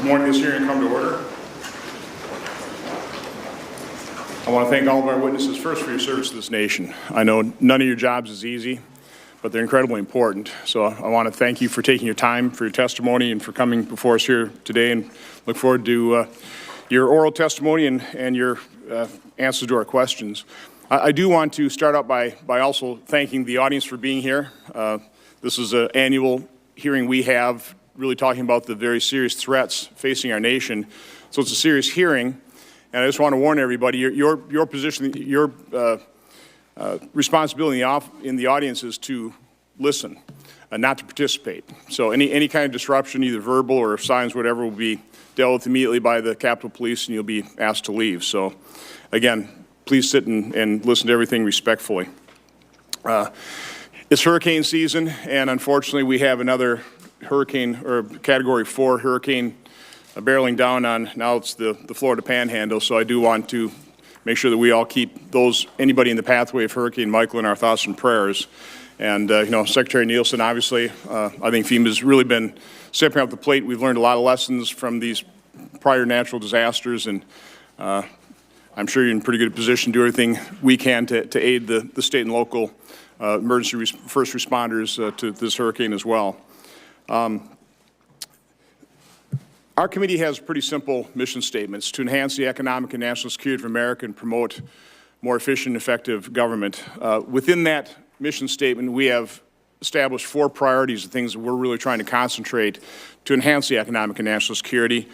Good morning. This hearing come to order. I want to thank all of our witnesses first for your service to this nation. I know none of your jobs is easy, but they're incredibly important. So I want to thank you for taking your time for your testimony and for coming before us here today, and look forward to your oral testimony and your answers to our questions. I do want to start out by also thanking the audience for being here. This is an annual hearing we have really talking about the very serious threats facing our nation. So it's a serious hearing, and I just want to warn everybody, your position, your responsibility in the audience is to listen, not to participate. So any kind of disruption, either verbal or signs, whatever, will be dealt with immediately by the Capitol Police, and you'll be asked to leave. So again, please sit and listen to everything respectfully. It's hurricane season, and unfortunately we have another hurricane, or Category 4 hurricane, barreling down on, now it's the Florida Panhandle. So I do want to make sure that we all keep anybody in the pathway of Hurricane Michael in our thoughts and prayers. And Secretary Nielsen, obviously, I think FEMA's really been stepping up the plate. We've learned a lot of lessons from these prior natural disasters, and I'm sure you're in pretty good position to do everything we can to aid the state and local emergency first responders to this hurricane as well. Our committee has pretty simple mission statements: to enhance the economic and national security of America and promote more efficient and effective government. Within that mission statement, we have established 4 priorities of things that we're really trying to concentrate to enhance the economic and national security.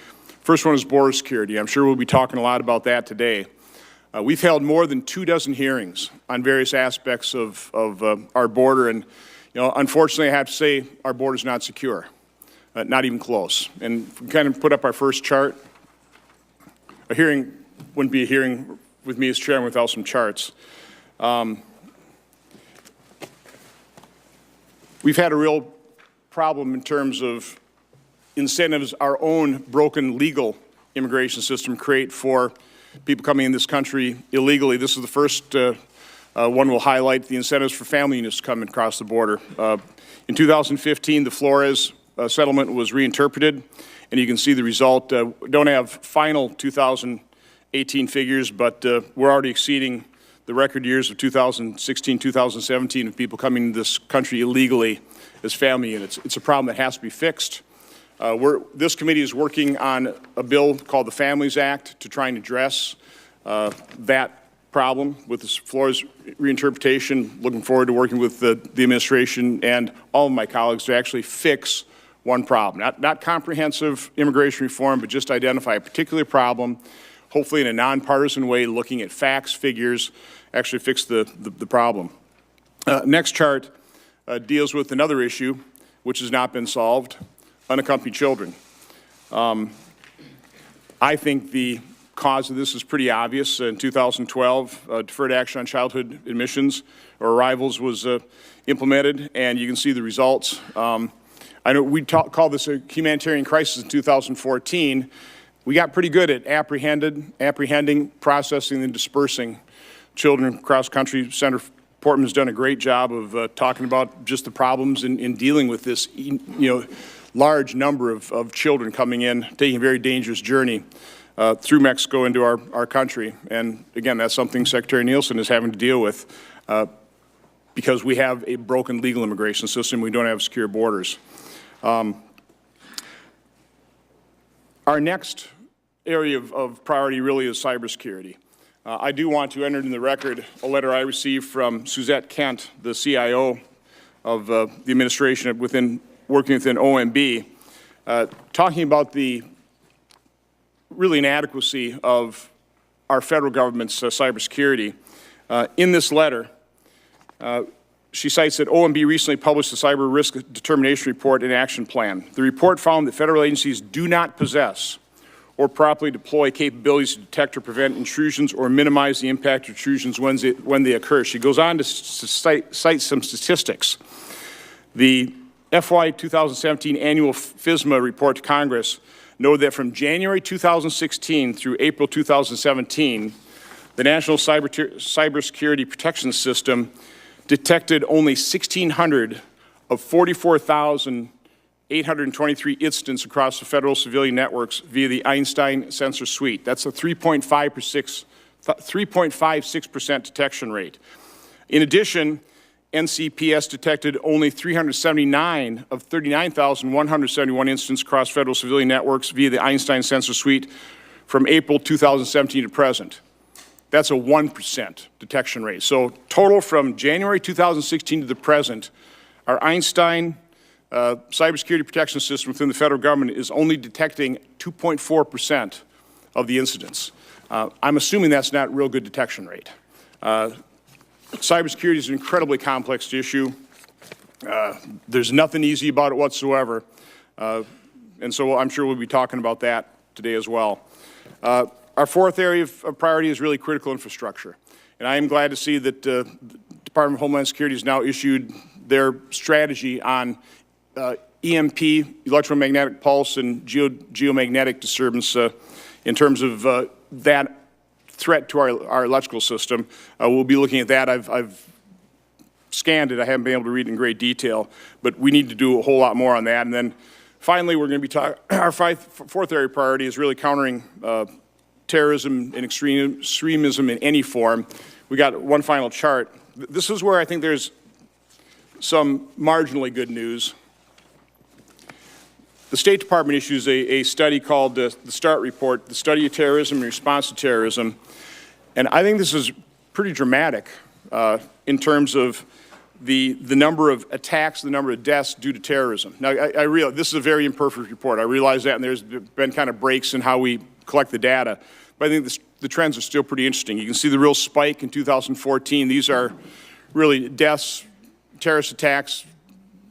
First one is border security. I'm sure we'll be talking a lot about that today. We've held more than 24 hearings on various aspects of our border, and unfortunately, I have to say our border is not secure, not even close. And if we kind of put up our first chart, a hearing wouldn't be a hearing with me as chairman without some charts. We've had a real problem in terms of incentives our own broken legal immigration system create for people coming in this country illegally. This is the first one we'll highlight: the incentives for family units coming across the border. In 2015, the Flores settlement was reinterpreted, and you can see the result. Don't have final 2018 figures, but we're already exceeding the record years of 2016, 2017 of people coming to this country illegally as family units. It's a problem that has to be fixed. This committee is working on a bill called the Families Act to try and address that problem with this Flores reinterpretation. Looking forward to working with the administration and all of my colleagues to actually fix one problem. Not comprehensive immigration reform, but just identify a particular problem, hopefully in a nonpartisan way, looking at facts, figures, actually fix the problem. Next chart deals with another issue which has not been solved: unaccompanied children. I think the cause of this is pretty obvious. In 2012, deferred action on childhood admissions or arrivals was implemented, and you can see the results. I know we called this a humanitarian crisis in 2014. We got pretty good at apprehending, processing, and dispersing children across country. Senator Portman has done a great job of talking about just the problems in dealing with this, large number of children coming in, taking a very dangerous journey through Mexico into our country. And again, that's something Secretary Nielsen is having to deal with because we have a broken legal immigration system. We don't have secure borders. Our next area of priority really is cybersecurity. I do want to enter in the record a letter I received from Suzette Kent, the CIO of the administration working within OMB, talking about the really inadequacy of our federal government's cybersecurity. In this letter, she cites that OMB recently published a cyber risk determination report and action plan. The report found that federal agencies do not possess or properly deploy capabilities to detect or prevent intrusions or minimize the impact of intrusions when they occur. She goes on to cite some statistics. The FY 2017 annual FISMA report to Congress noted that from January 2016 through April 2017, the National Cybersecurity Protection System detected only 1,600 of 44,000 823 incidents across the federal civilian networks via the Einstein sensor suite. That's a 3.56% detection rate. In addition, NCPS detected only 379 of 39,171 incidents across federal civilian networks via the Einstein sensor suite from April 2017 to present. That's a 1% detection rate. So total from January 2016 to the present, our Einstein cybersecurity protection system within the federal government is only detecting 2.4% of the incidents. I'm assuming that's not a real good detection rate. Cybersecurity is an incredibly complex issue. There's nothing easy about it whatsoever. And so I'm sure we'll be talking about that today as well. Our fourth area of priority is really critical infrastructure. And I am glad to see that the Department of Homeland Security has now issued their strategy on EMP, electromagnetic pulse, and geomagnetic disturbance in terms of that threat to our electrical system. We'll be looking at that. I've scanned it. I haven't been able to read it in great detail, but we need to do a whole lot more on that. And then finally, we're going to be talking, our fourth area priority is really countering terrorism and extremism in any form. We got one final chart. This is where I think there's some marginally good news. The State Department issues a study called the START Report, the Study of Terrorism and Response to Terrorism. And I think this is pretty dramatic in terms of the number of attacks, the number of deaths due to terrorism. Now, I realize this is a very imperfect report. I realize that, and there's been kind of breaks in how we collect the data. But I think the trends are still pretty interesting. You can see the real spike in 2014. These are really deaths, terrorist attacks,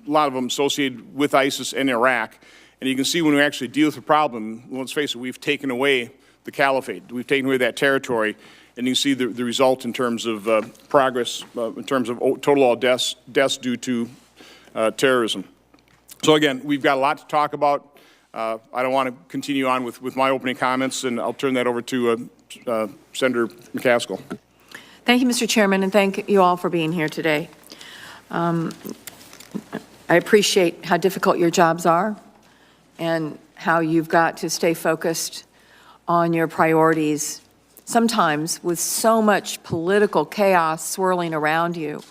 a lot of them associated with ISIS and Iraq. And you can see when we actually deal with the problem, let's face it, we've taken away the caliphate. We've taken away that territory. And you can see the result in terms of progress, in terms of total all deaths due to terrorism. So again, we've got a lot to talk about. I don't want to continue on with my opening comments, and I'll turn that over to Senator McCaskill. Thank you, Mr. Chairman, and thank you all for being here today. I appreciate how difficult your jobs are and how you've got to stay focused on your priorities, sometimes with so much political chaos swirling around you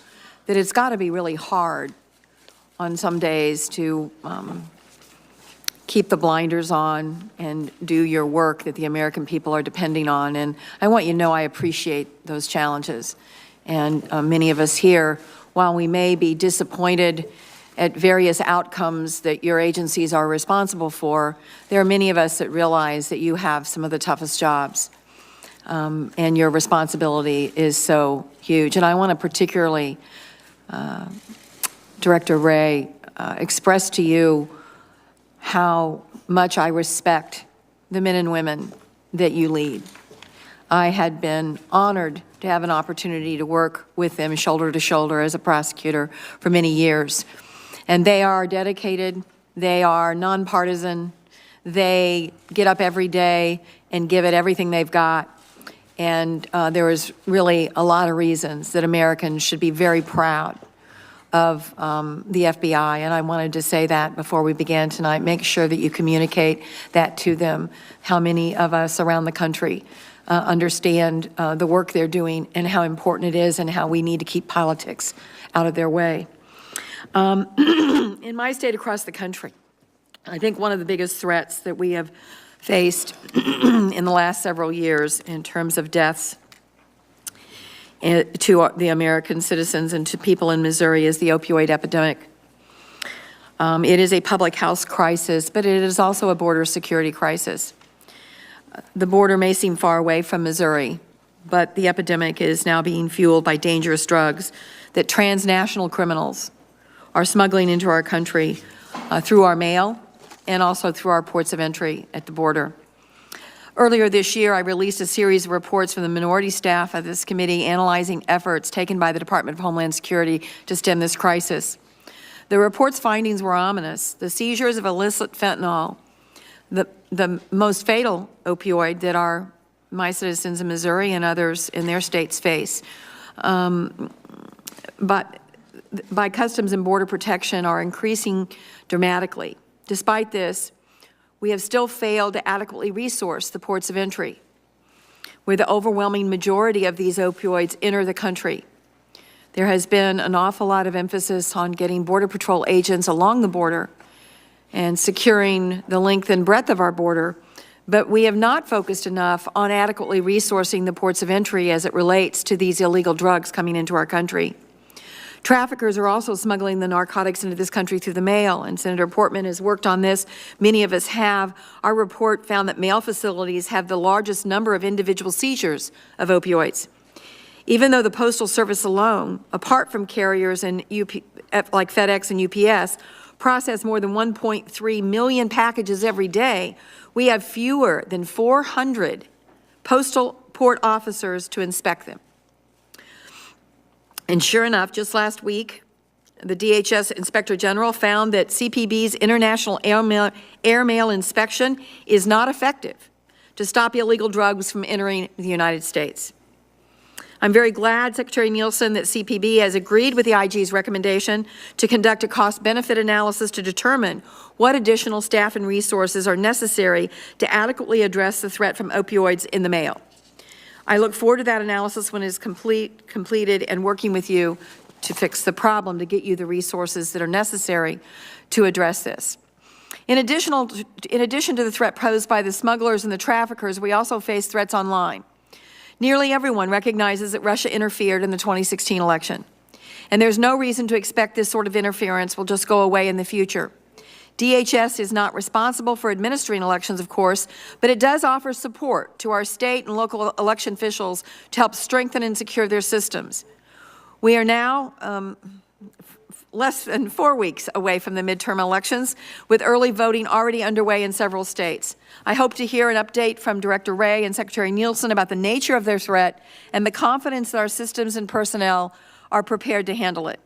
that it's got to be really hard on some days to keep the blinders on and do your work that the American people are depending on. And I want you to know I appreciate those challenges. And many of us here, while we may be disappointed at various outcomes that your agencies are responsible for, there are many of us that realize that you have some of the toughest jobs. And your responsibility is so huge. And I want to particularly, Director Wray, express to you how much I respect the men and women that you lead. I had been honored to have an opportunity to work with them shoulder to shoulder as a prosecutor for many years. And they are dedicated, they are nonpartisan, they get up every day and give it everything they've got. And there is really a lot of reasons that Americans should be very proud of the FBI. And I wanted to say that before we began tonight. Make sure that you communicate that to them, how many of us around the country understand the work they're doing and how important it is and how we need to keep politics out of their way. In my state across the country, I think one of the biggest threats that we have faced in the last several years in terms of deaths to the American citizens and to people in Missouri is the opioid epidemic. It is a public health crisis, but it is also a border security crisis. The border may seem far away from Missouri, but the epidemic is now being fueled by dangerous drugs that transnational criminals are smuggling into our country through our mail and also through our ports of entry at the border. Earlier this year, I released a series of reports from the minority staff of this committee analyzing efforts taken by the Department of Homeland Security to stem this crisis. The report's findings were ominous. The seizures of illicit fentanyl, the most fatal opioid that my citizens in Missouri and others in their states face, but by Customs and Border Protection are increasing dramatically. Despite this, we have still failed to adequately resource the ports of entry, where the overwhelming majority of these opioids enter the country. There has been an awful lot of emphasis on getting Border Patrol agents along the border and securing the length and breadth of our border, but we have not focused enough on adequately resourcing the ports of entry as it relates to these illegal drugs coming into our country. Traffickers are also smuggling the narcotics into this country through the mail, and Senator Portman has worked on this. Many of us have. Our report found that mail facilities have the largest number of individual seizures of opioids. Even though the Postal Service alone, apart from carriers and like FedEx and UPS, process more than 1.3 million packages every day, we have fewer than 400 postal port officers to inspect them. And sure enough, just last week, the DHS Inspector General found that CPB's international air mail inspection is not effective to stop illegal drugs from entering the United States. I'm very glad, Secretary Nielsen, that CPB has agreed with the IG's recommendation to conduct a cost-benefit analysis to determine what additional staff and resources are necessary to adequately address the threat from opioids in the mail. I look forward to that analysis when it is completed and working with you to fix the problem, to get you the resources that are necessary to address this. In addition to the threat posed by the smugglers and the traffickers, we also face threats online. Nearly everyone recognizes that Russia interfered in the 2016 election, and there's no reason to expect this sort of interference will just go away in the future. DHS is not responsible for administering elections, of course, but it does offer support to our state and local election officials to help strengthen and secure their systems. We are now less than 4 weeks away from the midterm elections, with early voting already underway in several states. I hope to hear an update from Director Wray and Secretary Nielsen about the nature of their threat and the confidence that our systems and personnel are prepared to handle it.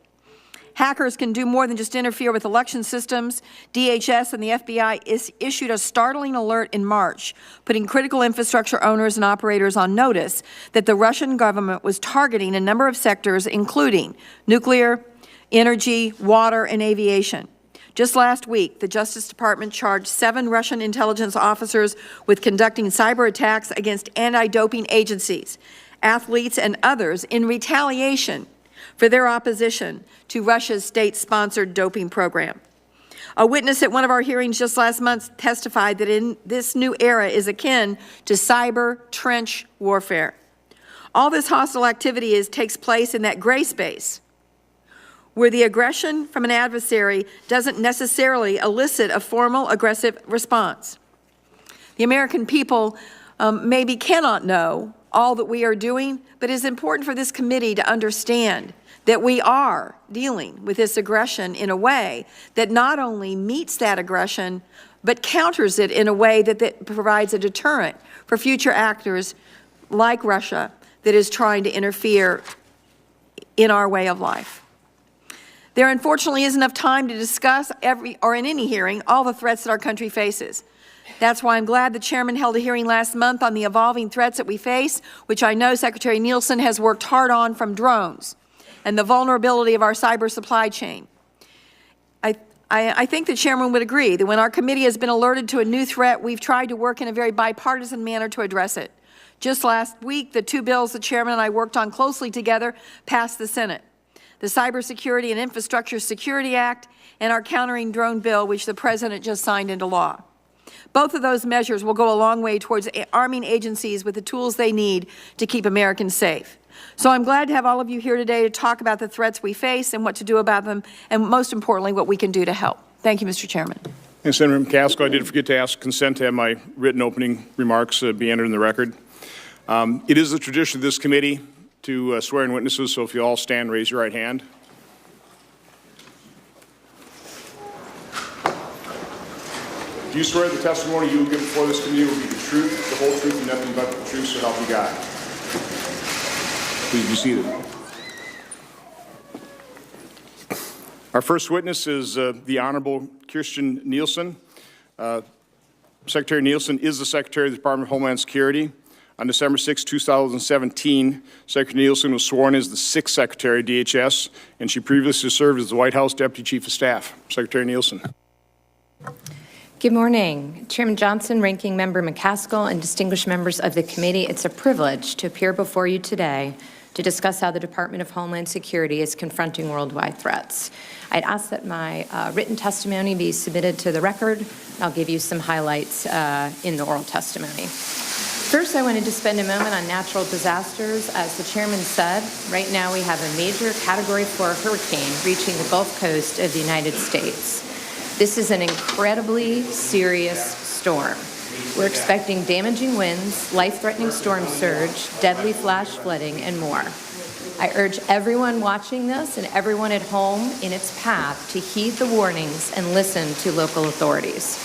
Hackers can do more than just interfere with election systems. DHS and the FBI issued a startling alert in March, putting critical infrastructure owners and operators on notice that the Russian government was targeting a number of sectors, including nuclear, energy, water, and aviation. Just last week, the Justice Department charged 7 Russian intelligence officers with conducting cyber attacks against anti-doping agencies, athletes, and others in retaliation for their opposition to Russia's state-sponsored doping program. A witness at one of our hearings just last month testified that in this new era is akin to cyber trench warfare. All this hostile activity takes place in that gray space, where the aggression from an adversary doesn't necessarily elicit a formal aggressive response. The American people maybe cannot know all that we are doing, but it is important for this committee to understand that we are dealing with this aggression in a way that not only meets that aggression, but counters it in a way that provides a deterrent for future actors like Russia that is trying to interfere in our way of life. There unfortunately isn't enough time to discuss in any hearing all the threats that our country faces. That's why I'm glad the chairman held a hearing last month on the evolving threats that we face, which I know Secretary Nielsen has worked hard on, from drones and the vulnerability of our cyber supply chain. I think the chairman would agree that when our committee has been alerted to a new threat, we've tried to work in a very bipartisan manner to address it. Just last week, the 2 bills the chairman and I worked on closely together passed the Senate: the Cybersecurity and Infrastructure Security Act and our Countering Drone Bill, which the President just signed into law. Both of those measures will go a long way towards arming agencies with the tools they need to keep Americans safe. So I'm glad to have all of you here today to talk about the threats we face and what to do about them, and most importantly, what we can do to help. Thank you, Mr. Chairman. And Senator McCaskill, I did forget to ask consent to have my written opening remarks be entered in the record. It is the tradition of this committee to swear in witnesses, so if you all stand, raise your right hand. Do you swear the testimony you will give before this committee will be the truth, the whole truth, and nothing but the truth, so help you God? Please be seated. Our first witness is the Honorable Kirstjen Nielsen. Secretary Nielsen is the Secretary of the Department of Homeland Security. On December 6, 2017, Secretary Nielsen was sworn as the 6th Secretary of DHS, and she previously served as the White House Deputy Chief of Staff. Secretary Nielsen. Good morning, Chairman Johnson, Ranking Member McCaskill, and distinguished members of the committee. It's a privilege to appear before you today to discuss how the Department of Homeland Security is confronting worldwide threats. I'd ask that my written testimony be submitted to the record. I'll give you some highlights in the oral testimony. First, I wanted to spend a moment on natural disasters. As the chairman said, right now we have a major Category 4 hurricane reaching the Gulf Coast of the United States. This is an incredibly serious storm. We're expecting damaging winds, life-threatening storm surge, deadly flash flooding, and more. I urge everyone watching this and everyone at home in its path to heed the warnings and listen to local authorities.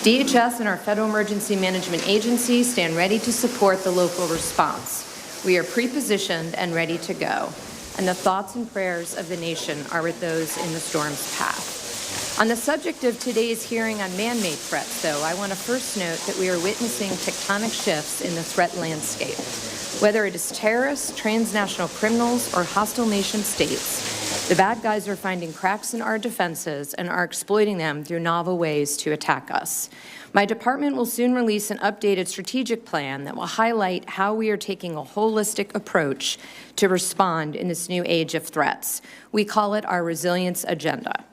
DHS and our Federal Emergency Management Agency stand ready to support the local response. We are pre-positioned and ready to go, and the thoughts and prayers of the nation are with those in the storm's path. On the subject of today's hearing on man-made threats, though, I want to first note that we are witnessing tectonic shifts in the threat landscape. Whether it is terrorists, transnational criminals, or hostile nation-states, the bad guys are finding cracks in our defenses and are exploiting them through novel ways to attack us. My department will soon release an updated strategic plan that will highlight how we are taking a holistic approach to respond in this new age of threats. We call it our Resilience Agenda.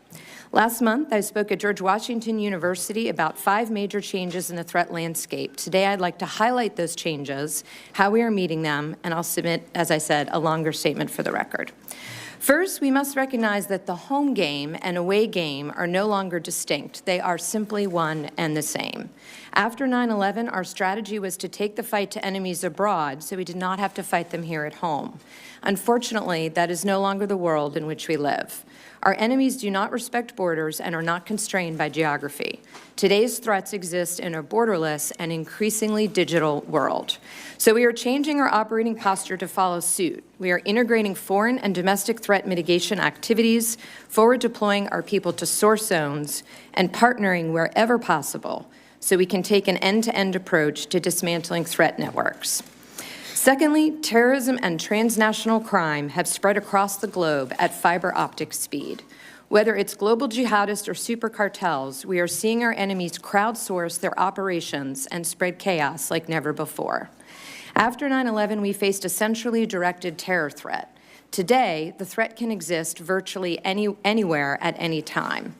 Last month, I spoke at George Washington University about 5 major changes in the threat landscape. Today, I'd like to highlight those changes, how we are meeting them, and I'll submit, as I said, a longer statement for the record. First, we must recognize that the home game and away game are no longer distinct. They are simply one and the same. After 9/11, our strategy was to take the fight to enemies abroad so we did not have to fight them here at home. Unfortunately, that is no longer the world in which we live. Our enemies do not respect borders and are not constrained by geography. Today's threats exist in a borderless and increasingly digital world. So we are changing our operating posture to follow suit. We are integrating foreign and domestic threat mitigation activities, forward deploying our people to source zones, and partnering wherever possible so we can take an end-to-end approach to dismantling threat networks. Secondly, terrorism and transnational crime have spread across the globe at fiber optic speed. Whether it's global jihadists or super cartels, we are seeing our enemies crowdsource their operations and spread chaos like never before. After 9/11, we faced a centrally directed terror threat. Today, the threat can exist virtually anywhere at any time.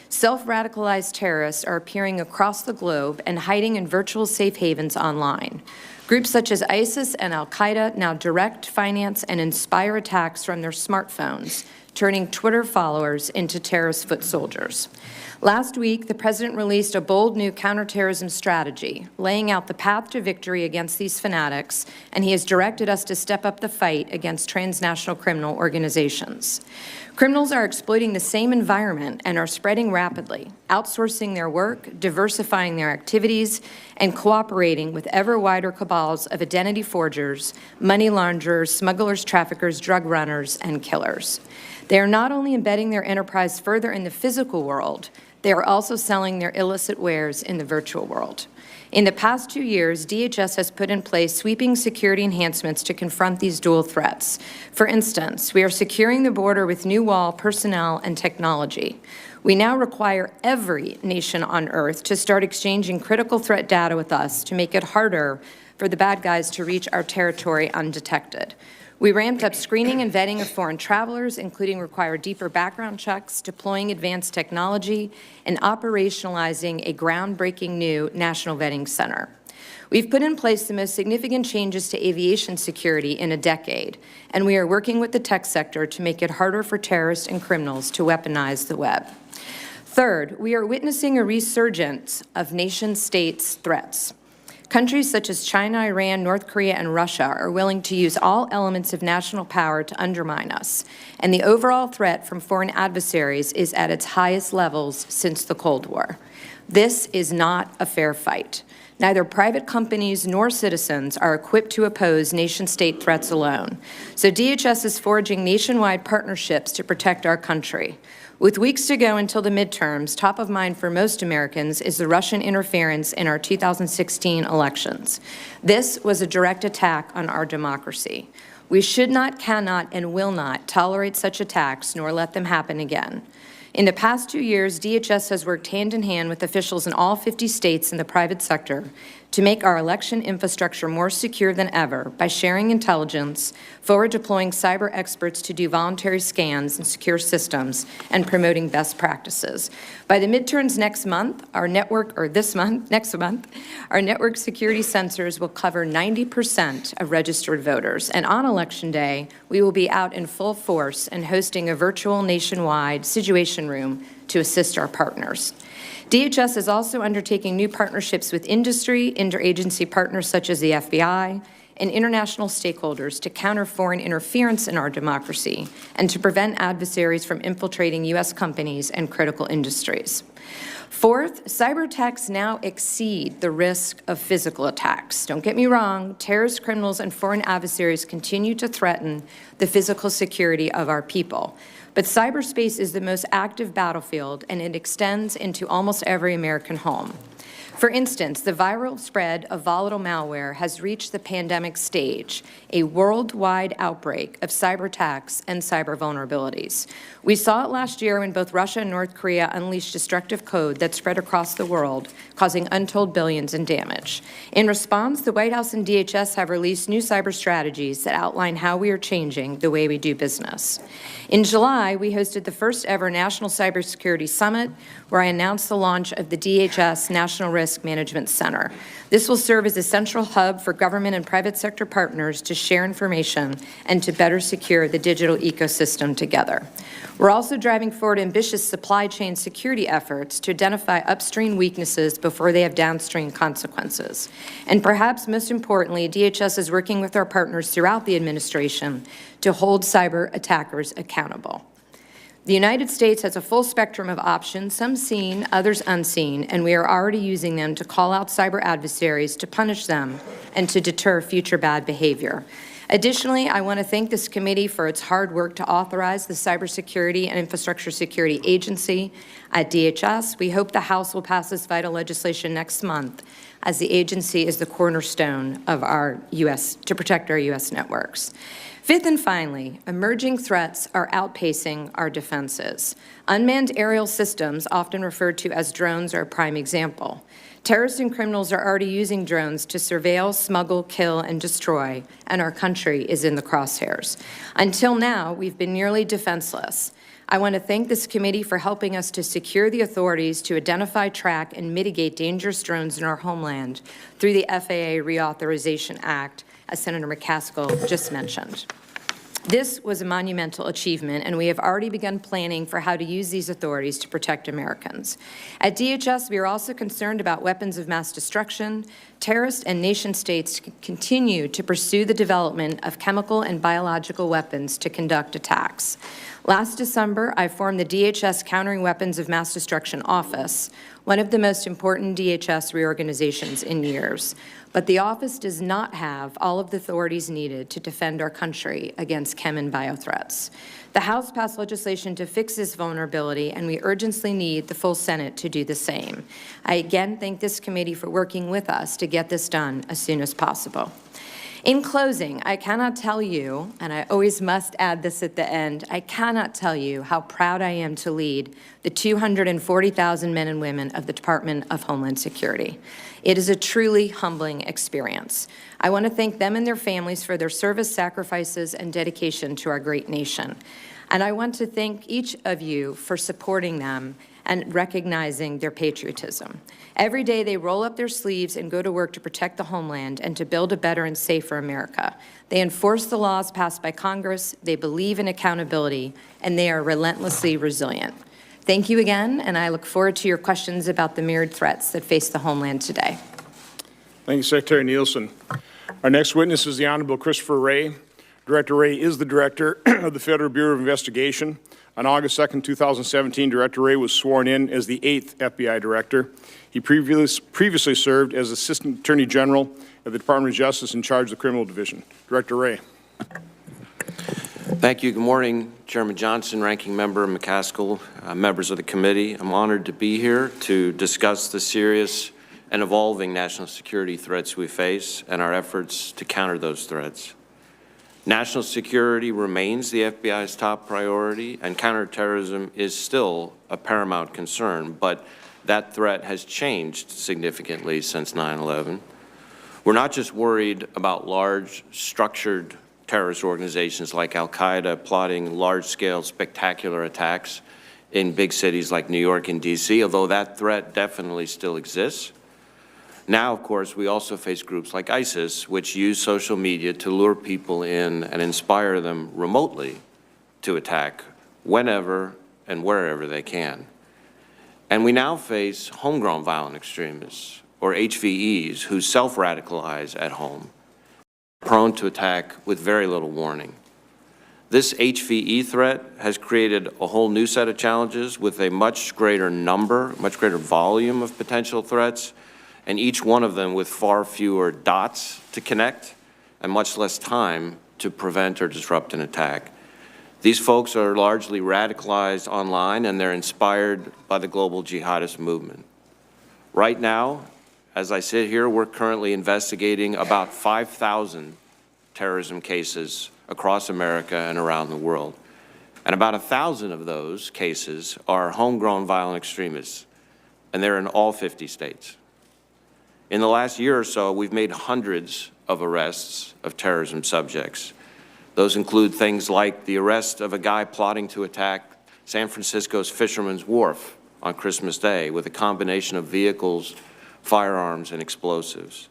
Self-radicalized terrorists are appearing across the globe and hiding in virtual safe havens online. Groups such as ISIS and al-Qaeda now direct, finance, and inspire attacks from their smartphones, turning Twitter followers into terrorist foot soldiers. Last week, the President released a bold new counterterrorism strategy, laying out the path to victory against these fanatics, and he has directed us to step up the fight against transnational criminal organizations. Criminals are exploiting the same environment and are spreading rapidly, outsourcing their work, diversifying their activities, and cooperating with ever wider cabals of identity forgers, money launderers, smugglers, traffickers, drug runners, and killers. They are not only embedding their enterprise further in the physical world, they are also selling their illicit wares in the virtual world. In the past 2 years, DHS has put in place sweeping security enhancements to confront these dual threats. For instance, we are securing the border with new wall personnel and technology. We now require every nation on Earth to start exchanging critical threat data with us to make it harder for the bad guys to reach our territory undetected. We ramped up screening and vetting of foreign travelers, including required deeper background checks, deploying advanced technology, and operationalizing a groundbreaking new National Vetting Center. We've put in place the most significant changes to aviation security in a decade, and we are working with the tech sector to make it harder for terrorists and criminals to weaponize the web. Third, we are witnessing a resurgence of nation-states threats. Countries such as China, Iran, North Korea, and Russia are willing to use all elements of national power to undermine us, and the overall threat from foreign adversaries is at its highest levels since the Cold War. This is not a fair fight. Neither private companies nor citizens are equipped to oppose nation-state threats alone, so DHS is forging nationwide partnerships to protect our country. With weeks to go until the midterms, top of mind for most Americans is the Russian interference in our 2016 elections. This was a direct attack on our democracy. We should not, cannot, and will not tolerate such attacks nor let them happen again. In the past 2 years, DHS has worked hand in hand with officials in all 50 states and the private sector to make our election infrastructure more secure than ever by sharing intelligence, forward deploying cyber experts to do voluntary scans and secure systems, and promoting best practices. By the midterms next month, our network security sensors will cover 90% of registered voters. And on Election Day, we will be out in full force and hosting a virtual nationwide situation room to assist our partners. DHS is also undertaking new partnerships with industry, interagency partners such as the FBI, and international stakeholders to counter foreign interference in our democracy and to prevent adversaries from infiltrating U.S. companies and critical industries. Fourth, cyber attacks now exceed the risk of physical attacks. Don't get me wrong, terrorist criminals and foreign adversaries continue to threaten the physical security of our people. But cyberspace is the most active battlefield, and it extends into almost every American home. For instance, the viral spread of volatile malware has reached the pandemic stage, a worldwide outbreak of cyber attacks and cyber vulnerabilities. We saw it last year when both Russia and North Korea unleashed destructive code that spread across the world, causing untold billions in damage. In response, the White House and DHS have released new cyber strategies that outline how we are changing the way we do business. In July, we hosted the first ever National Cybersecurity Summit, where I announced the launch of the DHS National Risk Management Center. This will serve as a central hub for government and private sector partners to share information and to better secure the digital ecosystem together. We're also driving forward ambitious supply chain security efforts to identify upstream weaknesses before they have downstream consequences. And perhaps most importantly, DHS is working with our partners throughout the administration to hold cyber attackers accountable. The United States has a full spectrum of options, some seen, others unseen, and we are already using them to call out cyber adversaries, to punish them, and to deter future bad behavior. Additionally, I want to thank this committee for its hard work to authorize the Cybersecurity and Infrastructure Security Agency at DHS. We hope the House will pass this vital legislation next month, as the agency is the cornerstone of our to protect our U.S. networks. Fifth and finally, emerging threats are outpacing our defenses. Unmanned aerial systems, often referred to as drones, are a prime example. Terrorists and criminals are already using drones to surveil, smuggle, kill, and destroy, and our country is in the crosshairs. Until now, we've been nearly defenseless. I want to thank this committee for helping us to secure the authorities to identify, track, and mitigate dangerous drones in our homeland through the FAA Reauthorization Act, as Senator McCaskill just mentioned. This was a monumental achievement, and we have already begun planning for how to use these authorities to protect Americans. At DHS, we are also concerned about weapons of mass destruction. Terrorists and nation-states continue to pursue the development of chemical and biological weapons to conduct attacks. Last December, I formed the DHS Countering Weapons of Mass Destruction Office, one of the most important DHS reorganizations in years. But the office does not have all of the authorities needed to defend our country against chem and bio threats. The House passed legislation to fix this vulnerability, and we urgently need the full Senate to do the same. I again thank this committee for working with us to get this done as soon as possible. In closing, I cannot tell you, and I always must add this at the end, I cannot tell you how proud I am to lead the 240,000 men and women of the Department of Homeland Security. It is a truly humbling experience. I want to thank them and their families for their service, sacrifices, and dedication to our great nation. And I want to thank each of you for supporting them and recognizing their patriotism. Every day they roll up their sleeves and go to work to protect the homeland and to build a better and safer America. They enforce the laws passed by Congress, they believe in accountability, and they are relentlessly resilient. Thank you again, and I look forward to your questions about the myriad threats that face the homeland today. Thank you, Secretary Nielsen. Our next witness is the Honorable Christopher Wray. Director Wray is the Director of the Federal Bureau of Investigation. On August 2, 2017, Director Wray was sworn in as the 8th FBI Director. He previously served as Assistant Attorney General of the Department of Justice in charge of the Criminal Division. Director Wray. Thank you. Good morning, Chairman Johnson, Ranking Member McCaskill, members of the committee. I'm honored to be here to discuss the serious and evolving national security threats we face and our efforts to counter those threats. National security remains the FBI's top priority, and counterterrorism is still a paramount concern, but that threat has changed significantly since 9/11. We're not just worried about large, structured terrorist organizations like al-Qaeda plotting large-scale, spectacular attacks in big cities like New York and D.C., although that threat definitely still exists. Now, of course, we also face groups like ISIS, which use social media to lure people in and inspire them remotely to attack whenever and wherever they can. And we now face homegrown violent extremists, or HVEs, who self-radicalize at home, prone to attack with very little warning. This HVE threat has created a whole new set of challenges with a much greater number, much greater volume of potential threats, and each one of them with far fewer dots to connect and much less time to prevent or disrupt an attack. These folks are largely radicalized online, and they're inspired by the global jihadist movement. Right now, as I sit here, we're currently investigating about 5,000 terrorism cases across America and around the world. And about 1,000 of those cases are homegrown violent extremists, and they're in all 50 states. In the last year or so, we've made hundreds of arrests of terrorism subjects. Those include things like the arrest of a guy plotting to attack San Francisco's Fisherman's Wharf on Christmas Day with a combination of vehicles, firearms, and explosives.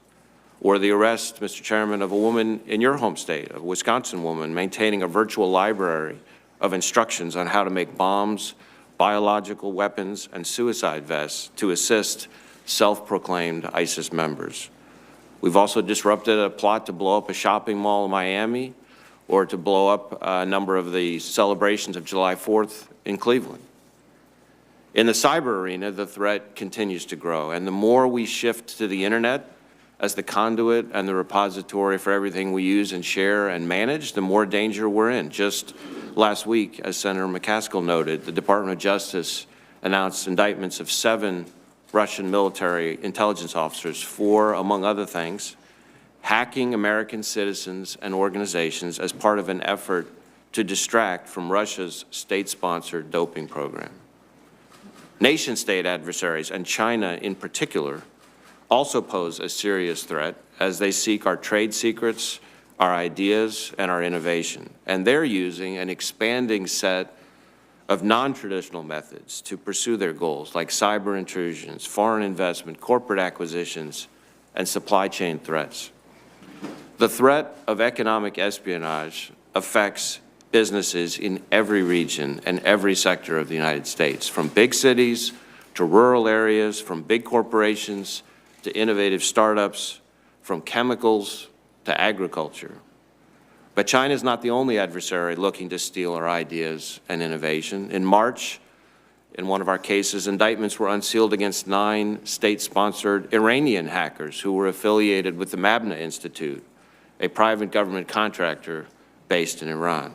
Or the arrest, Mr. Chairman, of a woman in your home state, a Wisconsin woman, maintaining a virtual library of instructions on how to make bombs, biological weapons, and suicide vests to assist self-proclaimed ISIS members. We've also disrupted a plot to blow up a shopping mall in Miami or to blow up a number of the celebrations of July 4th in Cleveland. In the cyber arena, the threat continues to grow, and the more we shift to the internet as the conduit and the repository for everything we use and share and manage, the more danger we're in. Just last week, as Senator McCaskill noted, the Department of Justice announced indictments of 7 Russian military intelligence officers for, among other things, hacking American citizens and organizations as part of an effort to distract from Russia's state-sponsored doping program. Nation-state adversaries, and China in particular, also pose a serious threat as they seek our trade secrets, our ideas, and our innovation. And they're using an expanding set of non-traditional methods to pursue their goals, like cyber intrusions, foreign investment, corporate acquisitions, and supply chain threats. The threat of economic espionage affects businesses in every region and every sector of the United States, from big cities to rural areas, from big corporations to innovative startups, from chemicals to agriculture. But China is not the only adversary looking to steal our ideas and innovation. In March, in one of our cases, indictments were unsealed against 9 state-sponsored Iranian hackers who were affiliated with the Mabna Institute, a private government contractor based in Iran.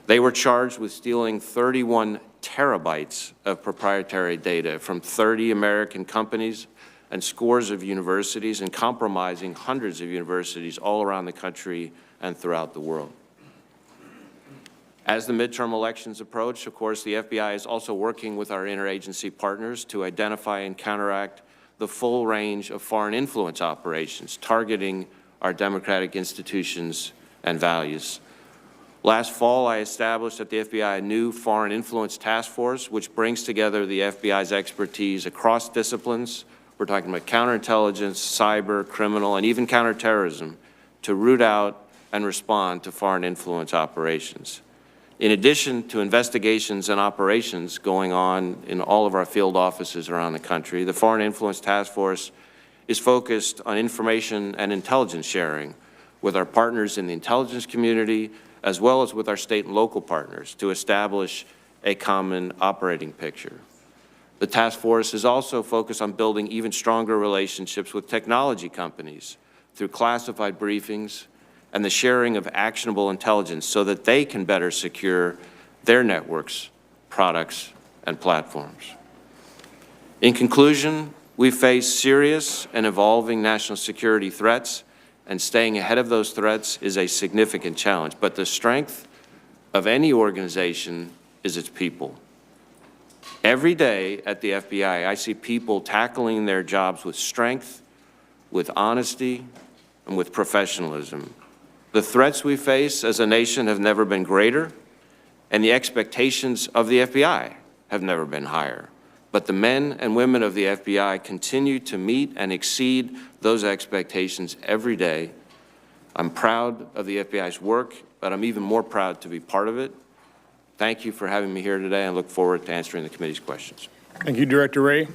They were charged with stealing 31 terabytes of proprietary data from 30 American companies and scores of universities, and compromising hundreds of universities all around the country and throughout the world. As the midterm elections approach, of course, the FBI is also working with our interagency partners to identify and counteract the full range of foreign influence operations targeting our democratic institutions and values. Last fall, I established at the FBI a new foreign influence task force, which brings together the FBI's expertise across disciplines. We're talking about counterintelligence, cyber, criminal, and even counterterrorism, to root out and respond to foreign influence operations. In addition to investigations and operations going on in all of our field offices around the country, the Foreign Influence Task Force is focused on information and intelligence sharing with our partners in the intelligence community, as well as with our state and local partners, to establish a common operating picture. The task force is also focused on building even stronger relationships with technology companies through classified briefings and the sharing of actionable intelligence so that they can better secure their networks, products, and platforms. In conclusion, we face serious and evolving national security threats, and staying ahead of those threats is a significant challenge. But the strength of any organization is its people. Every day at the FBI, I see people tackling their jobs with strength, with honesty, and with professionalism. The threats we face as a nation have never been greater, and the expectations of the FBI have never been higher. But the men and women of the FBI continue to meet and exceed those expectations every day. I'm proud of the FBI's work, but I'm even more proud to be part of it. Thank you for having me here today, and I look forward to answering the committee's questions. Thank you, Director Wray.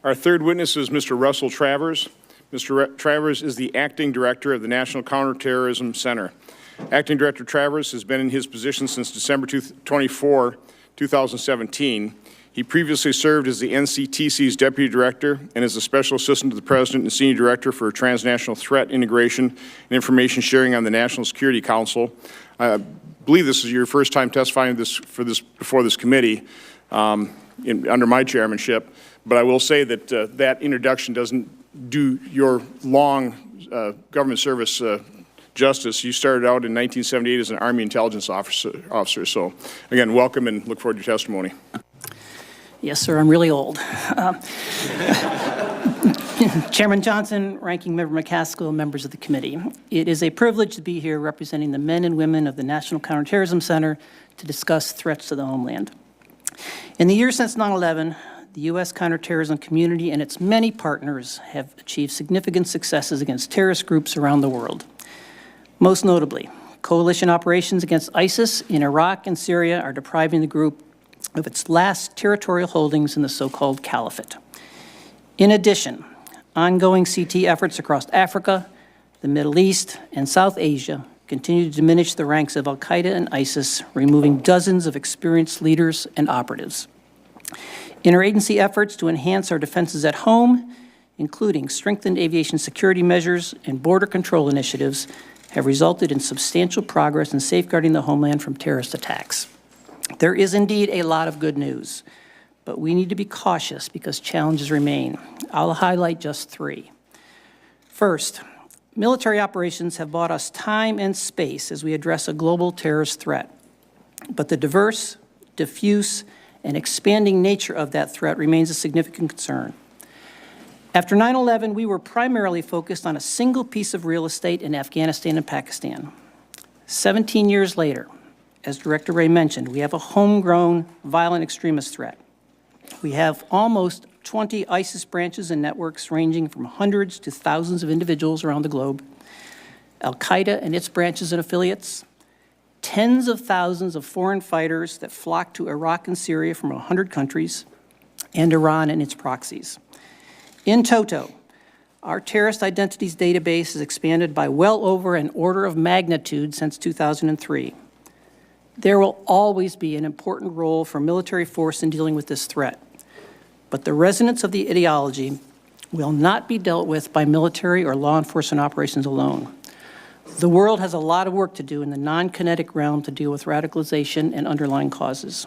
Our third witness is Mr. Russell Travers. Mr. Travers is the Acting Director of the National Counterterrorism Center. Acting Director Travers has been in his position since December 24, 2017. He previously served as the NCTC's Deputy Director and as a Special Assistant to the President and Senior Director for Transnational Threat Integration and Information Sharing on the National Security Council. I believe this is your first time testifying before this committee under my chairmanship, but I will say that that introduction doesn't do your long government service justice. You started out in 1978 as an Army intelligence officer. So, again, welcome and look forward to your testimony. Yes, sir, I'm really old. Chairman Johnson, Ranking Member McCaskill, members of the committee. It is a privilege to be here representing the men and women of the National Counterterrorism Center to discuss threats to the homeland. In the years since 9/11, the U.S. counterterrorism community and its many partners have achieved significant successes against terrorist groups around the world. Most notably, coalition operations against ISIS in Iraq and Syria are depriving the group of its last territorial holdings in the so-called caliphate. In addition, ongoing CT efforts across Africa, the Middle East, and South Asia continue to diminish the ranks of al-Qaeda and ISIS, removing dozens of experienced leaders and operatives. Interagency efforts to enhance our defenses at home, including strengthened aviation security measures and border control initiatives, have resulted in substantial progress in safeguarding the homeland from terrorist attacks. There is indeed a lot of good news, but we need to be cautious because challenges remain. I'll highlight just three. First, military operations have bought us time and space as we address a global terrorist threat. But the diverse, diffuse, and expanding nature of that threat remains a significant concern. After 9/11, we were primarily focused on a single piece of real estate in Afghanistan and Pakistan. 17 years later, as Director Wray mentioned, we have a homegrown violent extremist threat. We have almost 20 ISIS branches and networks ranging from hundreds to thousands of individuals around the globe, al-Qaeda and its branches and affiliates, tens of thousands of foreign fighters that flock to Iraq and Syria from 100 countries, and Iran and its proxies. In toto, our terrorist identities database has expanded by well over an order of magnitude since 2003. There will always be an important role for military force in dealing with this threat, but the resonance of the ideology will not be dealt with by military or law enforcement operations alone. The world has a lot of work to do in the non-kinetic realm to deal with radicalization and underlying causes.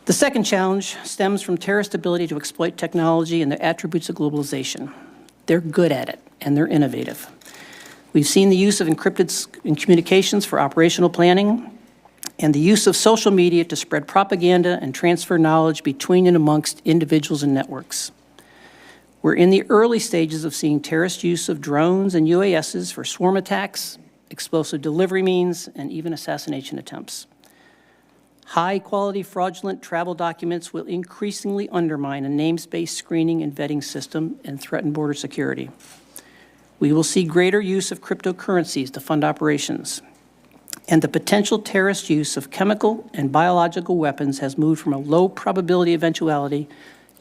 The second challenge stems from terrorist ability to exploit technology and the attributes of globalization. They're good at it, and they're innovative. We've seen the use of encrypted communications for operational planning and the use of social media to spread propaganda and transfer knowledge between and amongst individuals and networks. We're in the early stages of seeing terrorist use of drones and UASs for swarm attacks, explosive delivery means, and even assassination attempts. High-quality fraudulent travel documents will increasingly undermine a namespace screening and vetting system and threaten border security. We will see greater use of cryptocurrencies to fund operations. And the potential terrorist use of chemical and biological weapons has moved from a low probability eventuality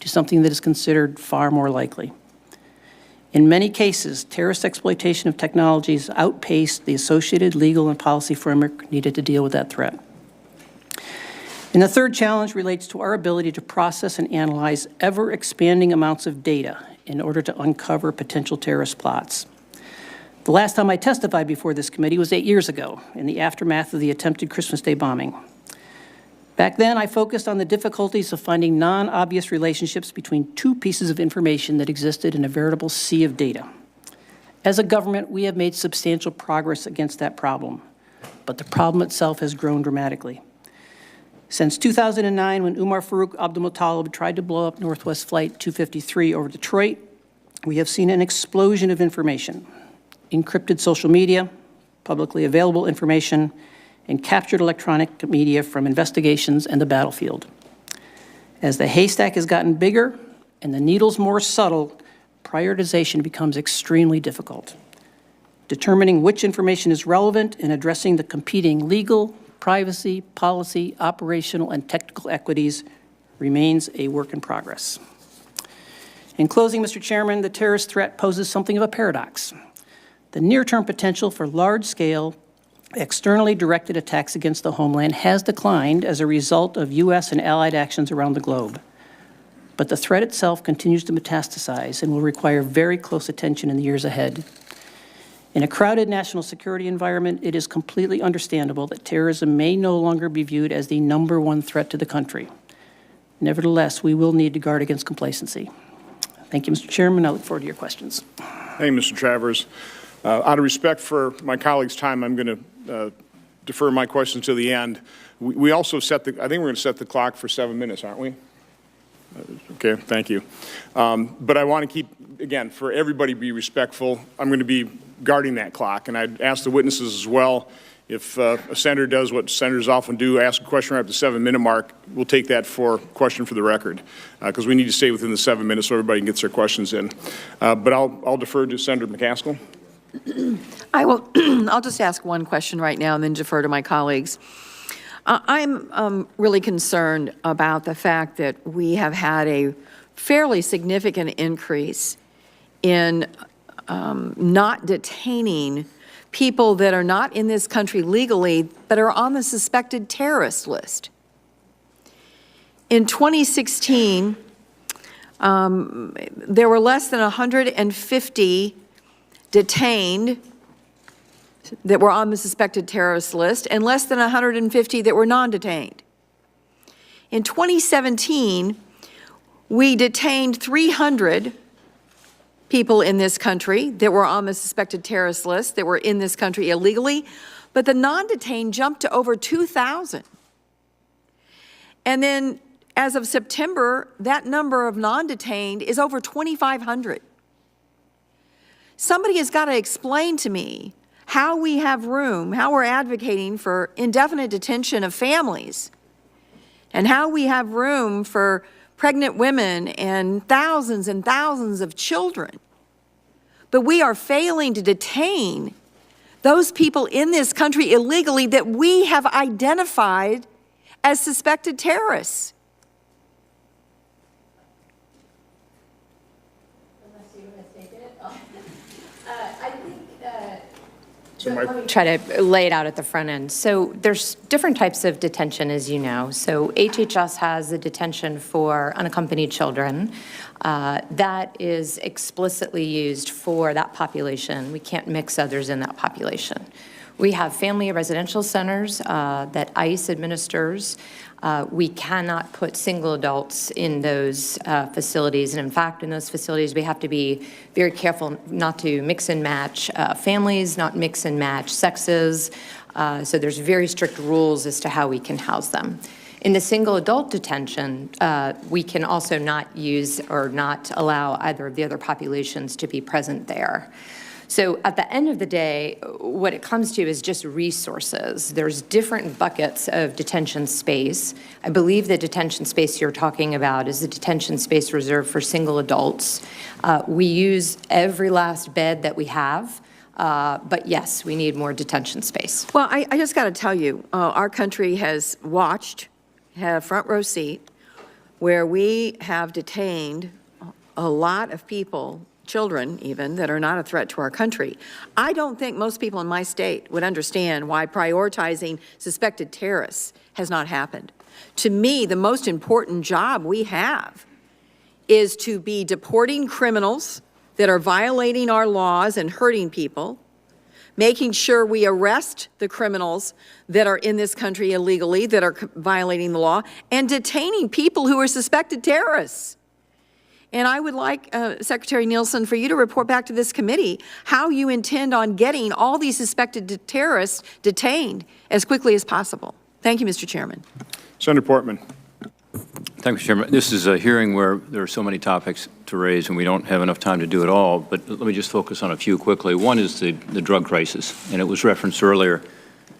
to something that is considered far more likely. In many cases, terrorist exploitation of technologies outpaced the associated legal and policy framework needed to deal with that threat. And the third challenge relates to our ability to process and analyze ever-expanding amounts of data in order to uncover potential terrorist plots. The last time I testified before this committee was 8 years ago, in the aftermath of the attempted Christmas Day bombing. Back then, I focused on the difficulties of finding non-obvious relationships between two pieces of information that existed in a veritable sea of data: As a government, we have made substantial progress against that problem, but the problem itself has grown dramatically. Since 2009, when Umar Farouk Abdulmuttalib tried to blow up Northwest Flight 253 over Detroit, we have seen an explosion of information, encrypted social media, publicly available information, and captured electronic media from investigations and the battlefield. As the haystack has gotten bigger and the needles more subtle, prioritization becomes extremely difficult. Determining which information is relevant and addressing the competing legal, privacy, policy, operational, and technical equities remains a work in progress. In closing, Mr. Chairman, the terrorist threat poses something of a paradox. The near-term potential for large-scale, externally directed attacks against the homeland has declined as a result of U.S. and allied actions around the globe. But the threat itself continues to metastasize and will require very close attention in the years ahead. In a crowded national security environment, it is completely understandable that terrorism may no longer be viewed as the #1 threat to the country. Nevertheless, we will need to guard against complacency. Thank you, Mr. Chairman. I look forward to your questions. Thank you, Mr. Travers. Out of respect for my colleagues' time, I'm going to defer my questions to the end. We also set the, I think we're going to set the clock for 7 minutes, aren't we? Okay, thank you. But I want to keep, again, for everybody to be respectful, I'm going to be guarding that clock. And I'd ask the witnesses as well, if a senator does what senators often do, ask a question right at the 7-minute mark, we'll take that for question for the record, because we need to stay within the 7 minutes so everybody gets their questions in. But I'll defer to Senator McCaskill. I will, I'll just ask one question right now and then defer to my colleagues. I'm really concerned about the fact that we have had a fairly significant increase in not detaining people that are not in this country legally, but are on the suspected terrorist list. In 2016, there were less than 150 detained that were on the suspected terrorist list and less than 150 that were non-detained. In 2017, we detained 300 people in this country that were on the suspected terrorist list that were in this country illegally, but the non-detained jumped to over 2,000. And then as of September, that number of non-detained is over 2,500. Somebody has got to explain to me how we have room, how we're advocating for indefinite detention of families, and how we have room for pregnant women and thousands of children. But we are failing to detain those people in this country illegally that we have identified as suspected terrorists. Let me try to lay it out at the front end. So there's different types of detention, as you know. So HHS has a detention for unaccompanied children. That is explicitly used for that population. We can't mix others in that population. We have family residential centers that ICE administers. We cannot put single adults in those facilities. And in fact, in those facilities, we have to be very careful not to mix and match families, not mix and match sexes. So there's very strict rules as to how we can house them. In the single adult detention, we can also not use or not allow either of the other populations to be present there. So at the end of the day, what it comes to is just resources. There's different buckets of detention space. I believe the detention space you're talking about is the detention space reserved for single adults. We use every last bed that we have, but yes, we need more detention space. Well, I just got to tell you, our country has watched, had a front row seat, where we have detained a lot of people, children even, that are not a threat to our country. I don't think most people in my state would understand why prioritizing suspected terrorists has not happened. To me, the most important job we have is to be deporting criminals that are violating our laws and hurting people, making sure we arrest the criminals that are in this country illegally, that are violating the law, and detaining people who are suspected terrorists. And I would like, Secretary Nielsen, for you to report back to this committee how you intend on getting all these suspected terrorists detained as quickly as possible. Thank you, Mr. Chairman. Senator Portman. Thank you, Chairman. This is a hearing where there are so many topics to raise, and we don't have enough time to do it all, but let me just focus on a few quickly. One is the drug crisis, and it was referenced earlier.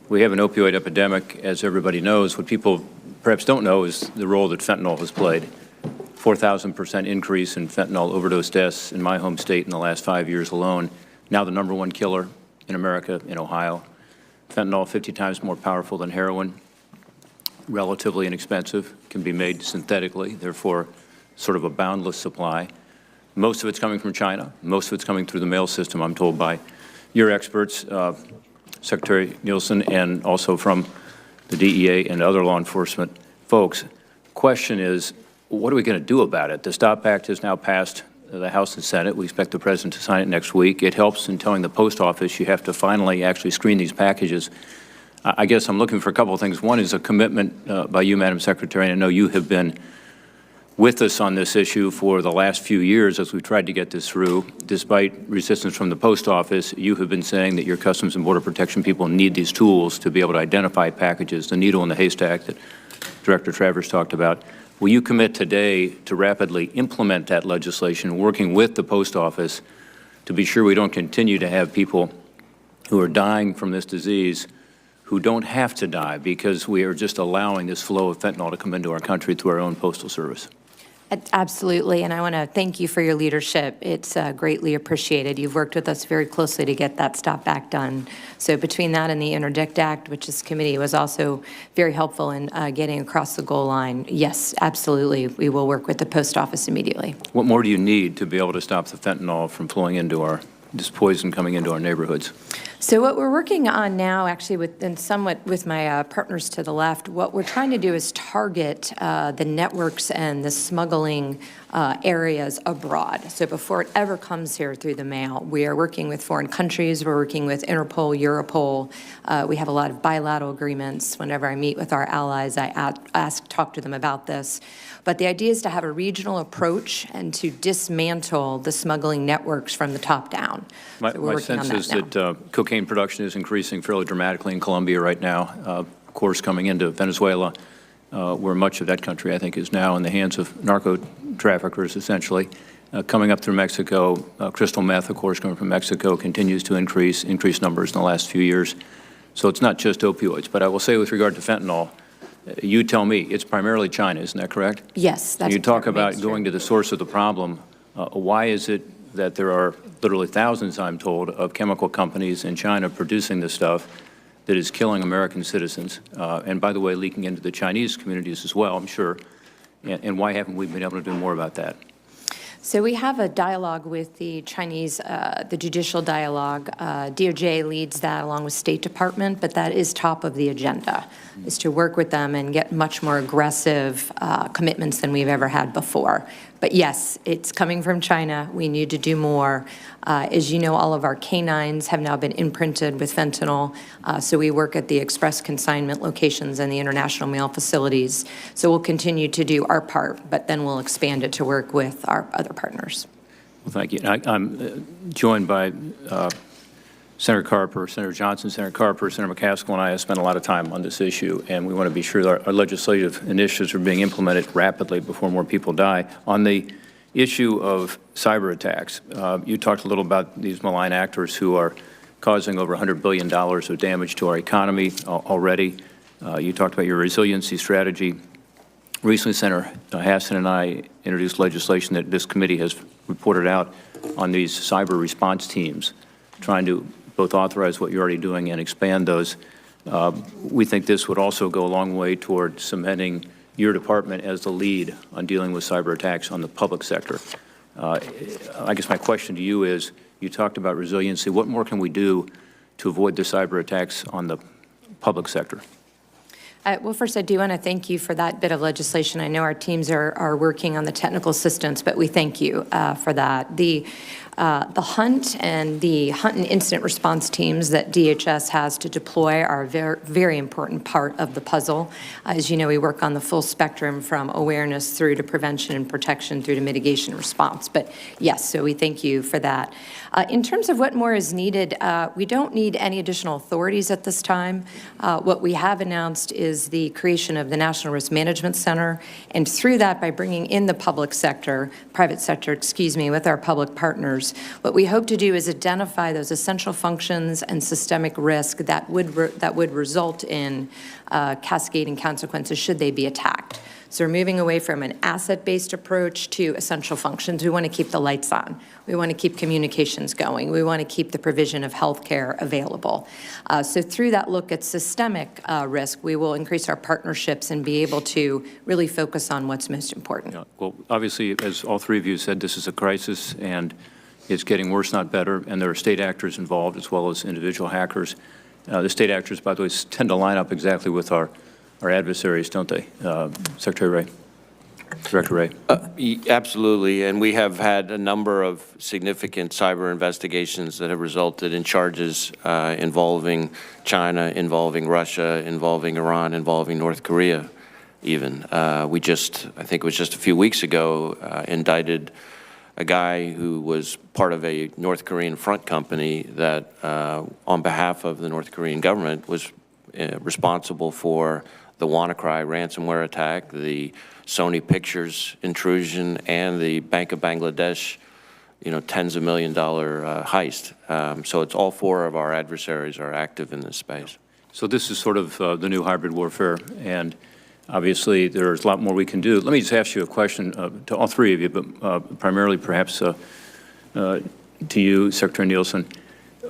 We have an opioid epidemic, as everybody knows. What people perhaps don't know is the role that fentanyl has played. 4,000% increase in fentanyl overdose deaths in my home state in the last 5 years alone. Now the #1 killer in America, in Ohio. Fentanyl 50 times more powerful than heroin, relatively inexpensive, can be made synthetically, therefore sort of a boundless supply. Most of it's coming from China. Most of it's coming through the mail system, I'm told by your experts, Secretary Nielsen, and also from the DEA and other law enforcement folks. Question is, what are we going to do about it? The STOP Act has now passed the House and Senate. We expect the President to sign it next week. It helps in telling the post office you have to finally actually screen these packages. I guess I'm looking for a couple of things. One is a commitment by you, Madam Secretary, and I know you have been with us on this issue for the last few years as we've tried to get this through. Despite resistance from the post office, you have been saying that your Customs and Border Protection people need these tools to be able to identify packages, the needle in the haystack that Director Travers talked about. Will you commit today to rapidly implement that legislation, working with the post office to be sure we don't continue to have people who are dying from this disease who don't have to die because we are just allowing this flow of fentanyl to come into our country through our own postal service? Absolutely, and I want to thank you for your leadership. It's greatly appreciated. You've worked with us very closely to get that STOP Act done. So between that and the Interdict Act, which this committee was also very helpful in getting across the goal line, yes, absolutely, we will work with the post office immediately. What more do you need to be able to stop the fentanyl from flowing into this poison coming into our neighborhoods? So what we're working on now, actually, and somewhat with my partners to the left, what we're trying to do is target the networks and the smuggling areas abroad. So before it ever comes here through the mail, we are working with foreign countries. We're working with Interpol, Europol. We have a lot of bilateral agreements. Whenever I meet with our allies, I talk to them about this. But the idea is to have a regional approach and to dismantle the smuggling networks from the top down. My So sense is that cocaine production is increasing fairly dramatically in Colombia right now. Of course, coming into Venezuela, where much of that country, I think, is now in the hands of narco-traffickers, essentially. Coming up through Mexico, crystal meth, of course, coming from Mexico, continues to increase numbers in the last few years. So it's not just opioids. But I will say with regard to fentanyl, you tell me, it's primarily China, isn't that correct? Yes, that's You talk about true. going to the source of the problem. Why is it that there are literally thousands, I'm told, of chemical companies in China producing this stuff that is killing American citizens, and by the way, leaking into the Chinese communities as well, I'm sure, and why haven't we been able to do more about that? So we have a dialogue with the Chinese, the judicial dialogue. DOJ leads that along with State Department, but that is top of the agenda, is to work with them and get much more aggressive commitments than we've ever had before. But yes, it's coming from China. We need to do more. As you know, all of our canines have now been imprinted with fentanyl, so we work at the express consignment locations and the international mail facilities. So we'll continue to do our part, but then we'll expand it to work with our other partners. Well, thank you. I'm joined by Senator Carper, Senator Johnson, Senator Carper, Senator McCaskill, and I have spent a lot of time on this issue, and we want to be sure that our legislative initiatives are being implemented rapidly before more people die. On the issue of cyber attacks, you talked a little about these malign actors who are causing over $100 billion of damage to our economy already. You talked about your resiliency strategy. Recently, Senator Hassan and I introduced legislation that this committee has reported out on these cyber response teams, trying to both authorize what you're already doing and expand those. We think this would also go a long way toward cementing your department as the lead on dealing with cyber attacks on the public sector. I guess my question to you is, you talked about resiliency. What more can we do to avoid the cyber attacks on the public sector? Well, first, I do want to thank you for that bit of legislation. I know our teams are working on the technical assistance, but we thank you for that. The hunt and incident response teams that DHS has to deploy are a very, very important part of the puzzle. As you know, we work on the full spectrum from awareness through to prevention and protection through to mitigation response. But yes, so we thank you for that. In terms of what more is needed, we don't need any additional authorities at this time. What we have announced is the creation of the National Risk Management Center, and through that, by bringing in the private sector, with our public partners, what we hope to do is identify those essential functions and systemic risk that would result in cascading consequences should they be attacked. So we're moving away from an asset-based approach to essential functions. We want to keep the lights on. We want to keep communications going. We want to keep the provision of health care available. So through that look at systemic risk, we will increase our partnerships and be able to really focus on what's most important. Yeah, well, obviously, as all three of you said, this is a crisis, and it's getting worse, not better, and there are state actors involved as well as individual hackers. The state actors, by the way, tend to line up exactly with our adversaries, don't they? Secretary Wray, Director Wray. Absolutely, and we have had a number of significant cyber investigations that have resulted in charges involving China, involving Russia, involving Iran, involving North Korea even. We just, I think it was just a few weeks ago, indicted a guy who was part of a North Korean front company that, on behalf of the North Korean government, was responsible for the WannaCry ransomware attack, the Sony Pictures intrusion, and the Bank of Bangladesh, tens of $million heist. So it's all four of our adversaries are active in this space. So this is sort of the new hybrid warfare, and obviously there's a lot more we can do. Let me just ask you a question to all three of you, but primarily perhaps to you, Secretary Nielsen.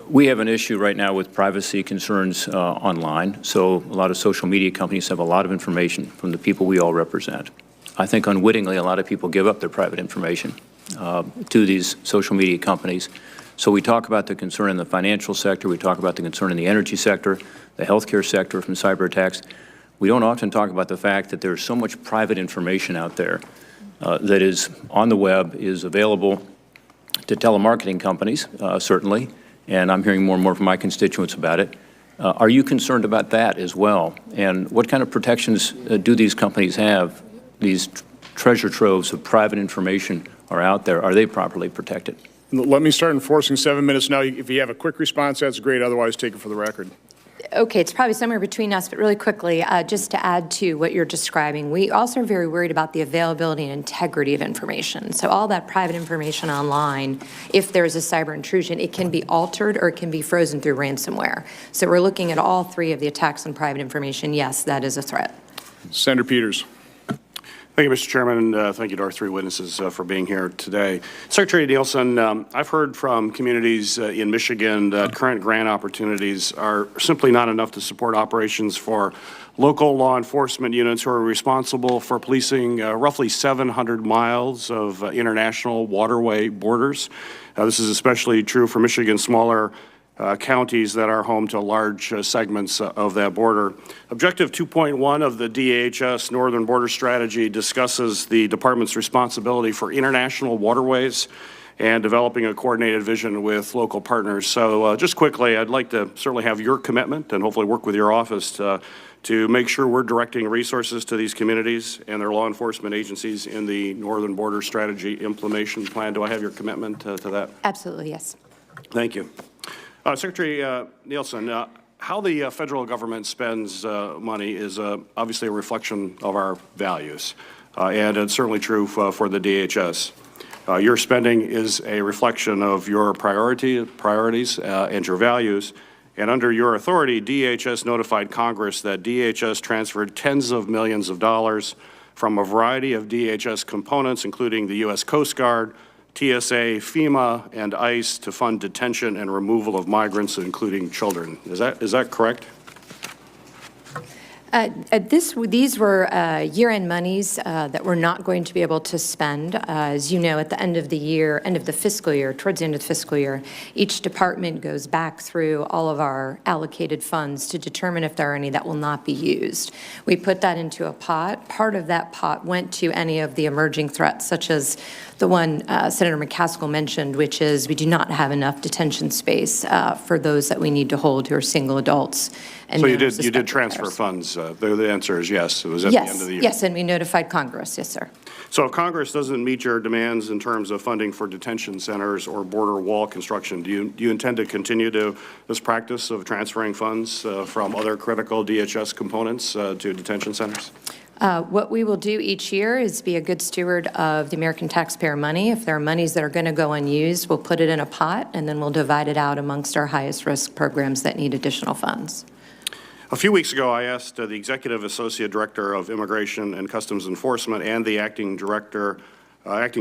We have an issue right now with privacy concerns online. So a lot of social media companies have a lot of information from the people we all represent. I think unwittingly, a lot of people give up their private information to these social media companies. So we talk about the concern in the financial sector. We talk about the concern in the energy sector, the healthcare sector from cyber attacks. We don't often talk about the fact that there's so much private information out there that is on the web, is available to telemarketing companies, certainly. And I'm hearing more and more from my constituents about it. Are you concerned about that as well? And what kind of protections do these companies have? These treasure troves of private information are out there. Are they properly protected? Let me start enforcing 7 minutes now. If you have a quick response, that's great. Otherwise, take it for the record. Okay, it's probably somewhere between us, but really quickly, just to add to what you're describing, we also are very worried about the availability and integrity of information. So all that private information online, if there's a cyber intrusion, it can be altered or it can be frozen through ransomware. So we're looking at all three of the attacks on private information. Yes, that is a threat. Senator Peters. Thank you, Mr. Chairman, and thank you to our three witnesses for being here today. Secretary Nielsen, I've heard from communities in Michigan that current grant opportunities are simply not enough to support operations for local law enforcement units who are responsible for policing roughly 700 miles of international waterway borders. This is especially true for Michigan's smaller counties that are home to large segments of that border. Objective 2.1 of the DHS Northern Border Strategy discusses the department's responsibility for international waterways and developing a coordinated vision with local partners. So just quickly, I'd like to certainly have your commitment and hopefully work with your office to make sure we're directing resources to these communities and their law enforcement agencies in the Northern Border Strategy implementation plan. Do I have your commitment to that? Absolutely, yes. Thank you. Secretary Nielsen, how the federal government spends money is obviously a reflection of our values, and it's certainly true for the DHS. Your spending is a reflection of your priorities and your values, and under your authority, DHS notified Congress that DHS transferred tens of millions of dollars from a variety of DHS components, including the U.S. Coast Guard, TSA, FEMA, and ICE to fund detention and removal of migrants, including children. Is that correct? These were year-end monies that we're not going to be able to spend. As you know, at the end of the year, end of the fiscal year, towards the end of the fiscal year, each department goes back through all of our allocated funds to determine if there are any that will not be used. We put that into a pot. Part of that pot went to any of the emerging threats, such as the one Senator McCaskill mentioned, which is we do not have enough detention space for those that we need to hold who are single adults. And So no you did suspected transfer terrorists. funds. The answer is yes. It was at the end of the year. Yes, and we notified Congress, yes, sir. So if Congress doesn't meet your demands in terms of funding for detention centers or border wall construction, do you intend to continue this practice of transferring funds from other critical DHS components to detention centers? What we will do each year is be a good steward of the American taxpayer money. If there are monies that are going to go unused, we'll put it in a pot, and then we'll divide it out amongst our highest risk programs that need additional funds. A few weeks ago, I asked the Executive Associate Director of Immigration and Customs Enforcement and the Acting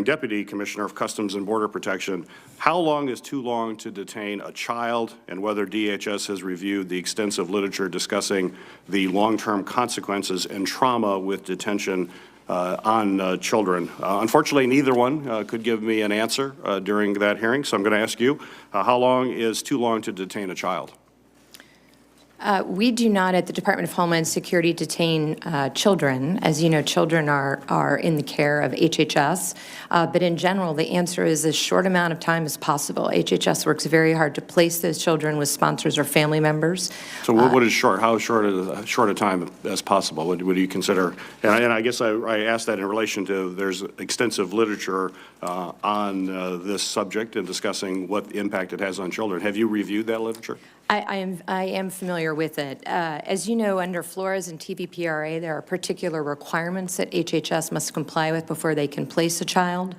Deputy Commissioner of Customs and Border Protection, how long is too long to detain a child, and whether DHS has reviewed the extensive literature discussing the long-term consequences and trauma with detention on children. Unfortunately, neither one could give me an answer during that hearing, so I'm going to ask you, how long is too long to detain a child? We do not, at the Department of Homeland Security, detain children. As you know, children are in the care of HHS. But in general, the answer is as short amount of time as possible. HHS works very hard to place those children with sponsors or family members. So what is short? How short a time as possible? What do you consider? And I guess I asked that in relation to there's extensive literature on this subject and discussing what impact it has on children. Have you reviewed that literature? I am familiar with it. As you know, under Flores and TVPRA, there are particular requirements that HHS must comply with before they can place a child.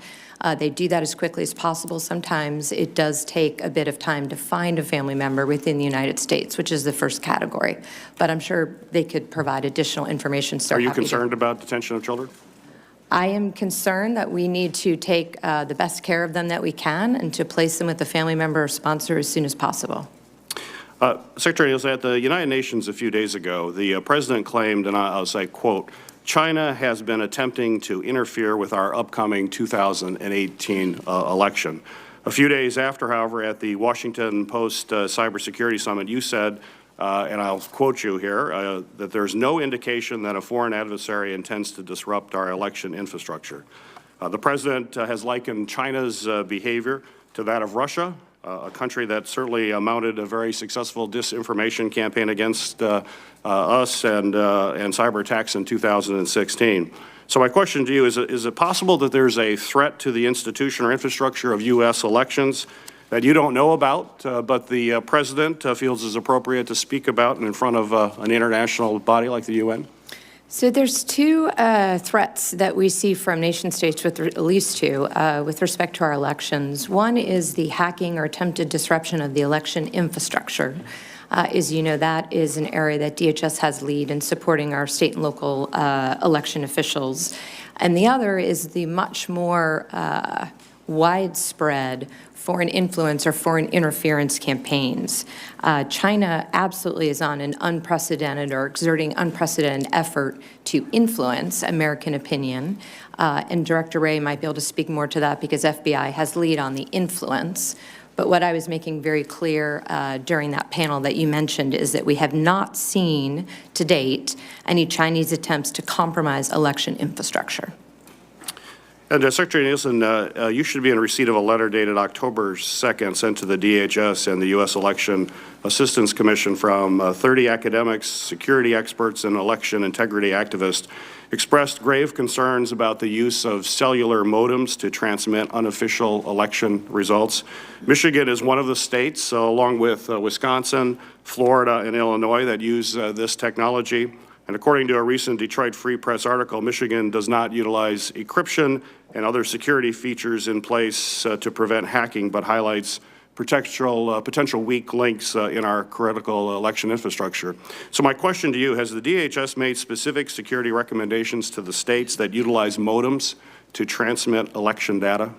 They do that as quickly as possible. Sometimes it does take a bit of time to find a family member within the United States, which is the first category. But I'm sure they could provide additional information. So Are you concerned about detention of children? I am concerned that we need to take the best care of them that we can and to place them with a family member or sponsor as soon as possible. Secretary Nielsen, at the United Nations a few days ago, the president claimed, and I'll say, quote, China has been attempting to interfere with our upcoming 2018 election. A few days after, however, at the Washington Post Cybersecurity Summit, you said, and I'll quote you here, that there's no indication that a foreign adversary intends to disrupt our election infrastructure. The president has likened China's behavior to that of Russia, a country that certainly mounted a very successful disinformation campaign against us and cyber attacks in 2016. So my question to you is it possible that there's a threat to the institution or infrastructure of U.S. elections that you don't know about, but the president feels is appropriate to speak about in front of an international body like the UN? So there's two threats that we see from nation states, at least two, with respect to our elections. One is the hacking or attempted disruption of the election infrastructure. As you know, that is an area that DHS has lead in supporting our state and local election officials. And the other is the much more widespread foreign influence or foreign interference campaigns. China absolutely is on an unprecedented or exerting unprecedented effort to influence American opinion. And Director Wray might be able to speak more to that because FBI has lead on the influence. But what I was making very clear during that panel that you mentioned is that we have not seen to date any Chinese attempts to compromise election infrastructure. And Secretary Nielsen, you should be in receipt of a letter dated October 2nd sent to the DHS and the U.S. Election Assistance Commission from 30 academics, security experts, and election integrity activists expressed grave concerns about the use of cellular modems to transmit unofficial election results. Michigan is one of the states, along with Wisconsin, Florida, and Illinois, that use this technology. And according to a recent Detroit Free Press article, Michigan does not utilize encryption and other security features in place to prevent hacking, but highlights potential weak links in our critical election infrastructure. So my question to you, has the DHS made specific security recommendations to the states that utilize modems to transmit election data?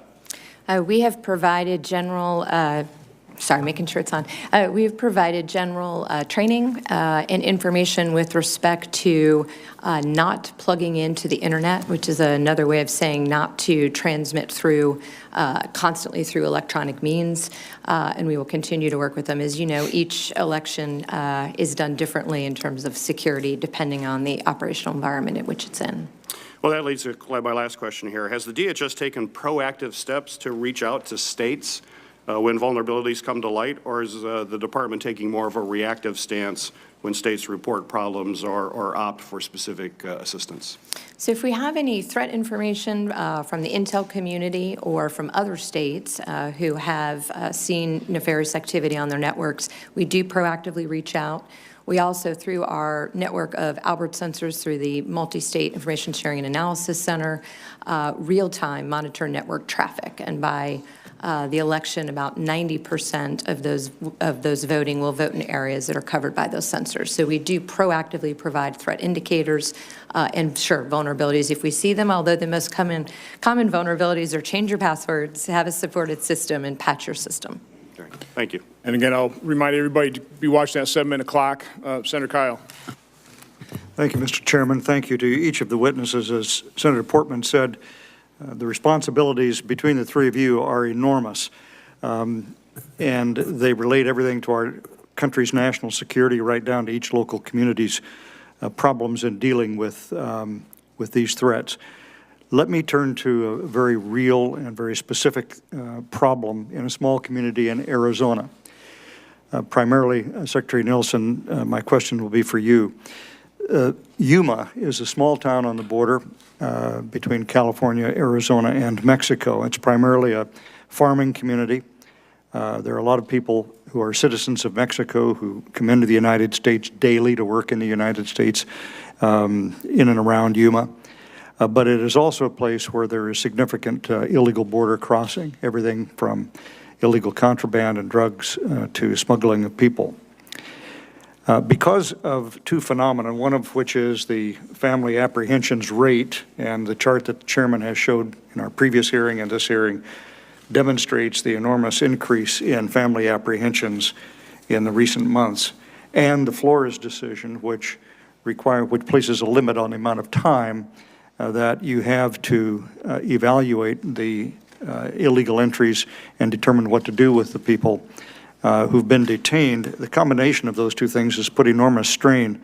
We have provided general sorry, making sure it's on. We have provided general training and information with respect to not plugging into the internet, which is another way of saying not to transmit through constantly through electronic means, and we will continue to work with them. As you know, each election is done differently in terms of security, depending on the operational environment in which it's in. Well, that leads to my last question here. Has the DHS taken proactive steps to reach out to states when vulnerabilities come to light, or is the department taking more of a reactive stance when states report problems or opt for specific assistance? So if we have any threat information from the intel community or from other states who have seen nefarious activity on their networks, we do proactively reach out. We also, through our network of Albert sensors through the Multi-State Information Sharing and Analysis Center, real-time monitor network traffic. And by the election, about 90% of those voting will vote in areas that are covered by those sensors. So we do proactively provide threat indicators and, sure, vulnerabilities if we see them, although the most common vulnerabilities are change your passwords, have a supported system, and patch your system. Okay. Thank you. And again, I'll remind everybody to be watching that 7-minute clock. Senator Kyle. Thank you, Mr. Chairman. Thank you to each of the witnesses. As Senator Portman said, the responsibilities between the three of you are enormous, and they relate everything to our country's national security right down to each local community's problems in dealing with these threats. Let me turn to a very real and very specific problem in a small community in Arizona. Primarily, Secretary Nielsen, my question will be for you. Yuma is a small town on the border between California, Arizona, and Mexico. It's primarily a farming community. There are a lot of people who are citizens of Mexico who come into the United States daily to work in the United States in and around Yuma. But it is also a place where there is significant illegal border crossing, everything from illegal contraband and drugs to smuggling of people. Because of two phenomena, one of which is the family apprehensions rate, and the chart that the chairman has showed in our previous hearing and this hearing demonstrates the enormous increase in family apprehensions in the recent months, and the Flores decision, which places a limit on the amount of time that you have to evaluate the illegal entries and determine what to do with the people who've been detained. The combination of those two things has put enormous strain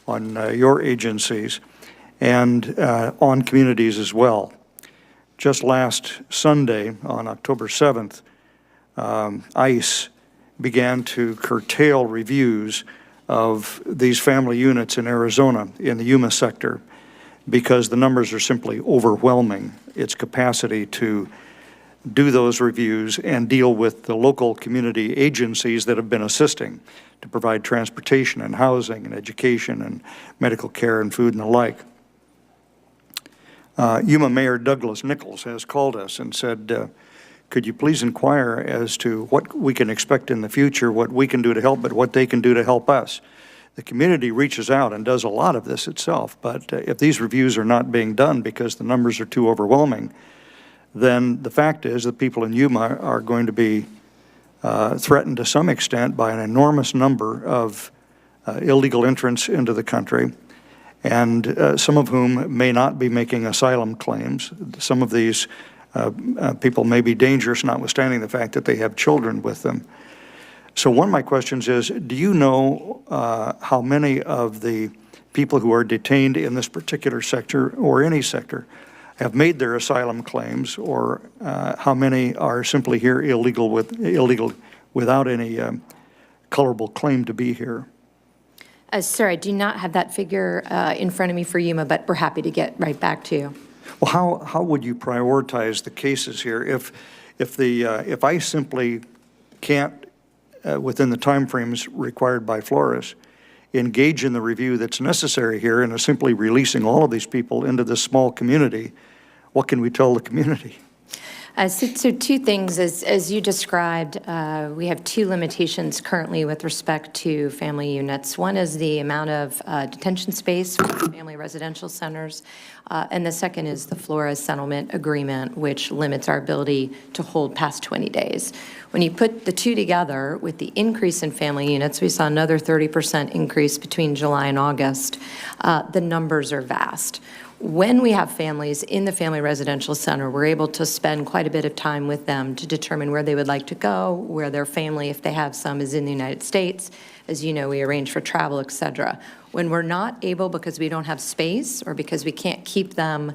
on your agencies and on communities as well. Just last Sunday, on October 7th, ICE began to curtail reviews of these family units in Arizona in the Yuma sector because the numbers are simply overwhelming its capacity to do those reviews and deal with the local community agencies that have been assisting to provide transportation and housing and education and medical care and food and the like. Yuma Mayor Douglas Nichols has called us and said, could you please inquire as to what we can expect in the future, what we can do to help, but what they can do to help us. The community reaches out and does a lot of this itself, but if these reviews are not being done because the numbers are too overwhelming, then the fact is that people in Yuma are going to be threatened to some extent by an enormous number of illegal entrants into the country, and some of whom may not be making asylum claims. Some of these people may be dangerous, notwithstanding the fact that they have children with them. So one of my questions is, do you know how many of the people who are detained in this particular sector or any sector have made their asylum claims, or how many are simply here illegal without any colorable claim to be here? Sir, I do not have that figure in front of me for Yuma, but we're happy to get right back to you. Well, how would you prioritize the cases here if I simply can't, within the timeframes required by Flores, engage in the review that's necessary here and are simply releasing all of these people into this small community? What can we tell the community? So two things, as you described, we have two limitations currently with respect to family units. One is the amount of detention space for family residential centers, and the second is the Flores settlement agreement, which limits our ability to hold past 20 days. When you put the two together with the increase in family units, we saw another 30% increase between July and August. The numbers are vast. When we have families in the family residential center, we're able to spend quite a bit of time with them to determine where they would like to go, where their family, if they have some, is in the United States. As you know, we arrange for travel, et cetera. When we're not able, because we don't have space or because we can't keep them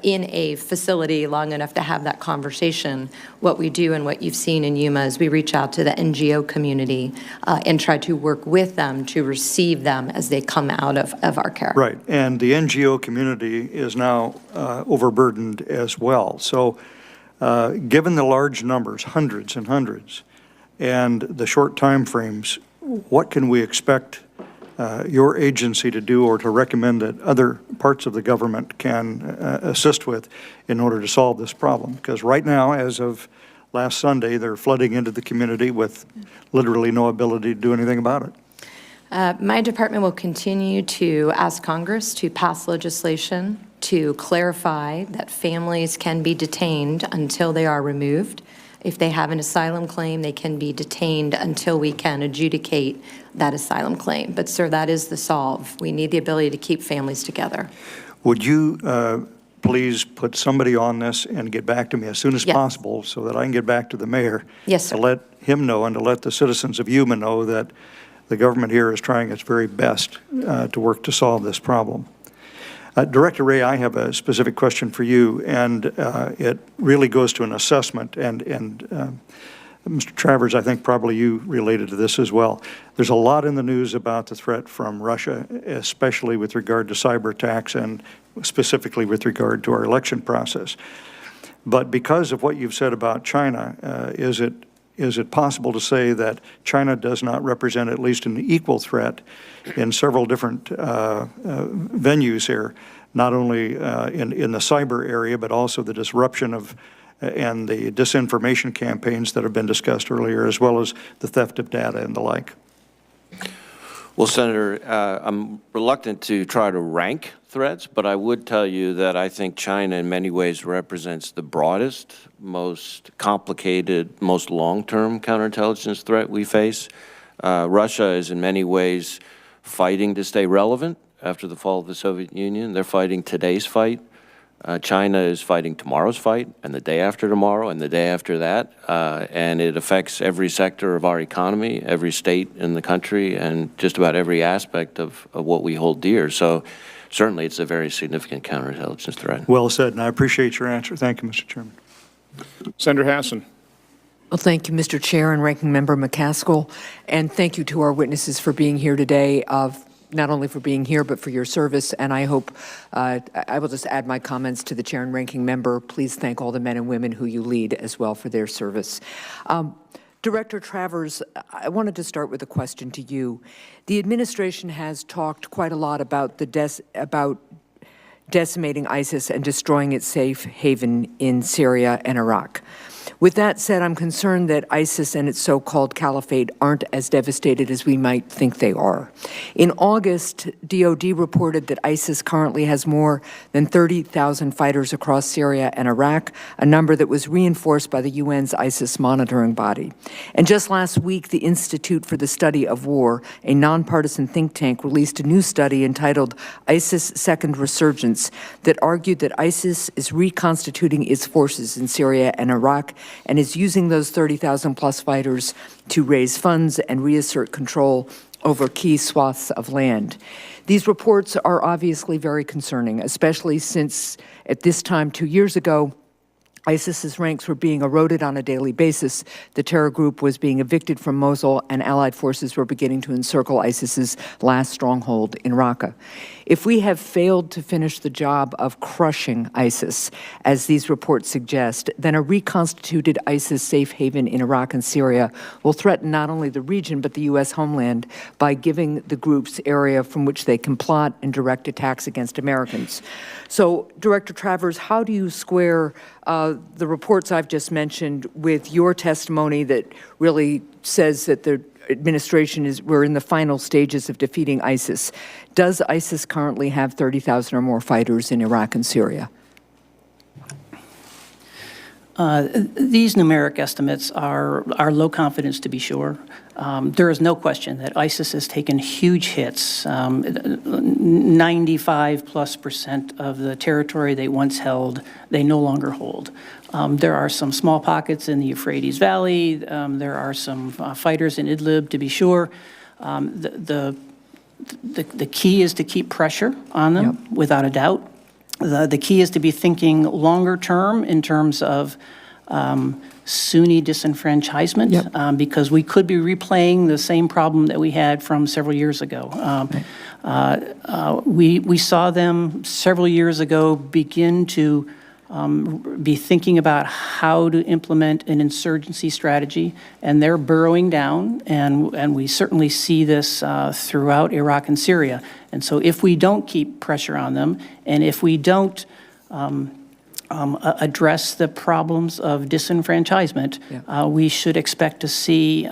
in a facility long enough to have that conversation, what we do and what you've seen in Yuma is we reach out to the NGO community and try to work with them to receive them as they come out of our care. Right, and the NGO community is now overburdened as well. So given the large numbers, hundreds and hundreds, and the short time frames, what can we expect your agency to do or to recommend that other parts of the government can assist with in order to solve this problem? Because right now, as of last Sunday, they're flooding into the community with literally no ability to do anything about it. My department will continue to ask Congress to pass legislation to clarify that families can be detained until they are removed. If they have an asylum claim, they can be detained until we can adjudicate that asylum claim. But, sir, that is the solve. We need the ability to keep families together. Would you please put somebody on this and get back to me as soon as possible so that I can get back to the mayor? Yes, sir. To let him know and to let the citizens of Yuma know that the government here is trying its very best to work to solve this problem. Director Wray, I have a specific question for you, and it really goes to an assessment, and Mr. Travers, I think probably you related to this as well. There's a lot in the news about the threat from Russia, especially with regard to cyber attacks and specifically with regard to our election process. But because of what you've said about China, is it possible to say that China does not represent at least an equal threat in several different venues here, not only in the cyber area, but also the disruption of and the disinformation campaigns that have been discussed earlier, as well as the theft of data and the like? Well, Senator, I'm reluctant to try to rank threats, but I would tell you that I think China in many ways represents the broadest, most complicated, most long-term counterintelligence threat we face. Russia is in many ways fighting to stay relevant after the fall of the Soviet Union. They're fighting today's fight. China is fighting tomorrow's fight, and the day after tomorrow, and the day after that, and it affects every sector of our economy, every state in the country, and just about every aspect of what we hold dear. So certainly it's a very significant counterintelligence threat. Well said, and I appreciate your answer. Thank you, Mr. Chairman. Senator Hassan. Well, thank you, Mr. Chair and Ranking Member McCaskill, and thank you to our witnesses for being here today, not only for being here, but for your service. And I hope, I will just add my comments to the Chair and Ranking Member. Please thank all the men and women who you lead as well for their service. Director Travers, I wanted to start with a question to you. The administration has talked quite a lot about decimating ISIS and destroying its safe haven in Syria and Iraq. With that said, I'm concerned that ISIS and its so-called caliphate aren't as devastated as we might think they are. In August, DoD reported that ISIS currently has more than 30,000 fighters across Syria and Iraq, a number that was reinforced by the UN's ISIS monitoring body. And just last week, the Institute for the Study of War, a nonpartisan think tank, released a new study entitled ISIS Second Resurgence that argued that ISIS is reconstituting its forces in Syria and Iraq and is using those 30,000 plus fighters to raise funds and reassert control over key swaths of land. These reports are obviously very concerning, especially since at this time 2 years ago, ISIS's ranks were being eroded on a daily basis. The terror group was being evicted from Mosul, and allied forces were beginning to encircle ISIS's last stronghold in Raqqa. If we have failed to finish the job of crushing ISIS, as these reports suggest, then a reconstituted ISIS safe haven in Iraq and Syria will threaten not only the region but the U.S. homeland by giving the groups area from which they can plot and direct attacks against Americans. So, Director Travers, how do you square the reports I've just mentioned with your testimony that really says that the administration we're in the final stages of defeating ISIS. Does ISIS currently have 30,000 or more fighters in Iraq and Syria? These numeric estimates are low confidence, to be sure. There is no question that ISIS has taken huge hits. 95+% of the territory they once held, they no longer hold. There are some small pockets in the Euphrates Valley. There are some fighters in Idlib, to be sure. The key is to keep pressure on them, without a doubt. The key is to be thinking longer term in terms of Sunni disenfranchisement, because we could be replaying the same problem that we had from several years ago. We saw them several years ago begin to be thinking about how to implement an insurgency strategy, and they're burrowing down, and we certainly see this throughout Iraq and Syria. And so if we don't keep pressure on them, and if we don't address the problems of disenfranchisement, we should expect to see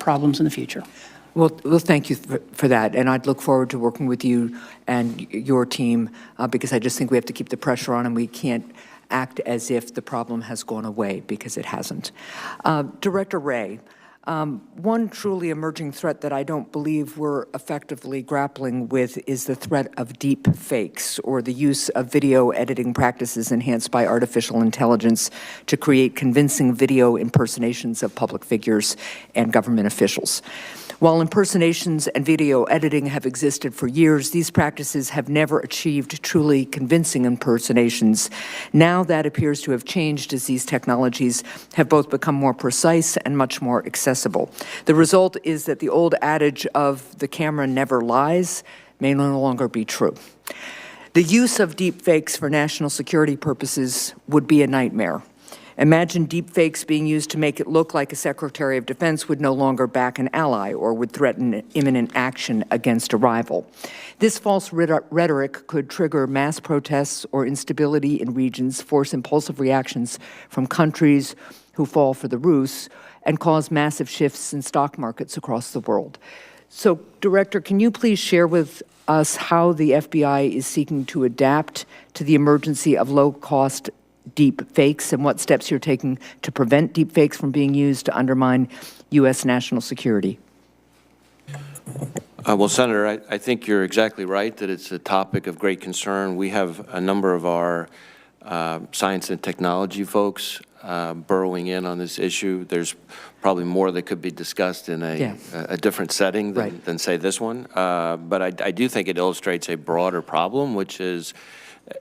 problems in the future. Well, thank you for that, and I'd look forward to working with you and your team because I just think we have to keep the pressure on, and we can't act as if the problem has gone away, because it hasn't. Director Wray, one truly emerging threat that I don't believe we're effectively grappling with is the threat of deep fakes, or the use of video editing practices enhanced by artificial intelligence to create convincing video impersonations of public figures and government officials. While impersonations and video editing have existed for years, these practices have never achieved truly convincing impersonations. Now that appears to have changed as these technologies have both become more precise and much more accessible. The result is that the old adage of the camera never lies may no longer be true. The use of deepfakes for national security purposes would be a nightmare. Imagine deepfakes being used to make it look like a Secretary of Defense would no longer back an ally or would threaten imminent action against a rival. This false rhetoric could trigger mass protests or instability in regions, force impulsive reactions from countries who fall for the ruse, and cause massive shifts in stock markets across the world. So, Director, can you please share with us how the FBI is seeking to adapt to the emergency of low-cost deep fakes and what steps you're taking to prevent deep fakes from being used to undermine U.S. national security? Well, Senator, I think you're exactly right that it's a topic of great concern. We have a number of our science and technology folks burrowing in on this issue. There's probably more that could be discussed in a different setting than say this one. But I do think it illustrates a broader problem, which is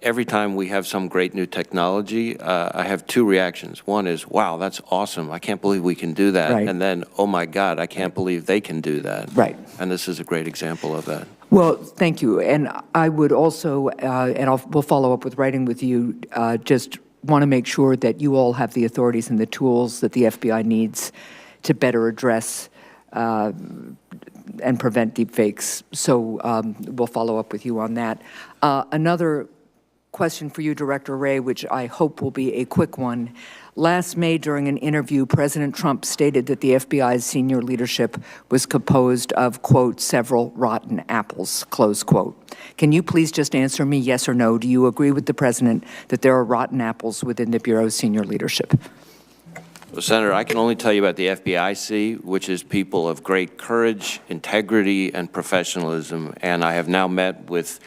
every time we have some great new technology, I have two reactions. One is, wow, that's awesome. I can't believe we can do that. Right. And then, oh my God, I can't believe they can do that. Right. And this is a great example of that. Well, thank you. And I would also, and we'll follow up with writing with you, just want to make sure that you all have the authorities and the tools that the FBI needs to better address and prevent deepfakes. So we'll follow up with you on that. Another question for you, Director Wray, which I hope will be a quick one. Last May, during an interview, President Trump stated that the FBI's senior leadership was composed of, quote, several rotten apples, close quote. Can you please just answer me yes or no? Do you agree with the President that there are rotten apples within the Bureau's senior leadership? Well, Senator, I can only tell you about the FBIC, which is people of great courage, integrity, and professionalism. And I have now met with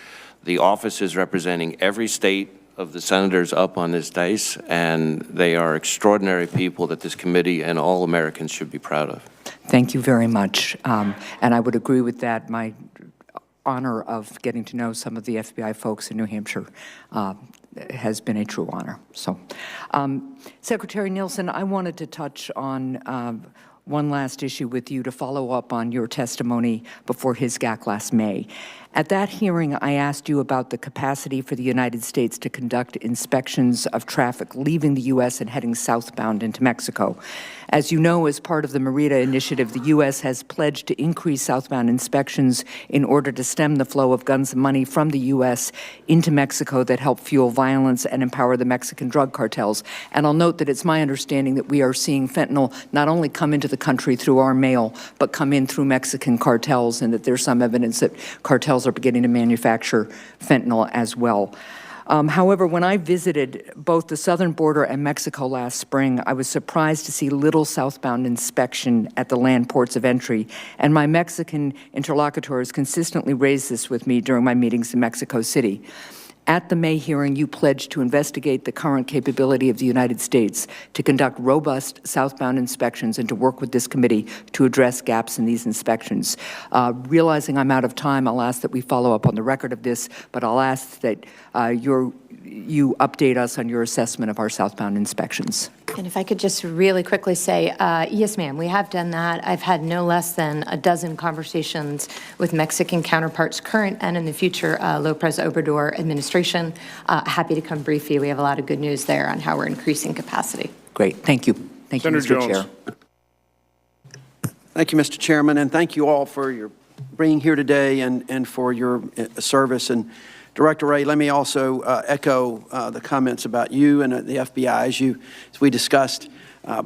the offices representing every state of the senators up on this dais, and they are extraordinary people that this committee and all Americans should be proud of. Thank you very much. And I would agree with that. My honor of getting to know some of the FBI folks in New Hampshire has been a true honor. So, Secretary Nielsen, I wanted to touch on one last issue with you to follow up on your testimony before his GAC last May. At that hearing, I asked you about the capacity for the United States to conduct inspections of traffic leaving the U.S. and heading southbound into Mexico. As you know, as part of the Merida Initiative, the U.S. has pledged to increase southbound inspections in order to stem the flow of guns and money from the U.S. into Mexico that help fuel violence and empower the Mexican drug cartels. And I'll note that it's my understanding that we are seeing fentanyl not only come into the country through our mail, but come in through Mexican cartels, and that there's some evidence that cartels are beginning to manufacture fentanyl as well. However, when I visited both the southern border and Mexico last spring, I was surprised to see little southbound inspection at the land ports of entry, and my Mexican interlocutors consistently raised this with me during my meetings in Mexico City. At the May hearing, you pledged to investigate the current capability of the United States to conduct robust southbound inspections and to work with this committee to address gaps in these inspections. Realizing I'm out of time, I'll ask that we follow up on the record of this, but I'll ask that you update us on your assessment of our southbound inspections. And if I could just really quickly say, yes, ma'am, we have done that. I've had no less than a dozen conversations with Mexican counterparts, current and in the future, Lopez Obrador administration. Happy to come brief you. We have a lot of good news there on how we're increasing capacity. Great, thank you. Thank you, Senator Mr. Jones. Chair. Thank you, Mr. Chairman, and thank you all for your being here today and for your service. And Director Wray, let me also echo the comments about you and the FBI. As we discussed,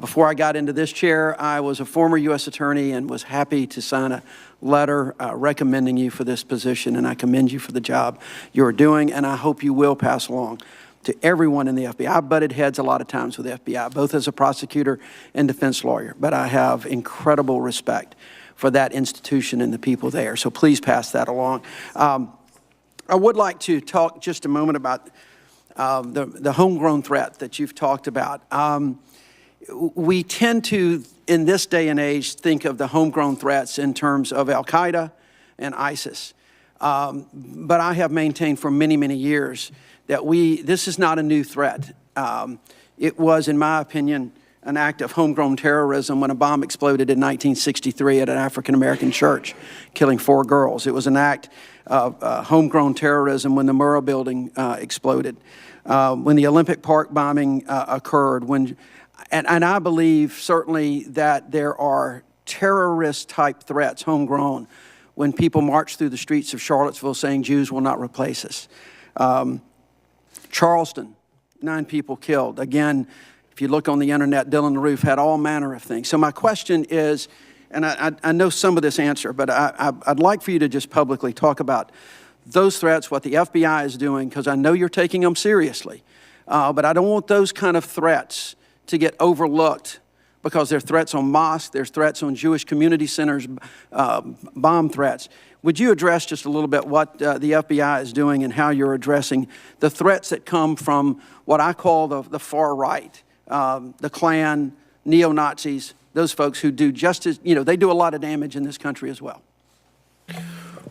before I got into this chair, I was a former U.S. attorney and was happy to sign a letter recommending you for this position, and I commend you for the job you're doing, and I hope you will pass along to everyone in the FBI. I butted heads a lot of times with the FBI, both as a prosecutor and defense lawyer, but I have incredible respect for that institution and the people there, so please pass that along. I would like to talk just a moment about the homegrown threat that you've talked about. We tend to, in this day and age, think of the homegrown threats in terms of Al-Qaeda and ISIS. But I have maintained for many, many years that this is not a new threat. It was, in my opinion, an act of homegrown terrorism when a bomb exploded in 1963 at an African-American church, killing 4 girls. It was an act of homegrown terrorism when the Murrah building exploded, when the Olympic Park bombing occurred, and I believe certainly that there are terrorist-type threats, homegrown, when people march through the streets of Charlottesville saying Jews will not replace us. Charleston, 9 people killed. Again, if you look on the internet, Dylan LaRoof had all manner of things. So my question is, and I know some of this answer, but I'd like for you to just publicly talk about those threats, what the FBI is doing, because I know you're taking them seriously. But I don't want those kind of threats to get overlooked because they're threats on mosques, there's threats on Jewish community centers, bomb threats. Would you address just a little bit what the FBI is doing and how you're addressing the threats that come from what I call the far right, the Klan, neo-Nazis, those folks who do just as, they do a lot of damage in this country as well?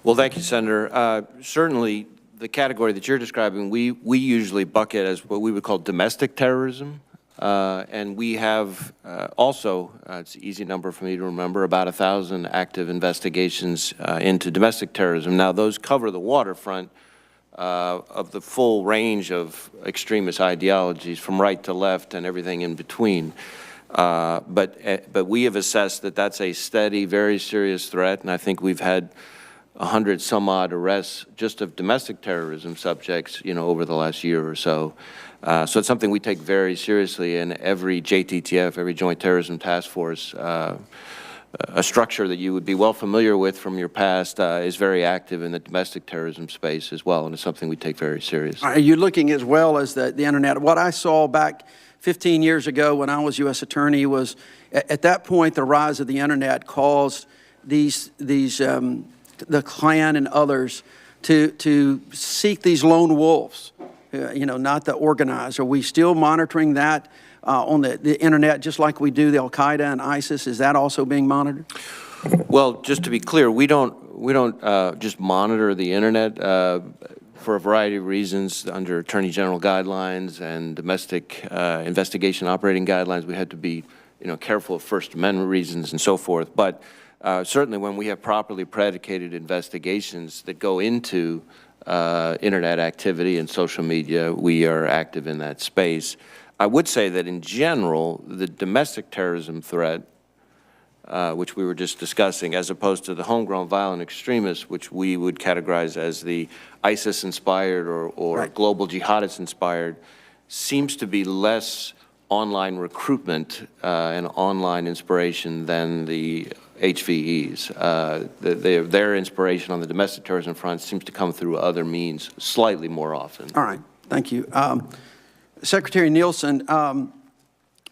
Well, thank you, Senator. Certainly, the category that you're describing, we usually bucket as what we would call domestic terrorism. And we have also, it's an easy number for me to remember, about 1,000 active investigations into domestic terrorism. Now, those cover the waterfront of the full range of extremist ideologies from right to left and everything in between. But we have assessed that that's a steady, very serious threat, and I think we've had 100 some odd arrests just of domestic terrorism subjects, over the last year or so. So it's something we take very seriously, and every JTTF, every Joint Terrorism Task Force, a structure that you would be well familiar with from your past, is very active in the domestic terrorism space as well, and it's something we take very seriously. Are you looking as well as the internet? What I saw back 15 years ago when I was U.S. Attorney was, at that point, the rise of the internet caused the Klan and others to seek these lone wolves, not the organized. Are we still monitoring that on the internet just like we do the Al-Qaeda and ISIS? Is that also being monitored? Well, just to be clear, we don't just monitor the internet for a variety of reasons under Attorney General guidelines and domestic investigation operating guidelines. We had to be careful of First Amendment reasons and so forth. But certainly when we have properly predicated investigations that go into internet activity and social media, we are active in that space. I would say that in general, the domestic terrorism threat, which we were just discussing, as opposed to the homegrown violent extremists, which we would categorize as the ISIS-inspired or Right. global jihadist-inspired, seems to be less online recruitment and online inspiration than the HVEs. Their inspiration on the domestic terrorism front seems to come through other means slightly more often. All right, thank you. Secretary Nielsen,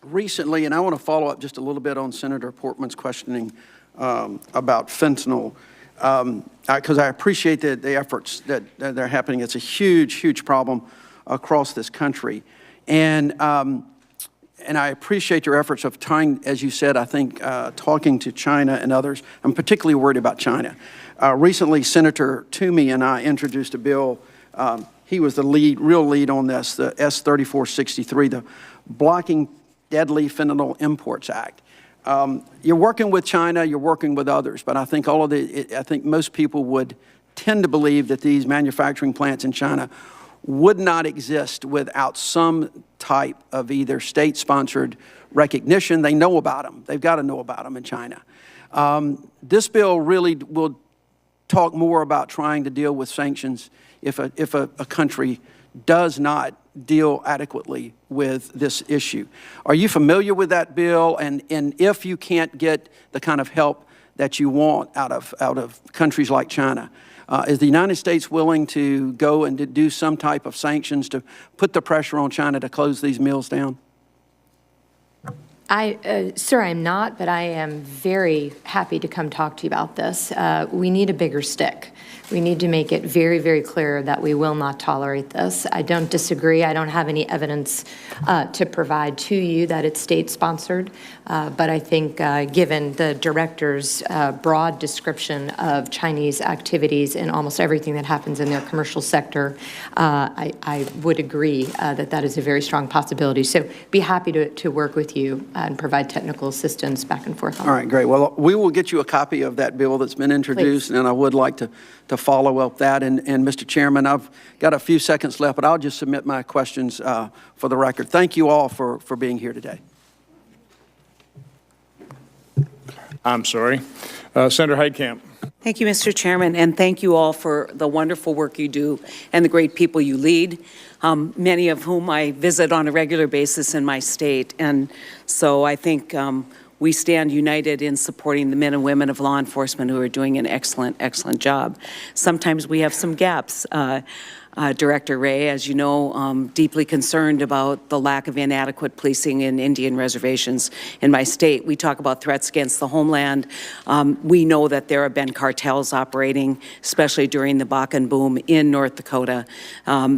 recently, and I want to follow up just a little bit on Senator Portman's questioning about fentanyl, because I appreciate the efforts that are happening. It's a huge, huge problem across this country. And I appreciate your efforts of trying, as you said, I think, talking to China and others. I'm particularly worried about China. Recently, Senator Toomey and I introduced a bill. He was the real lead on this, the S-3463, the Blocking Deadly Fentanyl Imports Act. You're working with China, you're working with others, but I think I think most people would tend to believe that these manufacturing plants in China would not exist without some type of either state-sponsored recognition. They know about them. They've got to know about them in China. This bill really will talk more about trying to deal with sanctions if a country does not deal adequately with this issue. Are you familiar with that bill? And if you can't get the kind of help that you want out of countries like China, is the United States willing to go and to do some type of sanctions to put the pressure on China to close these mills down? Sir, I'm not, but I am very happy to come talk to you about this. We need a bigger stick. We need to make it very, very clear that we will not tolerate this. I don't disagree. I don't have any evidence to provide to you that it's state-sponsored, but I think given the director's broad description of Chinese activities and almost everything that happens in their commercial sector, I would agree that that is a very strong possibility. So be happy to work with you and provide technical assistance back and forth on All right, great. Well, we will get you a copy of that bill that's been introduced, Please. and I would like to follow up that. And Mr. Chairman, I've got a few seconds left, but I'll just submit my questions for the record. Thank you all for being here today. I'm sorry. Senator Heitkamp. Thank you, Mr. Chairman, and thank you all for the wonderful work you do and the great people you lead, many of whom I visit on a regular basis in my state. And so I think we stand united in supporting the men and women of law enforcement who are doing an excellent, excellent job. Sometimes we have some gaps. Director Wray, as you know, deeply concerned about the lack of inadequate policing in Indian reservations in my state. We talk about threats against the homeland. We know that there have been cartels operating, especially during the Bakken boom in North Dakota.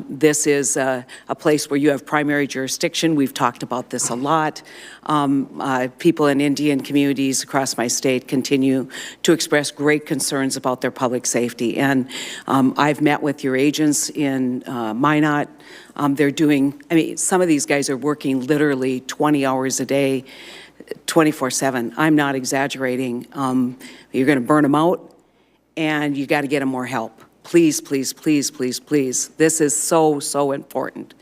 This is a place where you have primary jurisdiction. We've talked about this a lot. People in Indian communities across my state continue to express great concerns about their public safety. And I've met with your agents in Minot. They're doing, I mean, some of these guys are working literally 20 hours a day, 24/7. I'm not exaggerating. You're going to burn them out, and you got to get them more help. Please, please, please, please, please. This is so, so important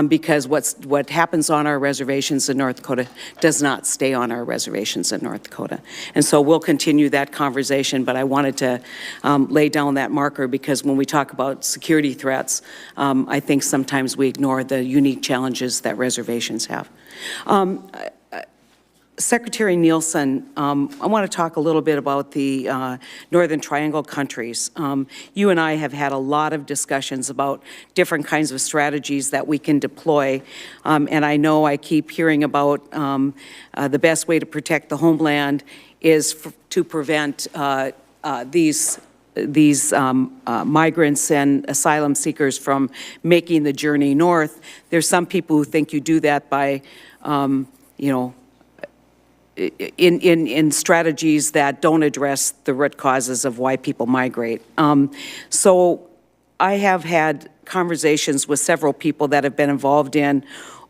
because what happens on our reservations in North Dakota does not stay on our reservations in North Dakota. And so we'll continue that conversation, but I wanted to lay down that marker because when we talk about security threats, I think sometimes we ignore the unique challenges that reservations have. Secretary Nielsen, I want to talk a little bit about the Northern Triangle countries. You and I have had a lot of discussions about different kinds of strategies that we can deploy, and I know I keep hearing about the best way to protect the homeland is to prevent these migrants and asylum seekers from making the journey north. There's some people who think you do that by, in strategies that don't address the root causes of why people migrate. So I have had conversations with several people that have been involved in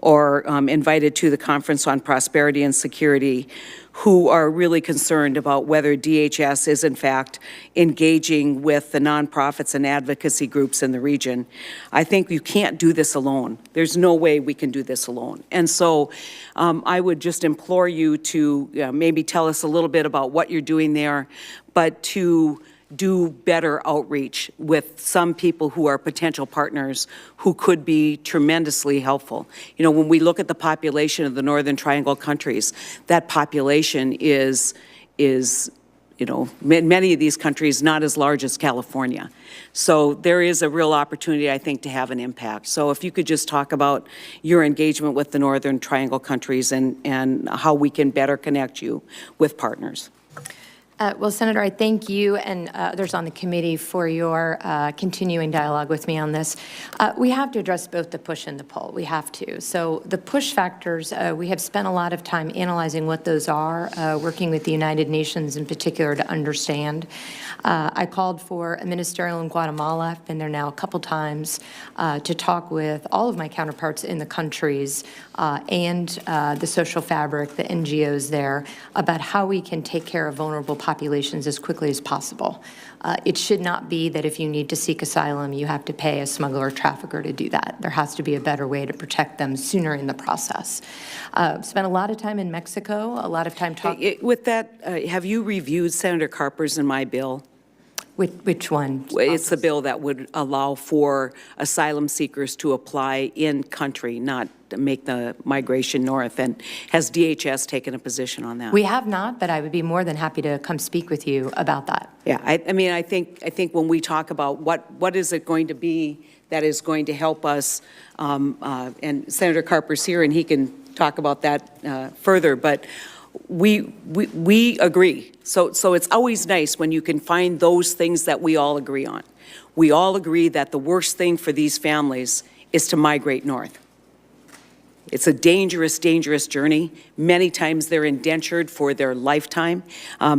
or invited to the Conference on Prosperity and Security who are really concerned about whether DHS is in fact engaging with the nonprofits and advocacy groups in the region. I think you can't do this alone. There's no way we can do this alone. And so I would just implore you to maybe tell us a little bit about what you're doing there, but to do better outreach with some people who are potential partners who could be tremendously helpful. You know, when we look at the population of the Northern Triangle countries, that population is you know, many of these countries not as large as California. So there is a real opportunity, I think, to have an impact. So if you could just talk about your engagement with the Northern Triangle countries and how we can better connect you with partners. Well, Senator, I thank you and others on the committee for your continuing dialogue with me on this. We have to address both the push and the pull. We have to. So the push factors, we have spent a lot of time analyzing what those are, working with the United Nations in particular to understand. I called for a ministerial in Guatemala. I've been there now a couple times to talk with all of my counterparts in the countries and the social fabric, the NGOs there, about how we can take care of vulnerable populations as quickly as possible. It should not be that if you need to seek asylum, you have to pay a smuggler or trafficker to do that. There has to be a better way to protect them sooner in the process. Spent a lot of time in Mexico, a lot of time talking. With that, have you reviewed Senator Carper's and my bill? Which one? It's the bill that would allow for asylum seekers to apply in country, not make the migration north. And has DHS taken a position on that? We have not, but I would be more than happy to come speak with you about that. Yeah, I mean, I think when we talk about what is it going to be that is going to help us, and Senator Carper's here and he can talk about that further, but we agree. So it's always nice when you can find those things that we all agree on. We all agree that the worst thing for these families is to migrate north. It's a dangerous, dangerous journey. Many times they're indentured for their lifetime,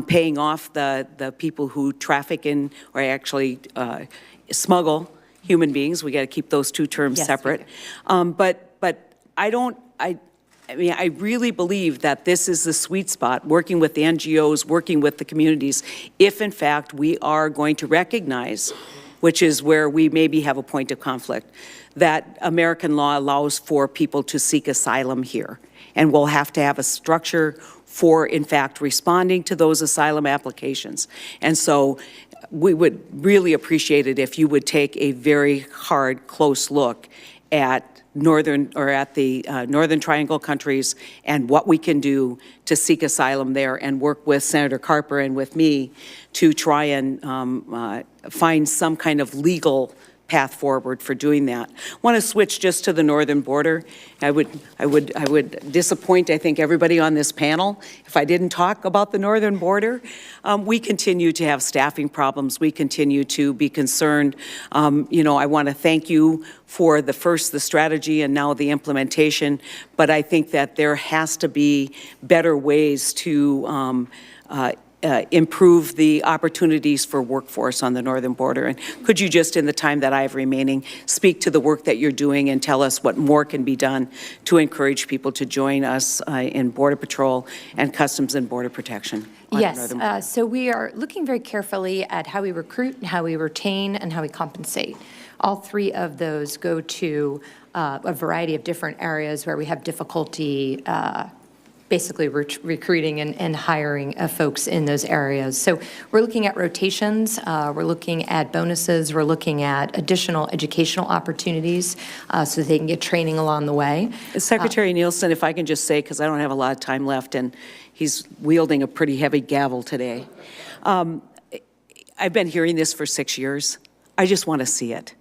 paying off the people who traffic in or actually smuggle human beings. We got to keep those two terms separate. But I mean, I really believe that this is the sweet spot, working with the NGOs, working with the communities, if in fact we are going to recognize, which is where we maybe have a point of conflict, that American law allows for people to seek asylum here. And we'll have to have a structure for, in fact, responding to those asylum applications. And so we would really appreciate it if you would take a very hard, close look at the Northern Triangle countries and what we can do to seek asylum there and work with Senator Carper and with me to try and find some kind of legal path forward for doing that. I want to switch just to the northern border. I would disappoint, I think, everybody on this panel if I didn't talk about the northern border. We continue to have staffing problems. We continue to be concerned. You know, I want to thank you for the strategy and now the implementation, but I think that there has to be better ways to improve the opportunities for workforce on the northern border. And could you just, in the time that I have remaining, speak to the work that you're doing and tell us what more can be done to encourage people to join us in Border Patrol and Customs and Border Protection? Yes, so we are looking very carefully at how we recruit, how we retain, and how we compensate. All three of those go to a variety of different areas where we have difficulty basically recruiting and hiring folks in those areas. So we're looking at rotations, we're looking at bonuses, we're looking at additional educational opportunities so that they can get training along the way. Secretary Nielsen, if I can just say, because I don't have a lot of time left, and he's wielding a pretty heavy gavel today. I've been hearing this for 6 years. I just want to see it.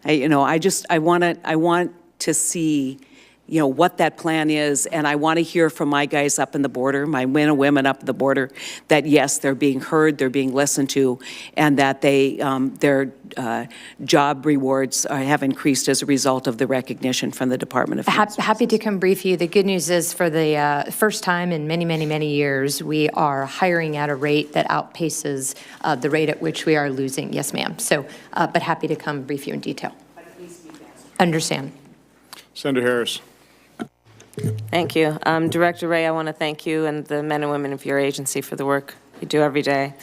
I want to see what that plan is, and I want to hear from my guys up in the border, my men and women up at the border, that yes, they're being heard, they're being listened to, and that their job rewards have increased as a result of the recognition from the Department of Health. Happy to come brief you. The good news is for the first time in many, many, many years, we are hiring at a rate that outpaces the rate at which we are losing. Yes, ma'am. So, but happy to come brief you in detail. Understand. Senator Harris. Thank you. Director Wray, I want to thank you and the men and women of your agency for the work you do every day.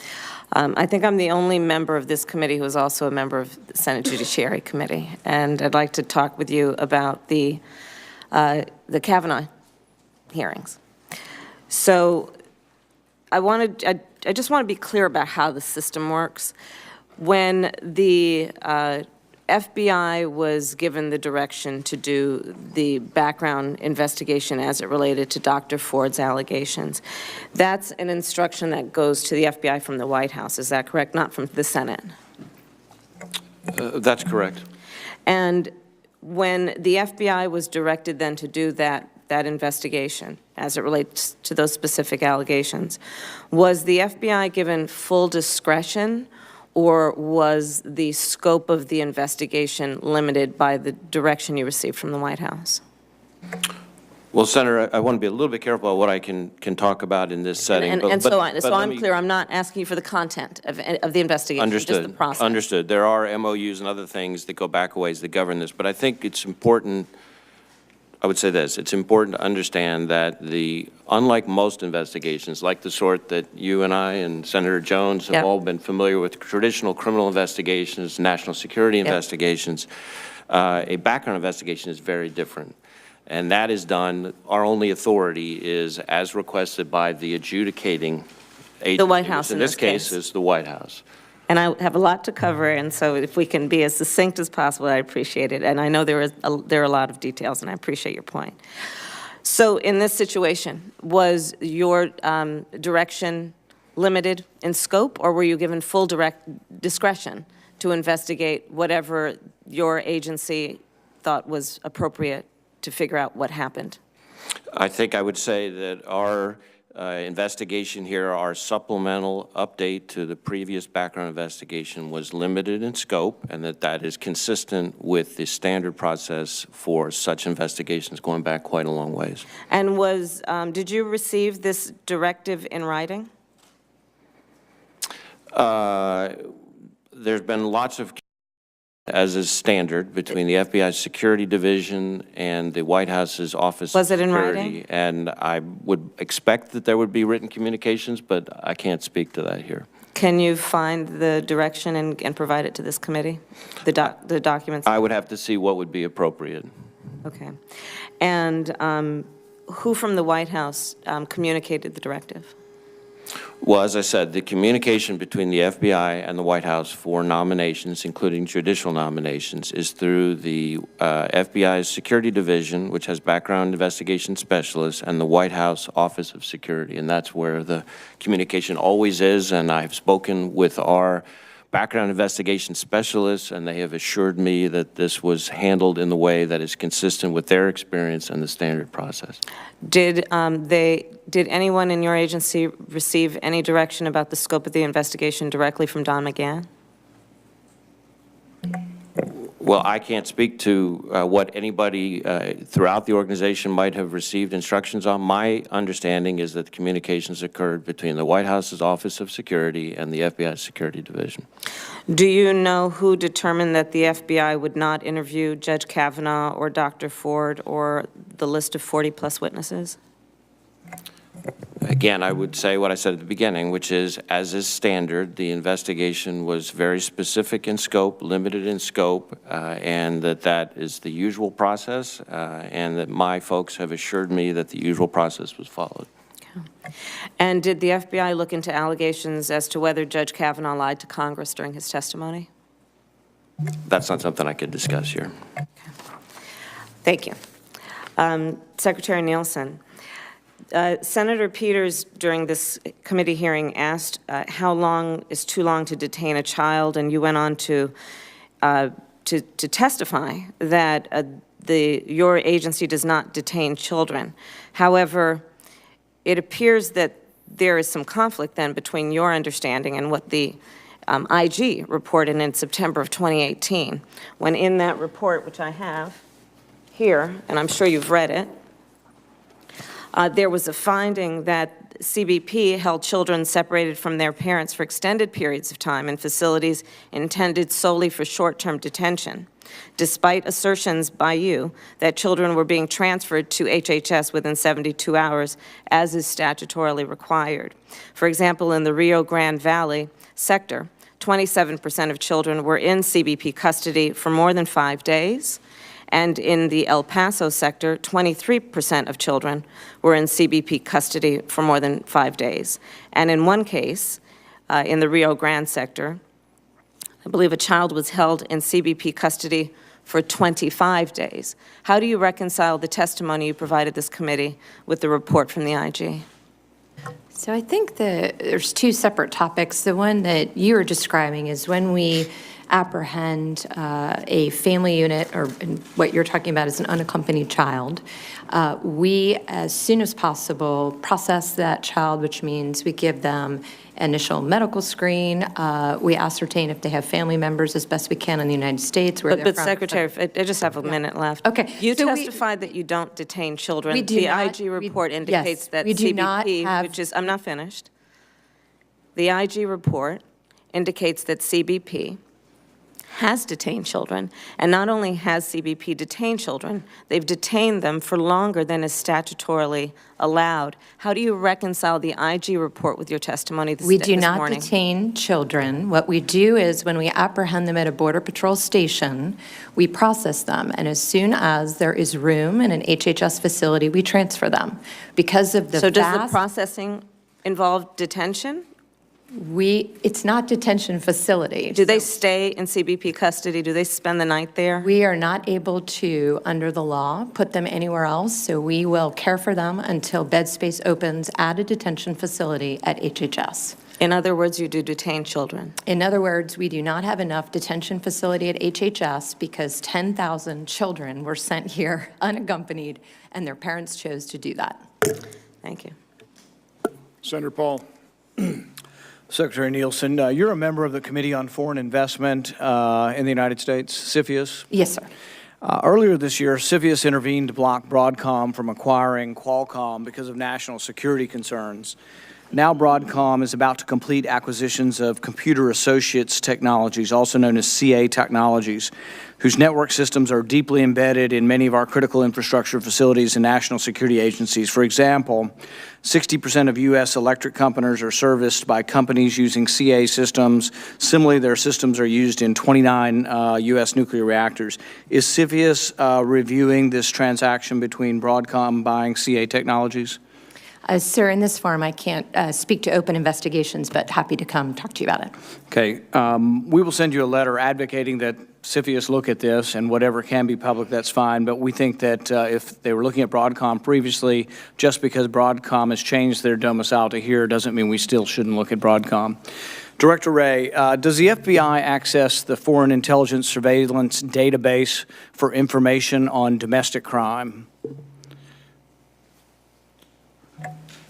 I think I'm the only member of this committee who is also a member of the Senate Judiciary Committee, and I'd like to talk with you about the Kavanaugh hearings. So I just want to be clear about how the system works. When the FBI was given the direction to do the background investigation as it related to Dr. Ford's allegations, that's an instruction that goes to the FBI from the White House. Is that correct? Not from the Senate? That's correct. And when the FBI was directed then to do that investigation as it relates to those specific allegations, was the FBI given full discretion, or was the scope of the investigation limited by the direction you received from the White House? Well, Senator, I want to be a little bit careful about what I can talk about in this setting. So I'm clear, I'm not asking you for the content of the investigation, Understood. just the process. Understood. There are MOUs and other things that go back a ways that govern this, but I think it's important, I would say this, it's important to understand that unlike most investigations, like the sort that you and I and Senator Jones have all been familiar with, traditional criminal investigations, national security investigations, a background investigation is very different. And that is done, our only authority is as requested by the adjudicating agency. The White House in this case is the White House. And I have a lot to cover, and so if we can be as succinct as possible, I appreciate it. And I know there are a lot of details, and I appreciate your point. So in this situation, was your direction limited in scope, or were you given full discretion to investigate whatever your agency thought was appropriate to figure out what happened? I think I would say that our investigation here, our supplemental update to the previous background investigation was limited in scope, and that is consistent with the standard process for such investigations going back quite a long ways. And did you receive this directive in writing? There's been lots of, as is standard, between the FBI's Security Division and the White House's Office of Security. Was it in writing? And I would expect that there would be written communications, but I can't speak to that here. Can you find the direction and provide it to this committee, the documents? I would have to see what would be appropriate. Okay. And who from the White House communicated the directive? Well, as I said, the communication between the FBI and the White House for nominations, including judicial nominations, is through the FBI's Security Division, which has background investigation specialists, and the White House Office of Security. And that's where the communication always is. And I've spoken with our background investigation specialists, and they have assured me that this was handled in the way that is consistent with their experience and the standard process. Did anyone in your agency receive any direction about the scope of the investigation directly from Don McGahn? Well, I can't speak to what anybody throughout the organization might have received instructions on. My understanding is that the communications occurred between the White House's Office of Security and the FBI Security Division. Do you know who determined that the FBI would not interview Judge Kavanaugh or Dr. Ford or the list of 40-plus witnesses? Again, I would say what I said at the beginning, which is, as is standard, the investigation was very specific in scope, limited in scope, and that is the usual process, and that my folks have assured me that the usual process was followed. Okay. And did the FBI look into allegations as to whether Judge Kavanaugh lied to Congress during his testimony? That's not something I could discuss here. Okay. Thank you. Secretary Nielsen. Senator Peters, during this committee hearing, asked how long is too long to detain a child, and you went on to testify that your agency does not detain children. However, it appears that there is some conflict then between your understanding and what the IG reported in September of 2018, when in that report, which I have here, and I'm sure you've read it, there was a finding that CBP held children separated from their parents for extended periods of time in facilities intended solely for short-term detention, despite assertions by you that children were being transferred to HHS within 72 hours, as is statutorily required. For example, in the Rio Grande Valley sector, 27% of children were in CBP custody for more than 5 days, and in the El Paso sector, 23% of children were in CBP custody for more than 5 days. And in one case, in the Rio Grande sector, I believe a child was held in CBP custody for 25 days. How do you reconcile the testimony you provided this committee with the report from the IG? So I think that there's two separate topics. The one that you were describing is when we apprehend a family unit, or what you're talking about is an unaccompanied child, we, as soon as possible, process that child, which means we give them initial medical screen. We ascertain if they have family members as best we can in the United States. Where But Secretary, I just have a minute left. Okay. You So testified that you don't detain children. We do the not. IG report Yes, indicates that we do CBP, not have- which is, I'm not finished. The IG report indicates that CBP has detained children, and not only has CBP detained children, they've detained them for longer than is statutorily allowed. How do you reconcile the IG report with your testimony this morning? We do not detain children. What we do is when we apprehend them at a Border Patrol station, we process them, and as soon as there is room in an HHS facility, we transfer them. Because of the So does the vast- processing involve detention? It's not detention facility. Do they stay in CBP custody? Do they spend the night there? We are not able to, under the law, put them anywhere else, so we will care for them until bed space opens at a detention facility at HHS. In other words, you do detain children. In other words, we do not have enough detention facility at HHS because 10,000 children were sent here unaccompanied, and their parents chose to do that. Thank you. Senator Paul. Secretary Nielsen, you're a member of the Committee on Foreign Investment in the United States, CFIUS. Yes, sir. Earlier this year, CFIUS intervened to block Broadcom from acquiring Qualcomm because of national security concerns. Now Broadcom is about to complete acquisitions of Computer Associates Technologies, also known as CA Technologies, whose network systems are deeply embedded in many of our critical infrastructure facilities and national security agencies. For example, 60% of U.S. electric companies are serviced by companies using CA systems. Similarly, their systems are used in 29 U.S. nuclear reactors. Is CFIUS reviewing this transaction between Broadcom buying CA Technologies? Sir, in this forum, I can't speak to open investigations, but happy to come talk to you about it. Okay. We will send you a letter advocating that CFIUS look at this, and whatever can be public, that's fine. But we think that if they were looking at Broadcom previously, just because Broadcom has changed their domicile to here doesn't mean we still shouldn't look at Broadcom. Director Wray, does the FBI access the Foreign Intelligence Surveillance Database for information on domestic crime?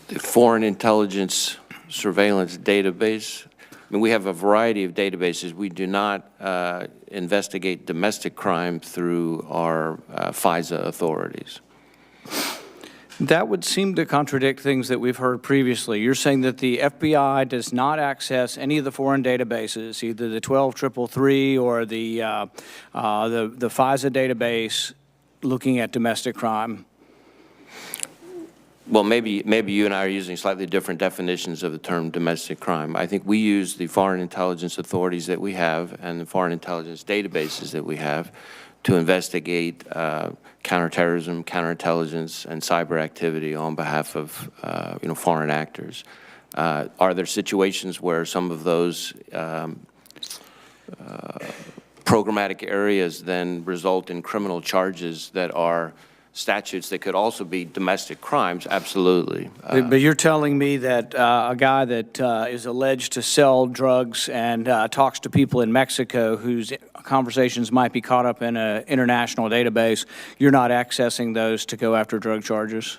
The Foreign Intelligence Surveillance Database, I mean, we have a variety of databases. We do not investigate domestic crime through our FISA authorities. That would seem to contradict things that we've heard previously. You're saying that the FBI does not access any of the foreign databases, either the 12333 or the FISA database, looking at domestic crime. Well, maybe you and I are using slightly different definitions of the term domestic crime. I think we use the foreign intelligence authorities that we have and the foreign intelligence databases that we have to investigate counterterrorism, counterintelligence, and cyber activity on behalf of foreign actors. Are there situations where some of those programmatic areas then result in criminal charges that are statutes that could also be domestic crimes? Absolutely. But you're telling me that a guy that is alleged to sell drugs and talks to people in Mexico whose conversations might be caught up in an international database, you're not accessing those to go after drug charges?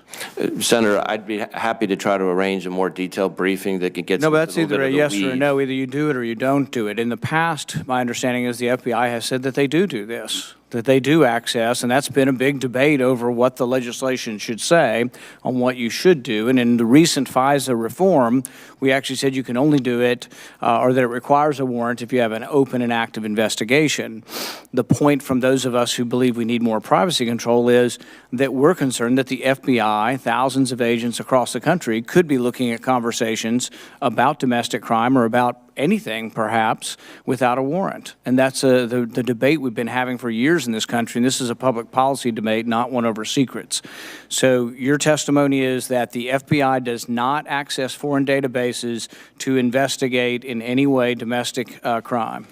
Senator, I'd be happy to try to arrange a more detailed briefing that could get No, into but that's a little either bit a of the yes or a weeds. no. Either you do it or you don't do it. In the past, my understanding is the FBI has said that they do this, that they do access, and that's been a big debate over what the legislation should say on what you should do. And in the recent FISA reform, we actually said you can only do it, or that it requires a warrant if you have an open and active investigation. The point from those of us who believe we need more privacy control is that we're concerned that the FBI, thousands of agents across the country, could be looking at conversations about domestic crime or about anything, perhaps, without a warrant. And that's the debate we've been having for years in this country, and this is a public policy debate, not one over secrets. So your testimony is that the FBI does not access foreign databases to investigate in any way domestic crime.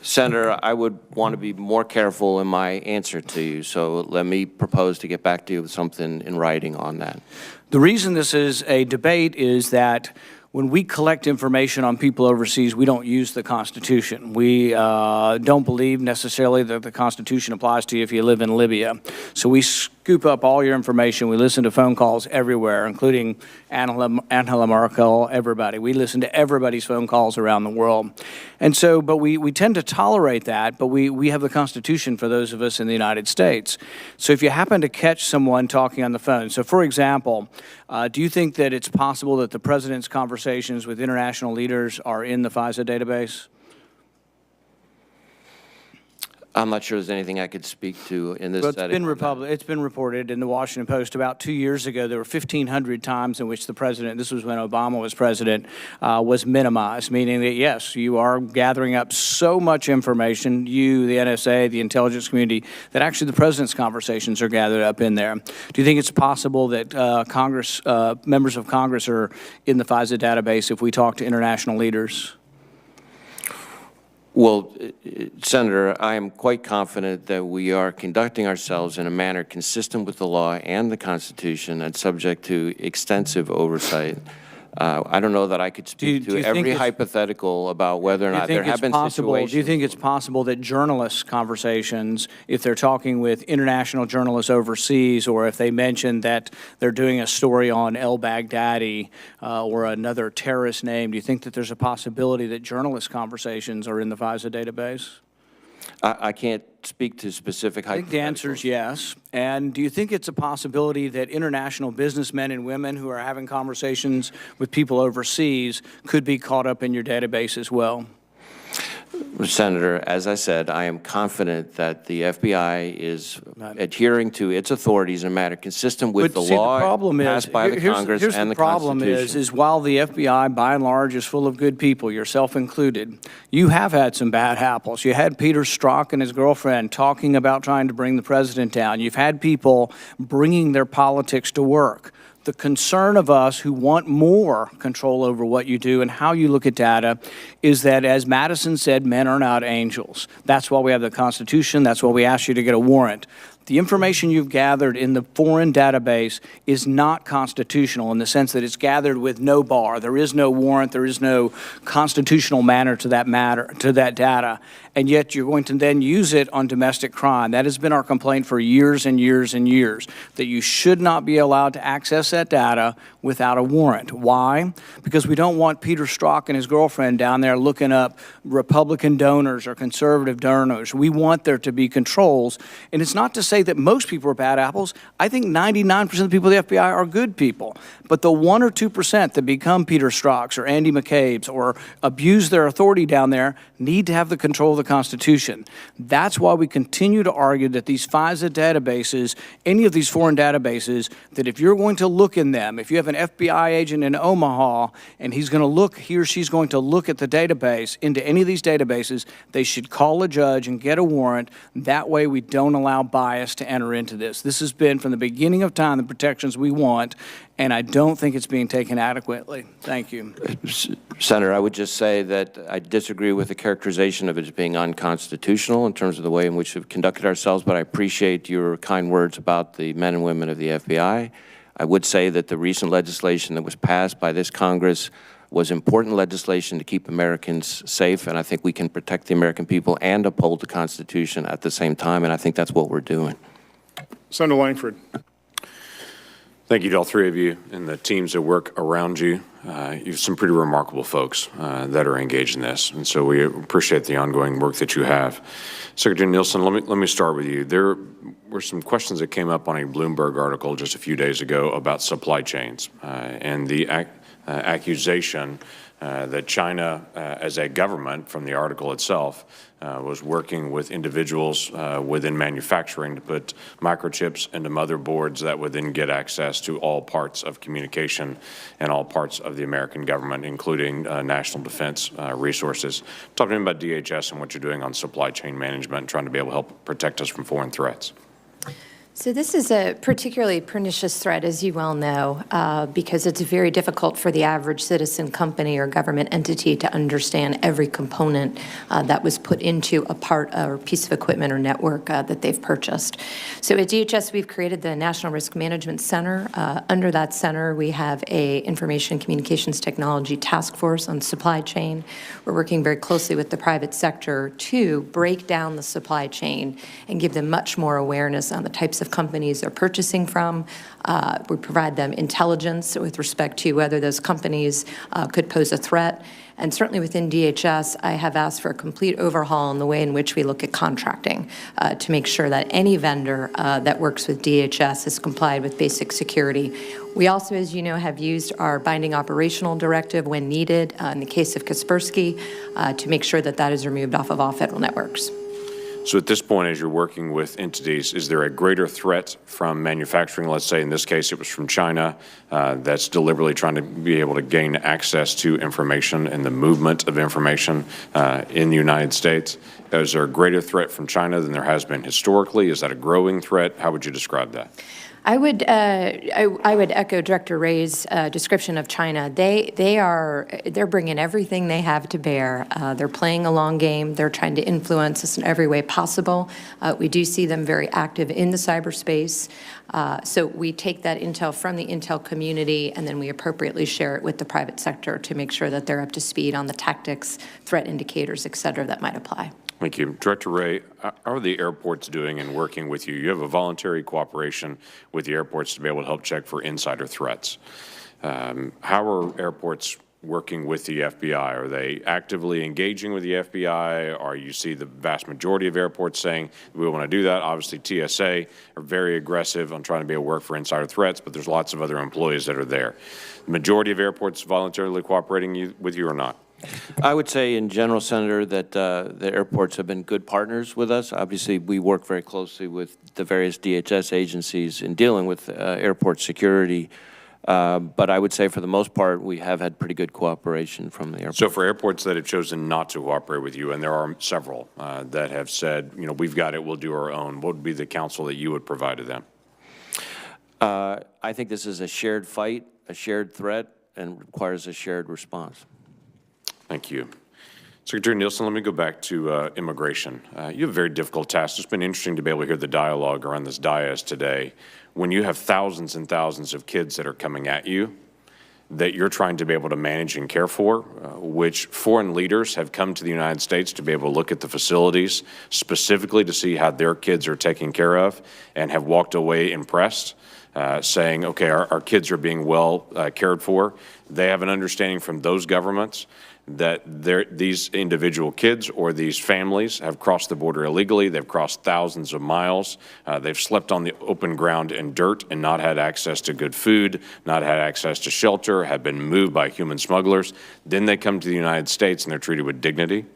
Senator, I would want to be more careful in my answer to you, so let me propose to get back to you with something in writing on that. The reason this is a debate is that when we collect information on people overseas, we don't use the Constitution. We don't believe necessarily that the Constitution applies to you if you live in Libya. So we scoop up all your information. We listen to phone calls everywhere, including Angela Merkel, everybody. We listen to everybody's phone calls around the world. And so, but we tend to tolerate that, but we have the Constitution for those of us in the United States. So if you happen to catch someone talking on the phone, so for example, do you think that it's possible that the president's conversations with international leaders are in the FISA database? I'm not sure there's anything I could speak to in this setting. It's been reported in the Washington Post about 2 years ago. There were 1,500 times in which the president, this was when Obama was president, was minimized, meaning that, yes, you are gathering up so much information, you, the NSA, the intelligence community, that actually the president's conversations are gathered up in there. Do you think it's possible that members of Congress are in the FISA database if we talk to international leaders? Well, Senator, I am quite confident that we are conducting ourselves in a manner consistent with the law and the Constitution and subject to extensive oversight. I don't know that I could speak to every hypothetical about whether or not there have been situations. Do you think it's possible that journalists' conversations, if they're talking with international journalists overseas, or if they mention that they're doing a story on al-Baghdadi or another terrorist name, do you think that there's a possibility that journalist conversations are in the FISA database? I can't speak to specific hypotheticals. I think the answer is yes. And do you think it's a possibility that international businessmen and women who are having conversations with people overseas could be caught up in your database as well? Senator, as I said, I am confident that the FBI is adhering to its authorities in a manner consistent with the law passed by the Congress and the Constitution. Here's the problem is while the FBI, by and large, is full of good people, yourself included, you have had some bad apples. You had Peter Strzok and his girlfriend talking about trying to bring the president down. You've had people bringing their politics to work. The concern of us who want more control over what you do and how you look at data is that, as Madison said, men are not angels. That's why we have the Constitution. That's why we ask you to get a warrant. The information you've gathered in the foreign database is not constitutional in the sense that it's gathered with no bar. There is no warrant. There is no constitutional manner to that data. And yet you're going to then use it on domestic crime. That has been our complaint for years and years and years, that you should not be allowed to access that data without a warrant. Why? Because we don't want Peter Strzok and his girlfriend down there looking up Republican donors or conservative donors. We want there to be controls. And it's not to say that most people are bad apples. I think 99% of the people in the FBI are good people. But the 1 or 2% that become Peter Strzok's or Andy McCabe's or abuse their authority down there need to have the control of the Constitution. That's why we continue to argue that these FISA databases, any of these foreign databases, that if you're going to look in them, if you have an FBI agent in Omaha and he or she's going to look at the database, into any of these databases, they should call a judge and get a warrant. That way we don't allow bias to enter into this. This has been, from the beginning of time, the protections we want, and I don't think it's being taken adequately. Thank you. Senator, I would just say that I disagree with the characterization of it as being unconstitutional in terms of the way in which we've conducted ourselves, but I appreciate your kind words about the men and women of the FBI. I would say that the recent legislation that was passed by this Congress was important legislation to keep Americans safe, and I think we can protect the American people and uphold the Constitution at the same time, and I think that's what we're doing. Senator Langford. Thank you to all three of you and the teams that work around you. You have some pretty remarkable folks that are engaged in this, and so we appreciate the ongoing work that you have. Secretary Nielsen, let me start with you. There were some questions that came up on a Bloomberg article just a few days ago about supply chains and the accusation that China, as a government, from the article itself, was working with individuals within manufacturing to put microchips into motherboards that would then get access to all parts of communication and all parts of the American government, including national defense resources. Talk to me about DHS and what you're doing on supply chain management and trying to be able to help protect us from foreign threats. So this is a particularly pernicious threat, as you well know, because it's very difficult for the average citizen, company, or government entity to understand every component that was put into a part or piece of equipment or network that they've purchased. So at DHS, we've created the National Risk Management Center. Under that center, we have a Information Communications Technology Task Force on supply chain. We're working very closely with the private sector to break down the supply chain and give them much more awareness on the types of companies they're purchasing from. We provide them intelligence with respect to whether those companies could pose a threat. And certainly within DHS, I have asked for a complete overhaul in the way in which we look at contracting to make sure that any vendor that works with DHS has complied with basic security. We also, as you know, have used our binding operational directive when needed in the case of Kaspersky to make sure that that is removed off of all federal networks. So at this point, as you're working with entities, is there a greater threat from manufacturing? Let's say in this case it was from China that's deliberately trying to be able to gain access to information and the movement of information in the United States. Is there a greater threat from China than there has been historically? Is that a growing threat? How would you describe that? I would echo Director Wray's description of China. They're bringing everything they have to bear. They're playing a long game. They're trying to influence us in every way possible. We do see them very active in the cyberspace. So we take that intel from the intel community, and then we appropriately share it with the private sector to make sure that they're up to speed on the tactics, threat indicators, et cetera, that might apply. Thank you. Director Wray, how are the airports doing in working with you? You have a voluntary cooperation with the airports to be able to help check for insider threats. How are airports working with the FBI? Are they actively engaging with the FBI? Or you see the vast majority of airports saying, we want to do that? Obviously, TSA are very aggressive on trying to be able to work for insider threats, but there's lots of other employees that are there. The majority of airports voluntarily cooperating with you or not? I would say in general, Senator, that the airports have been good partners with us. Obviously, we work very closely with the various DHS agencies in dealing with airport security. But I would say for the most part, we have had pretty good cooperation from the airports. So for airports that have chosen not to cooperate with you, and there are several that have said, you know, we've got it, we'll do our own, what would be the counsel that you would provide to them? I think this is a shared fight, a shared threat, and requires a shared response. Thank you. Secretary Nielsen, let me go back to immigration. You have a very difficult task. It's been interesting to be able to hear the dialogue around this dais today. When you have thousands and thousands of kids that are coming at you, that you're trying to be able to manage and care for, which foreign leaders have come to the United States to be able to look at the facilities specifically to see how their kids are taken care of and have walked away impressed, saying, okay, our kids are being well cared for. They have an understanding from those governments that these individual kids or these families have crossed the border illegally. They've crossed thousands of miles. They've slept on the open ground and dirt and not had access to good food, not had access to shelter, have been moved by human smugglers. Then they come to the United States and they're treated with dignity.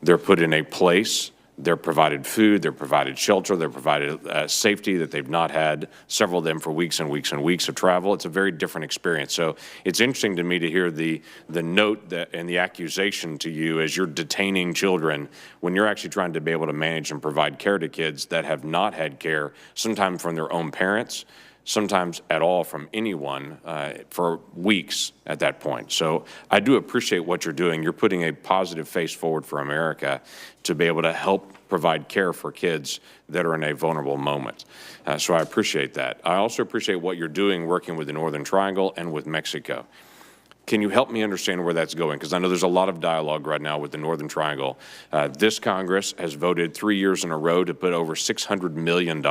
They're put in a place. They're provided food, they're provided shelter, they're provided safety that they've not had, several of them for weeks and weeks and weeks of travel. It's a very different experience. So it's interesting to me to hear the note and the accusation to you as you're detaining children when you're actually trying to be able to manage and provide care to kids that have not had care, sometimes from their own parents, sometimes at all from anyone for weeks at that point. So I do appreciate what you're doing. You're putting a positive face forward for America to be able to help provide care for kids that are in a vulnerable moment. So I appreciate that. I also appreciate what you're doing working with the Northern Triangle and with Mexico. Can you help me understand where that's going? Because I know there's a lot of dialogue right now with the Northern Triangle. This Congress has voted 3 years in a row to put over $600 million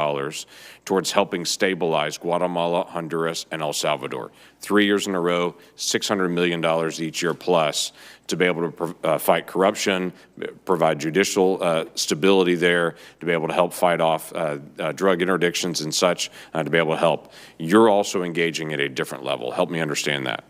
towards helping stabilize Guatemala, Honduras, and El Salvador. 3 years in a row, $600 million each year plus to be able to fight corruption, provide judicial stability there, to be able to help fight off drug interdictions and such, to be able to help. You're also engaging at a different level. Help me understand that.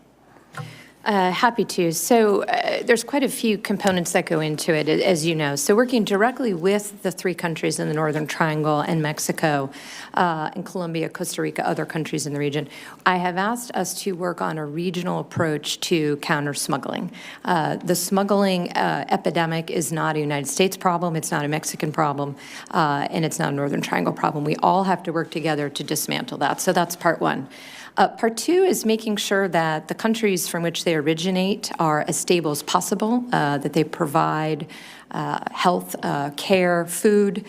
Happy to. So there's quite a few components that go into it, as you know. So working directly with the 3 countries in the Northern Triangle and Mexico and Colombia, Costa Rica, other countries in the region, I have asked us to work on a regional approach to counter smuggling. The smuggling epidemic is not a United States problem, it's not a Mexican problem, and it's not a Northern Triangle problem. We all have to work together to dismantle that. So that's part one. Part two is making sure that the countries from which they originate are as stable as possible, that they provide health, care, food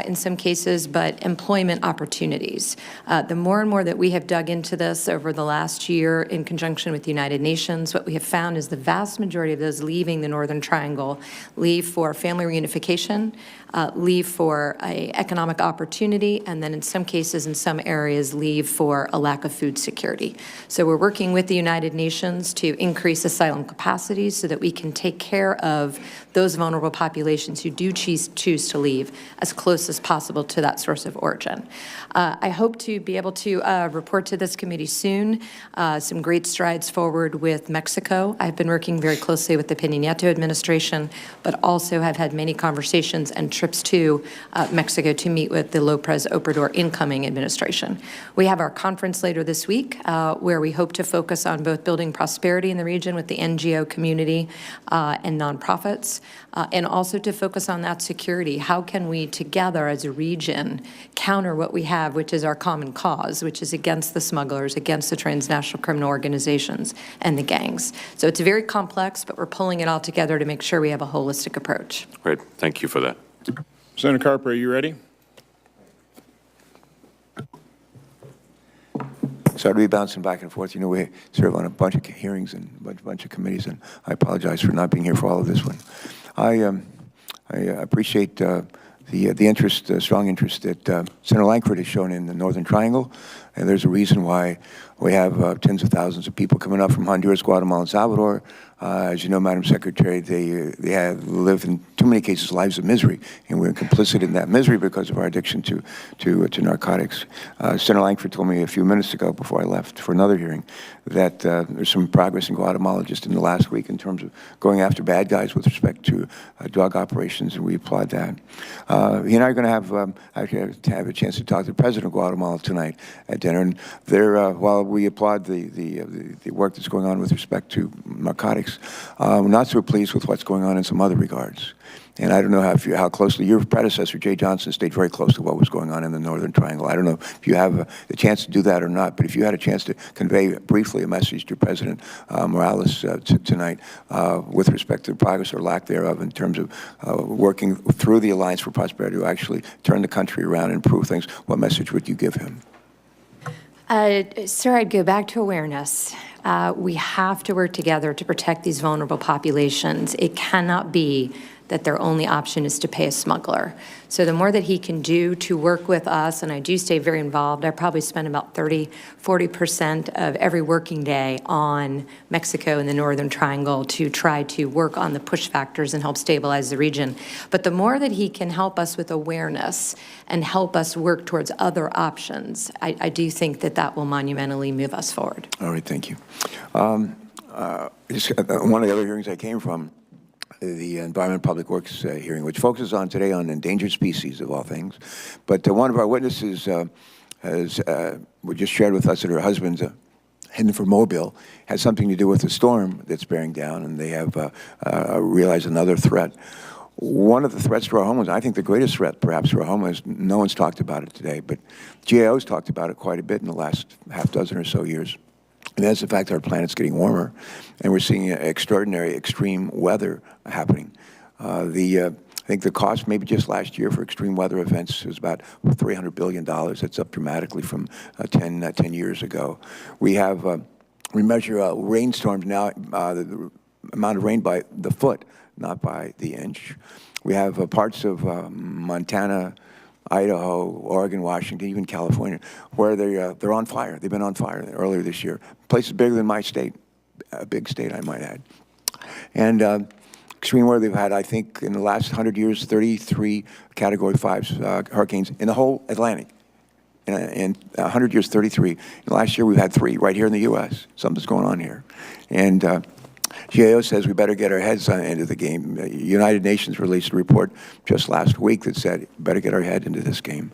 in some cases, but employment opportunities. The more and more that we have dug into this over the last year in conjunction with the United Nations, what we have found is the vast majority of those leaving the Northern Triangle leave for family reunification, leave for an economic opportunity, and then in some cases, in some areas, leave for a lack of food security. So we're working with the United Nations to increase asylum capacities so that we can take care of those vulnerable populations who do choose to leave as close as possible to that source of origin. I hope to be able to report to this committee soon some great strides forward with Mexico. I've been working very closely with the Peña Nieto administration, but also have had many conversations and trips to Mexico to meet with the López Obrador incoming administration. We have our conference later this week where we hope to focus on both building prosperity in the region with the NGO community and nonprofits, and also to focus on that security. How can we together as a region counter what we have, which is our common cause, which is against the smugglers, against the transnational criminal organizations and the gangs. So it's very complex, but we're pulling it all together to make sure we have a holistic approach. Great. Thank you for that. Senator Carper, are you ready? Sorry to be bouncing back and forth. You know, we serve on a bunch of hearings and a bunch of committees, and I apologize for not being here for all of this one. I appreciate the interest, strong interest that Senator Lankford has shown in the Northern Triangle, and there's a reason why we have tens of thousands of people coming up from Honduras, Guatemala, and Salvador. As you know, Madam Secretary, they have lived in too many cases lives of misery, and we're complicit in that misery because of our addiction to narcotics. Senator Lankford told me a few minutes ago before I left for another hearing that there's some progress in Guatemala just in the last week in terms of going after bad guys with respect to drug operations, and we applaud that. He and I are going to have a chance to talk to the President of Guatemala tonight at dinner, and there, while we applaud the work that's going on with respect to narcotics, we're not so pleased with what's going on in some other regards. And I don't know how closely your predecessor, Jay Johnson, stayed very close to what was going on in the Northern Triangle. I don't know if you have the chance to do that or not, but if you had a chance to convey briefly a message to President Morales tonight with respect to the progress or lack thereof in terms of working through the Alliance for Prosperity to actually turn the country around and improve things, what message would you give him? Sir, I'd go back to awareness. We have to work together to protect these vulnerable populations. It cannot be that their only option is to pay a smuggler. So the more that he can do to work with us, and I do stay very involved, I probably spend about 40% of every working day on Mexico and the Northern Triangle to try to work on the push factors and help stabilize the region. But the more that he can help us with awareness and help us work towards other options, I do think that that will monumentally move us forward. All right, thank you. One of the other hearings I came from, the Environment Public Works hearing, which focuses on today on endangered species of all things. But one of our witnesses just shared with us that her husband's heading for Mobile has something to do with the storm that's bearing down, and they have realized another threat. One of the threats to our homelands, I think the greatest threat perhaps to our homelands, no one's talked about it today, but GAO's talked about it quite a bit in the last half dozen or so years. And that's the fact that our planet's getting warmer, and we're seeing extraordinary extreme weather happening. I think the cost maybe just last year for extreme weather events was about $300 billion. That's up dramatically from 10 years ago. We have we measure rainstorms now, the amount of rain by the foot, not by the inch. We have parts of Montana, Idaho, Oregon, Washington, even California, where they're on fire. They've been on fire earlier this year. Places bigger than my state, a big state, I might add. And extreme weather, they've had, I think, in the last 100 years, 33 Category 5 hurricanes in the whole Atlantic. In 100 years, 33. Last year, we've had 3 right here in the U.S. Something's going on here. And GAO says we better get our heads into the game. United Nations released a report just last week that said better get our head into this game.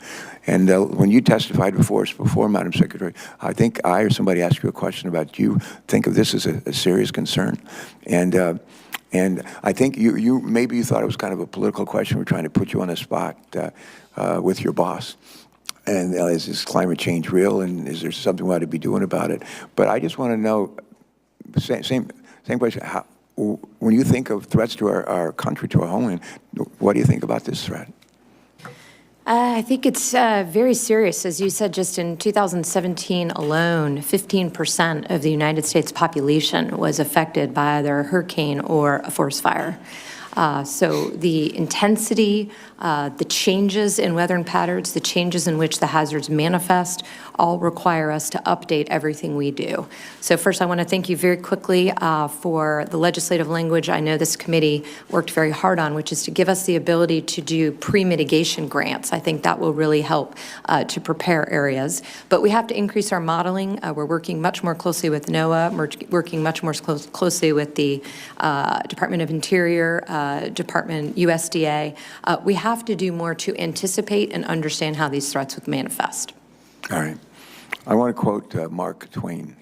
And when you testified before us, Madam Secretary, I think I or somebody asked you a question about, do you think of this as a serious concern? And I think maybe you thought it was kind of a political question. We're trying to put you on the spot with your boss. And is this climate change real? And is there something we ought to be doing about it? But I just want to know, same question. When you think of threats to our country, to our homeland, what do you think about this threat? I think it's very serious. As you said, just in 2017 alone, 15% of the United States population was affected by either a hurricane or a forest fire. So the intensity, the changes in weather patterns, the changes in which the hazards manifest, all require us to update everything we do. So first, I want to thank you very quickly for the legislative language I know this committee worked very hard on, which is to give us the ability to do pre-mitigation grants. I think that will really help to prepare areas. But we have to increase our modeling. We're working much more closely with NOAA. We're working much more closely with the Department of Interior, Department, USDA. We have to do more to anticipate and understand how these threats would manifest. All right. I want to quote Mark Twain.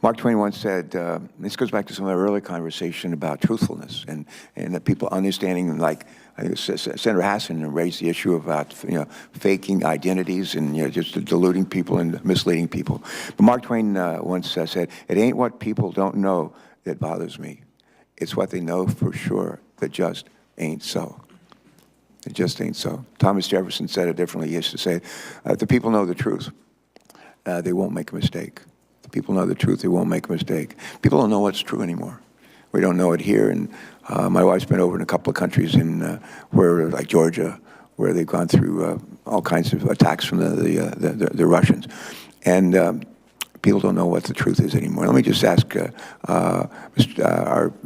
Mark Twain once said, this goes back to some of our earlier conversation about truthfulness and that people understanding, like I think Senator Hassan raised the issue about faking identities and just deluding people and misleading people. But Mark Twain once said, "It ain't what people don't know that bothers me. It's what they know for sure that just ain't so." It just ain't so. Thomas Jefferson said it differently. He used to say, if the people know the truth, they won't make a mistake. If the people know the truth, they won't make a mistake. People don't know what's true anymore. We don't know it here. And my wife's been over in a couple of countries where, like Georgia, where they've gone through all kinds of attacks from the Russians. And people don't know what the truth is anymore. Let me just ask our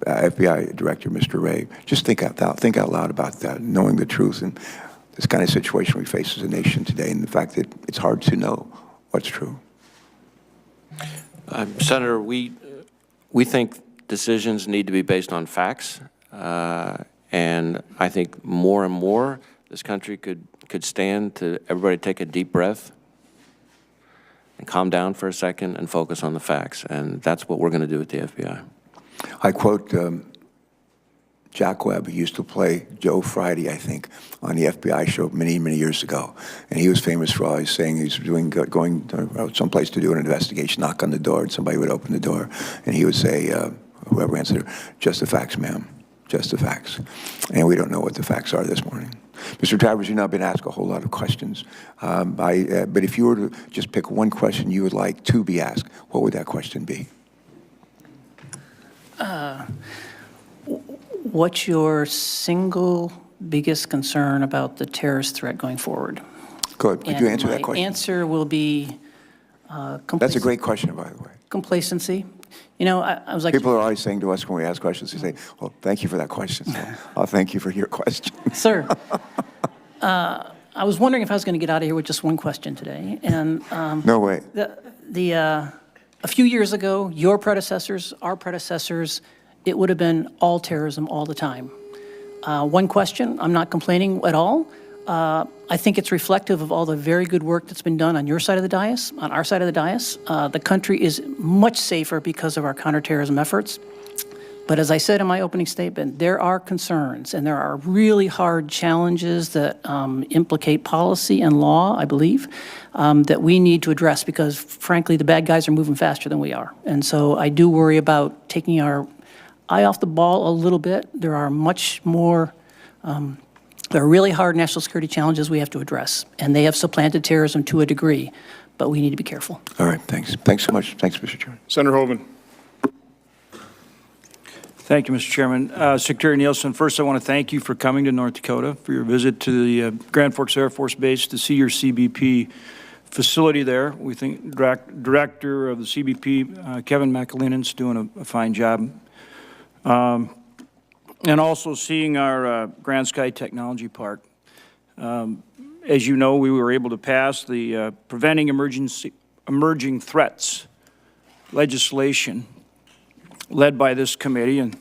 FBI Director, Mr. Wray, just think out loud about that, knowing the truth and this kind of situation we face as a nation today and the fact that it's hard to know what's true. Senator, we think decisions need to be based on facts, and I think more and more this country could stand to everybody take a deep breath and calm down for a second and focus on the facts. And that's what we're going to do at the FBI. I quote Jack Webb, who used to play Joe Friday, I think, on the FBI show many, many years ago. And he was famous for always saying he was going someplace to do an investigation, knock on the door, and somebody would open the door. And he would say, whoever answered, "Just the facts, ma'am, just the facts." And we don't know what the facts are this morning. Mr. Travers, you've not been asked a whole lot of questions. But if you were to just pick one question you would like to be asked, what would that question be? What's your single biggest concern about the terrorist threat going forward? Good. Could you answer that question? My answer will be complacency. That's a great question, by the way. Complacency. I was like... People are always saying to us when we ask questions, they say, well, thank you for that question. So I'll thank you for your question. Sir, I was wondering if I was going to get out of here with just one question today. And no way. A few years ago, your predecessors, our predecessors, it would have been all terrorism all the time. One question, I'm not complaining at all. I think it's reflective of all the very good work that's been done on your side of the dais, on our side of the dais. The country is much safer because of our counterterrorism efforts. But as I said in my opening statement, there are concerns, and there are really hard challenges that implicate policy and law, I believe, that we need to address because, frankly, the bad guys are moving faster than we are. And so I do worry about taking our eye off the ball a little bit. There are much more, there are really hard national security challenges we have to address, and they have supplanted terrorism to a degree. but we need to be careful. All right, thanks. Thanks so much. Thanks, Mr. Chairman. Senator Hovind. Thank you, Mr. Chairman. Secretary Nielsen, first I want to thank you for coming to North Dakota, for your visit to the Grand Forks Air Force Base to see your CBP facility there. We think Director of the CBP, Kevin McAleenan's doing a fine job. And also seeing our Grand Sky Technology Park. As you know, we were able to pass the Preventing Emerging Threats legislation led by this committee, and I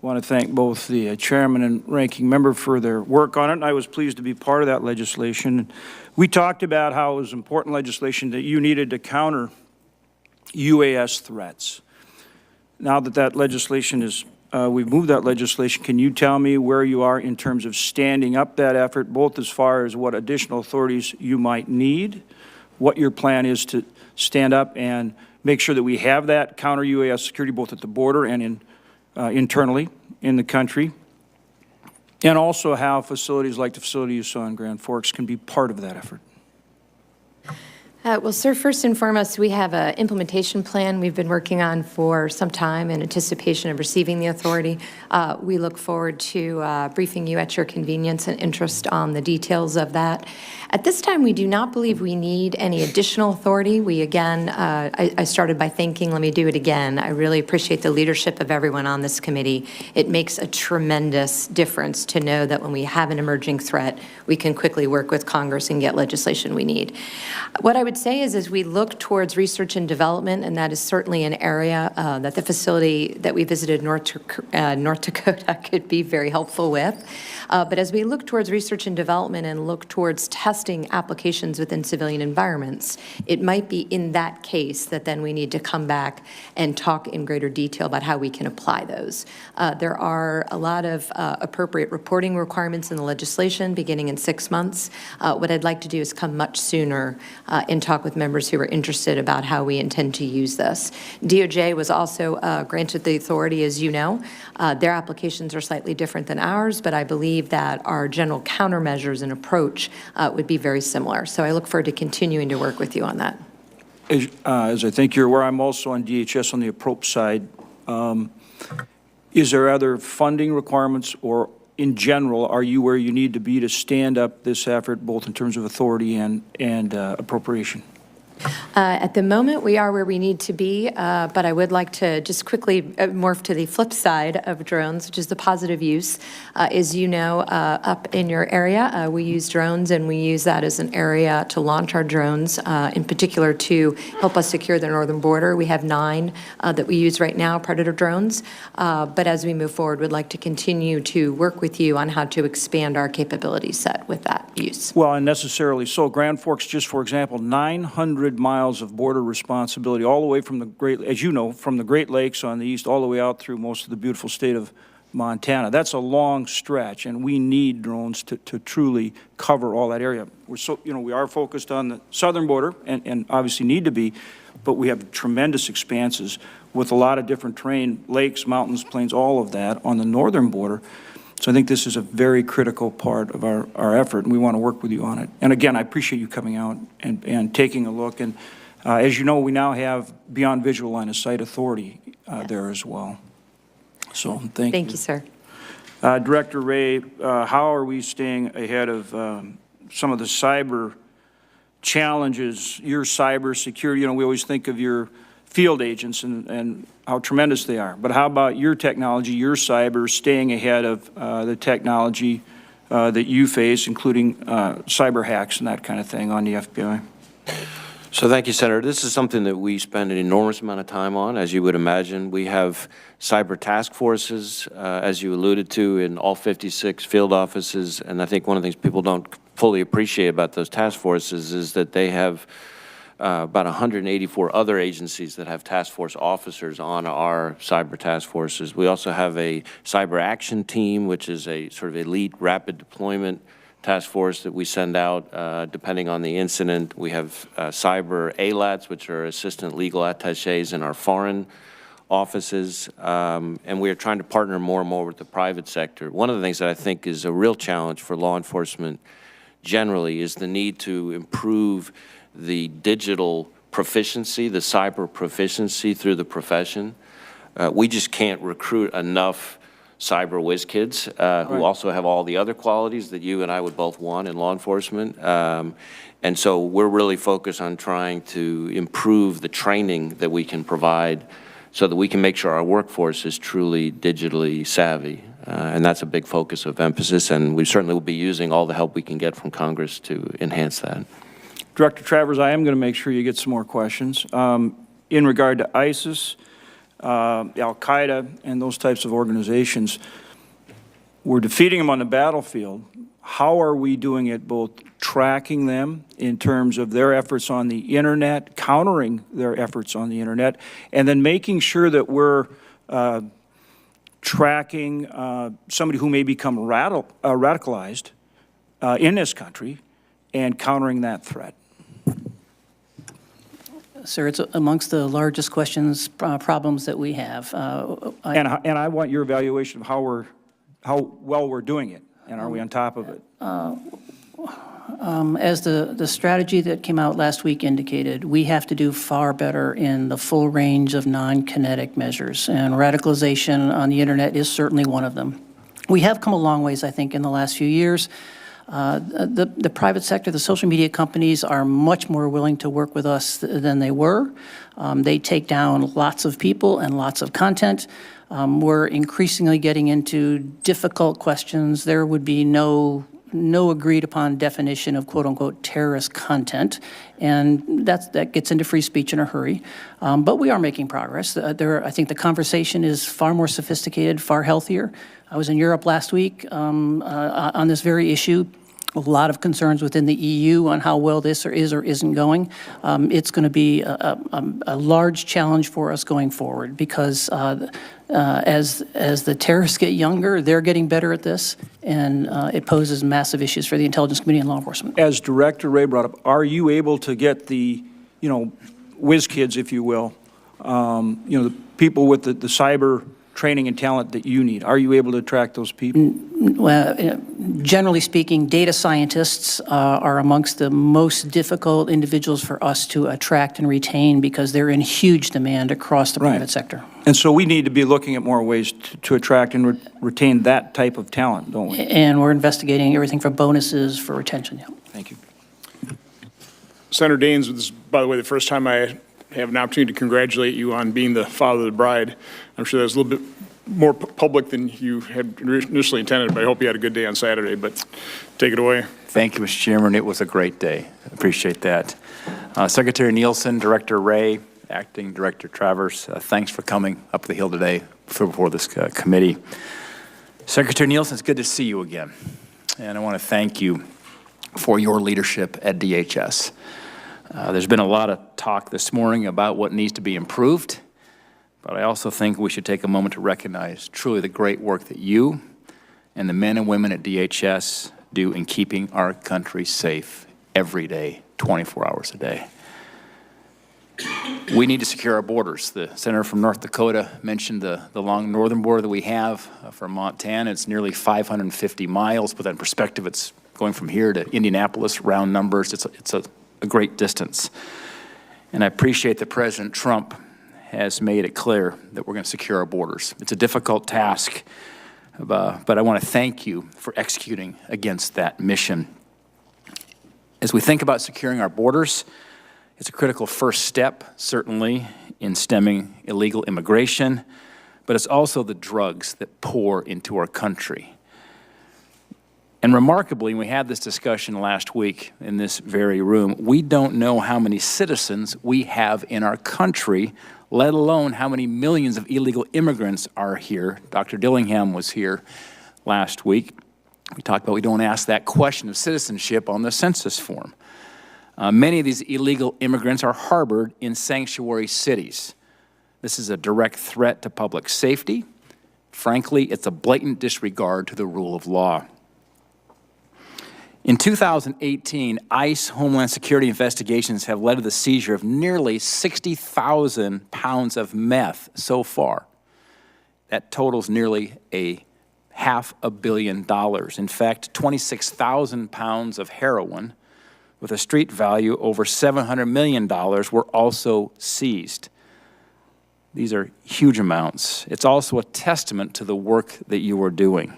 want to thank both the chairman and ranking member for their work on it. And I was pleased to be part of that legislation. We talked about how it was important legislation that you needed to counter UAS threats. Now that that legislation is, we've moved that legislation, can you tell me where you are in terms of standing up that effort, both as far as what additional authorities you might need, what your plan is to stand up and make sure that we have that counter UAS security both at the border and internally in the country, and also how facilities like the facility you saw in Grand Forks can be part of that effort? Well, sir, first and foremost, we have an implementation plan we've been working on for some time in anticipation of receiving the authority. We look forward to briefing you at your convenience and interest on the details of that. At this time, we do not believe we need any additional authority. We, again, I started by thanking, let me do it again. I really appreciate the leadership of everyone on this committee. It makes a tremendous difference to know that when we have an emerging threat, we can quickly work with Congress and get legislation we need. What I would say is, as we look towards research and development, and that is certainly an area that the facility that we visited North Dakota could be very helpful with. But as we look towards research and development and look towards testing applications within civilian environments, it might be in that case that then we need to come back and talk in greater detail about how we can apply those. There are a lot of appropriate reporting requirements in the legislation beginning in 6 months. What I'd like to do is come much sooner and talk with members who are interested about how we intend to use this. DOJ was also granted the authority, as you know. Their applications are slightly different than ours, but I believe that our general countermeasures and approach would be very similar. So I look forward to continuing to work with you on that. As I think you're aware, I'm also on DHS on the approach side. Is there other funding requirements, or in general, are you where you need to be to stand up this effort, both in terms of authority and appropriation? At the moment, we are where we need to be, but I would like to just quickly morph to the flip side of drones, which is the positive use. As you know, up in your area, we use drones, and we use that as an area to launch our drones, in particular to help us secure the northern border. We have 9 that we use right now, Predator drones, but as we move forward, we'd like to continue to work with you on how to expand our capability set with that use. Well, and necessarily so. Grand Forks, just for example, 900 miles of border responsibility, all the way from the as you know, from the Great Lakes on the east, all the way out through most of the beautiful state of Montana. That's a long stretch, and we need drones to truly cover all that area. We are focused on the southern border, and obviously need to be, but we have tremendous expanses with a lot of different terrain, lakes, mountains, plains, all of that on the northern border. So I think this is a very critical part of our effort, and we want to work with you on it. And again, I appreciate you coming out and taking a look. And as you know, we now have beyond visual line of sight authority there as well. So thank you. Thank you, sir. Director Wray, how are we staying ahead of some of the cyber challenges, your cyber security? You know, we always think of your field agents and how tremendous they are. But how about your technology, your cyber, staying ahead of the technology that you face, including cyber hacks and that kind of thing on the FBI? So thank you, Senator. This is something that we spend an enormous amount of time on, as you would imagine. We have cyber task forces, as you alluded to, in all 56 field offices. And I think one of the things people don't fully appreciate about those task forces is that they have about 184 other agencies that have task force officers on our cyber task forces. We also have a cyber action team, which is a sort of elite rapid deployment task force that we send out depending on the incident. We have cyber ALATs, which are assistant legal attaches in our foreign offices, and we are trying to partner more and more with the private sector. One of the things that I think is a real challenge for law enforcement generally is the need to improve the digital proficiency, the cyber proficiency through the profession. We just can't recruit enough cyber whiz kids who also have all the other qualities that you and I would both want in law enforcement. And so we're really focused on trying to improve the training that we can provide so that we can make sure our workforce is truly digitally savvy. And that's a big focus of emphasis, and we certainly will be using all the help we can get from Congress to enhance that. Director Travers, I am going to make sure you get some more questions. In regard to ISIS, Al-Qaeda, and those types of organizations, we're defeating them on the battlefield. How are we doing it, both tracking them in terms of their efforts on the internet, countering their efforts on the internet, and then making sure that we're tracking somebody who may become radicalized in this country and countering that threat? Sir, it's amongst the largest questions, problems that we have. And I want your evaluation of how well we're doing it, and are we on top of it? As the strategy that came out last week indicated, we have to do far better in the full range of non-kinetic measures, and radicalization on the internet is certainly one of them. We have come a long ways, I think, in the last few years. The private sector, the social media companies are much more willing to work with us than they were. They take down lots of people and lots of content. We're increasingly getting into difficult questions. There would be no agreed upon definition of quote unquote terrorist content, and that gets into free speech in a hurry. But we are making progress. I think the conversation is far more sophisticated, far healthier. I was in Europe last week on this very issue. A lot of concerns within the EU on how well this is or isn't going. It's going to be a large challenge for us going forward because as the terrorists get younger, they're getting better at this, and it poses massive issues for the intelligence community and law enforcement. As Director Wray brought up, are you able to get the, whiz kids, if you will, the people with the cyber training and talent that you need? Are you able to attract those people? Well, generally speaking, data scientists are amongst the most difficult individuals for us to attract and retain because they're in huge demand across the private sector. And so we need to be looking at more ways to attract and retain that type of talent, don't we? And we're investigating everything from bonuses for retention. Yeah. Thank you. Senator Daines, this is, by the way, the first time I have an opportunity to congratulate you on being the father of the bride. I'm sure that's a little bit more public than you had initially intended, but I hope you had a good day on Saturday. But take it away. Thank you, Mr. Chairman. It was a great day. Appreciate that. Secretary Nielsen, Director Wray, Acting Director Travers, thanks for coming up the hill today before this committee. Secretary Nielsen, it's good to see you again. And I want to thank you for your leadership at DHS. There's been a lot of talk this morning about what needs to be improved, but I also think we should take a moment to recognize truly the great work that you and the men and women at DHS do in keeping our country safe every day, 24 hours a day. We need to secure our borders. The senator from North Dakota mentioned the long northern border that we have from Montana. It's nearly 550 miles. Put that in perspective, it's going from here to Indianapolis, round numbers. It's a great distance. And I appreciate that President Trump has made it clear that we're going to secure our borders. It's a difficult task, but I want to thank you for executing against that mission. As we think about securing our borders, it's a critical first step, certainly, in stemming illegal immigration, but it's also the drugs that pour into our country. And remarkably, we had this discussion last week in this very room, we don't know how many citizens we have in our country, let alone how many millions of illegal immigrants are here. Dr. Dillingham was here last week. We talked about we don't ask that question of citizenship on the census form. Many of these illegal immigrants are harbored in sanctuary cities. This is a direct threat to public safety. Frankly, it's a blatant disregard to the rule of law. In 2018, ICE Homeland Security investigations have led to the seizure of nearly 60,000 pounds of meth so far. That totals nearly $500 million. In fact, 26,000 pounds of heroin with a street value over $700 million were also seized. These are huge amounts. It's also a testament to the work that you are doing.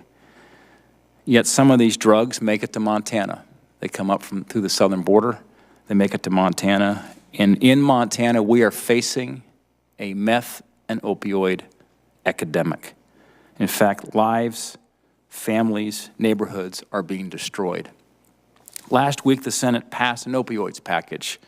Yet some of these drugs make it to Montana. They come up through the southern border. They make it to Montana. And in Montana, we are facing a meth and opioid epidemic. In fact, lives, families, neighborhoods are being destroyed. Last week, the Senate passed an opioids package.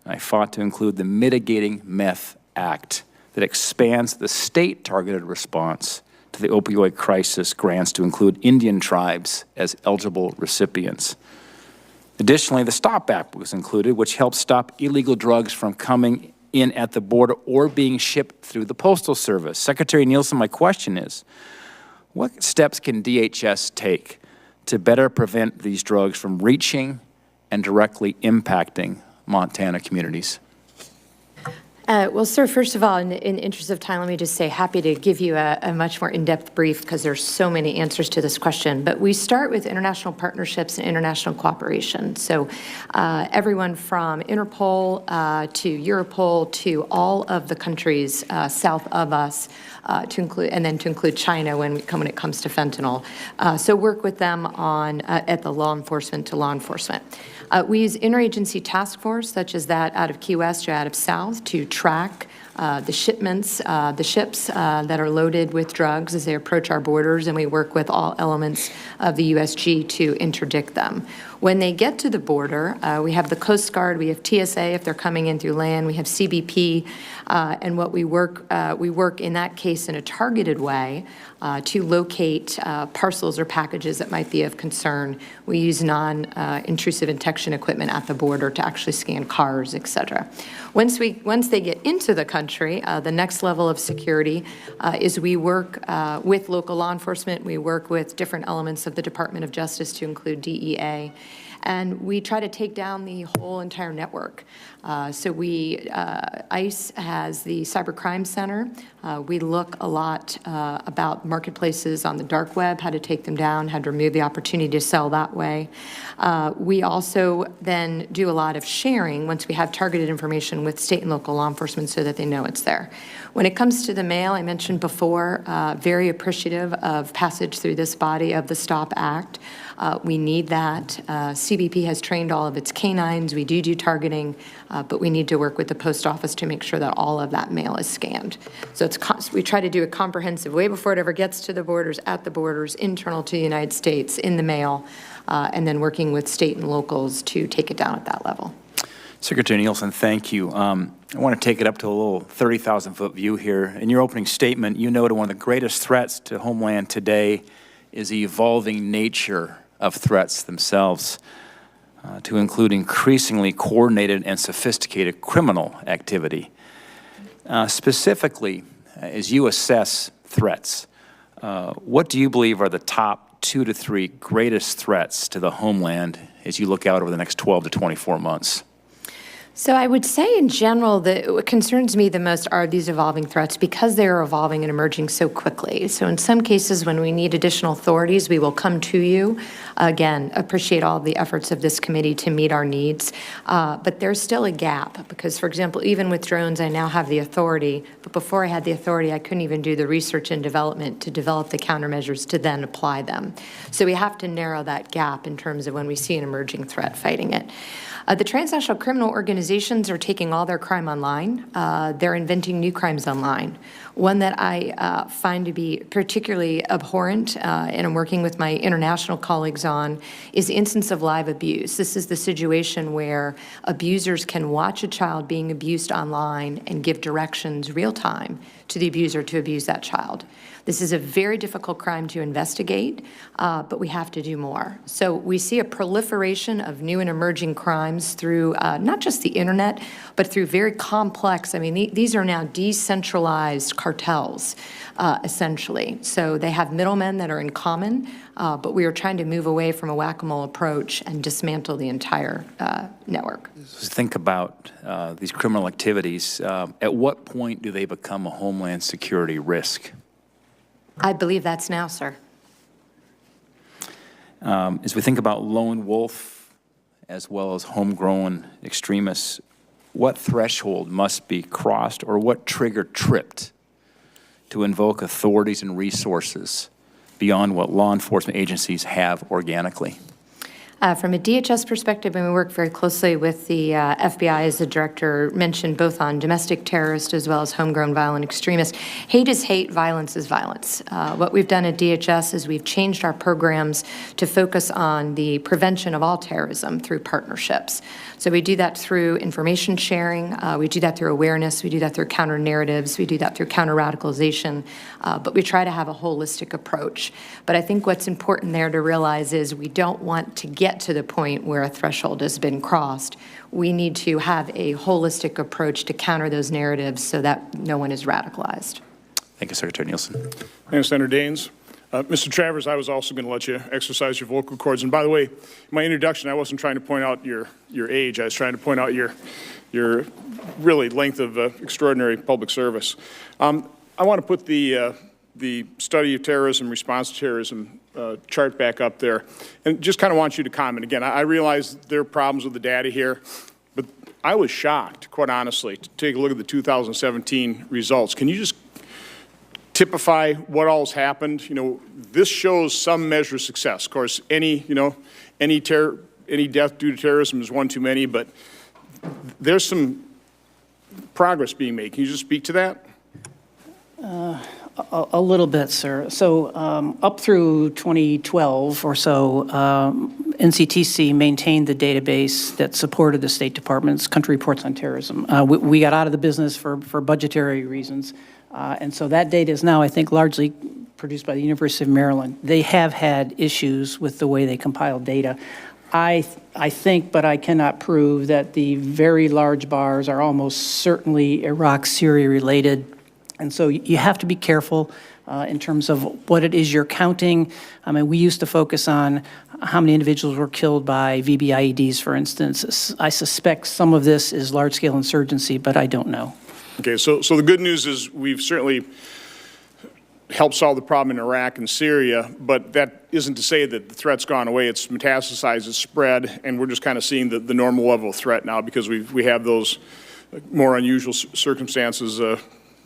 I fought to include the Mitigating Meth Act that expands the state-targeted response to the opioid crisis grants to include Indian tribes as eligible recipients. Additionally, the STOP Act was included, which helps stop illegal drugs from coming in at the border or being shipped through the Postal Service. Secretary Nielsen, my question is, what steps can DHS take to better prevent these drugs from reaching and directly impacting Montana communities? Well, sir, first of all, in the interest of time, let me just say happy to give you a much more in-depth brief because there's so many answers to this question. But we start with international partnerships and international cooperation. So everyone from Interpol to Europol to all of the countries south of us to include China when it comes to fentanyl. So work with them on at the law enforcement to law enforcement. We use interagency task force, such as that out of Key West or out of South, to track the shipments, the ships that are loaded with drugs as they approach our borders, and we work with all elements of the USG to interdict them. When they get to the border, we have the Coast Guard, we have TSA if they're coming in through land, we have CBP, and what we work in that case in a targeted way to locate parcels or packages that might be of concern. We use non-intrusive detection equipment at the border to actually scan cars, et cetera. Once they get into the country, the next level of security is we work with local law enforcement. We work with different elements of the Department of Justice to include DEA. And we try to take down the whole entire network. ICE has the Cybercrime Center. We look a lot about marketplaces on the dark web, how to take them down, how to remove the opportunity to sell that way. We also then do a lot of sharing once we have targeted information with state and local law enforcement so that they know it's there. When it comes to the mail, I mentioned before, very appreciative of passage through this body of the STOP Act. We need that. CBP has trained all of its canines. We do targeting, but we need to work with the post office to make sure that all of that mail is scanned. So we try to do a comprehensive way before it ever gets to the borders, at the borders, internal to the United States, in the mail, and then working with state and locals to take it down at that level. Secretary Nielsen, thank you. I want to take it up to a little 30,000-foot view here. In your opening statement, you noted one of the greatest threats to Homeland today is the evolving nature of threats themselves, to include increasingly coordinated and sophisticated criminal activity. Specifically, as you assess threats, what do you believe are the top 2 to 3 greatest threats to the Homeland as you look out over the next 12 to 24 months? So I would say in general that what concerns me the most are these evolving threats because they are evolving and emerging so quickly. So in some cases when we need additional authorities, we will come to you. Again, appreciate all of the efforts of this committee to meet our needs. But there's still a gap because, for example, even with drones, I now have the authority. But before I had the authority, I couldn't even do the research and development to develop the countermeasures to then apply them. So we have to narrow that gap in terms of when we see an emerging threat, fighting it. The transnational criminal organizations are taking all their crime online. They're inventing new crimes online. One that I find to be particularly abhorrent, and I'm working with my international colleagues on, is the instance of live abuse. This is the situation where abusers can watch a child being abused online and give directions real time to the abuser to abuse that child. This is a very difficult crime to investigate, but we have to do more. So we see a proliferation of new and emerging crimes through not just the internet, but through very complex, these are now decentralized cartels, essentially. So they have middlemen that are in common, but we are trying to move away from a whack-a-mole approach and dismantle the entire network. Think about these criminal activities. At what point do they become a Homeland Security risk? I believe that's now, sir. As we think about lone wolf as well as homegrown extremists, what threshold must be crossed or what trigger tripped to invoke authorities and resources beyond what law enforcement agencies have organically? From a DHS perspective, and we work very closely with the FBI, as the director mentioned, both on domestic terrorists as well as homegrown violent extremists. Hate is hate, violence is violence. What we've done at DHS is we've changed our programs to focus on the prevention of all terrorism through partnerships. So we do that through information sharing, we do that through awareness, we do that through counter narratives, we do that through counter radicalization, but we try to have a holistic approach. But I think what's important there to realize is we don't want to get to the point where a threshold has been crossed. We need to have a holistic approach to counter those narratives so that no one is radicalized. Thank you, Secretary Nielsen. Thanks, Senator Daines. Mr. Travers, I was also going to let you exercise your vocal cords. And by the way, in my introduction, I wasn't trying to point out your age. I was trying to point out your really length of extraordinary public service. I want to put the study of terrorism, response to terrorism chart back up there, and just kind of want you to comment. Again, I realize there are problems with the data here, but I was shocked, quite honestly, to take a look at the 2017 results. Can you just typify what all's happened? You know, this shows some measure of success. Of course, any death due to terrorism is one too many, but there's some progress being made. Can you just speak to that? A little bit, sir. So up through 2012 or so, NCTC maintained the database that supported the State Department's country reports on terrorism. We got out of the business for budgetary reasons, and so that data is now, I think, largely produced by the University of Maryland. They have had issues with the way they compile data. I think, but I cannot prove, that the very large bars are almost certainly Iraq-Syria related. And so you have to be careful in terms of what it is you're counting. I mean, we used to focus on how many individuals were killed by VBIEDs, for instance. I suspect some of this is large-scale insurgency, but I don't know. Okay, so the good news is we've certainly helped solve the problem in Iraq and Syria, but that isn't to say that the threat's gone away. It's metastasized, it's spread, and we're just kind of seeing the normal level of threat now because we have those more unusual circumstances.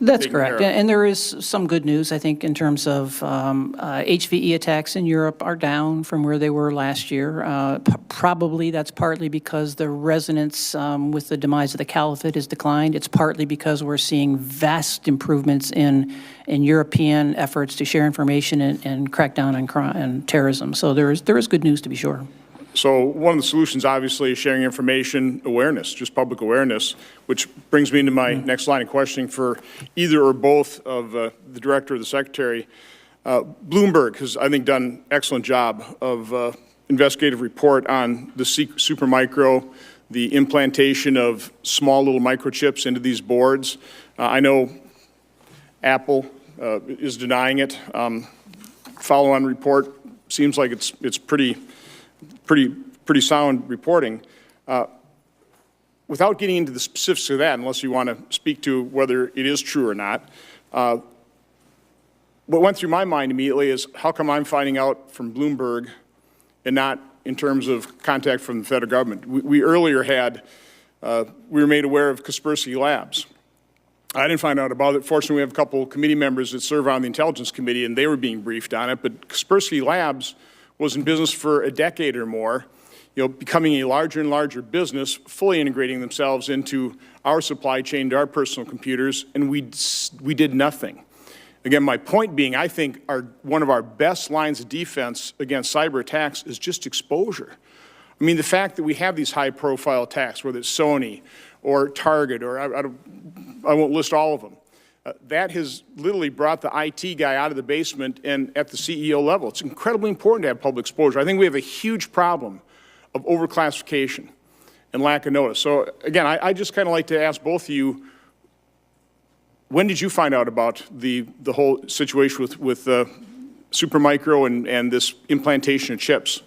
That's correct. And there is some good news, I think, in terms of HVE attacks in Europe are down from where they were last year. Probably that's partly because the resonance with the demise of the caliphate has declined. It's partly because we're seeing vast improvements in European efforts to share information and crack down on crime and terrorism. So there is good news, to be sure. So one of the solutions, obviously, is sharing information, awareness, just public awareness, which brings me into my next line of questioning for either or both of the director or the secretary. Bloomberg has, I think, done an excellent job of investigative report on the supermicro, the implantation of small little microchips into these boards. I know Apple is denying it. Follow-on report seems like it's pretty sound reporting. Without getting into the specifics of that, unless you want to speak to whether it is true or not, what went through my mind immediately is how come I'm finding out from Bloomberg and not in terms of contact from the federal government? We earlier had, we were made aware of Kaspersky Labs. I didn't find out about it. Fortunately, we have a couple committee members that serve on the Intelligence Committee, and they were being briefed on it. But Kaspersky Labs was in business for a decade or more, becoming a larger and larger business, fully integrating themselves into our supply chain, to our personal computers, and we did nothing. Again, my point being, I think one of our best lines of defense against cyber attacks is just exposure. I mean, the fact that we have these high-profile attacks, whether it's Sony or Target, or I won't list all of them, that has literally brought the IT guy out of the basement and at the CEO level. It's incredibly important to have public exposure. I think we have a huge problem of overclassification and lack of notice. So again, I just kind of like to ask both of you, when did you find out about the whole situation with Supermicro and this implantation of chips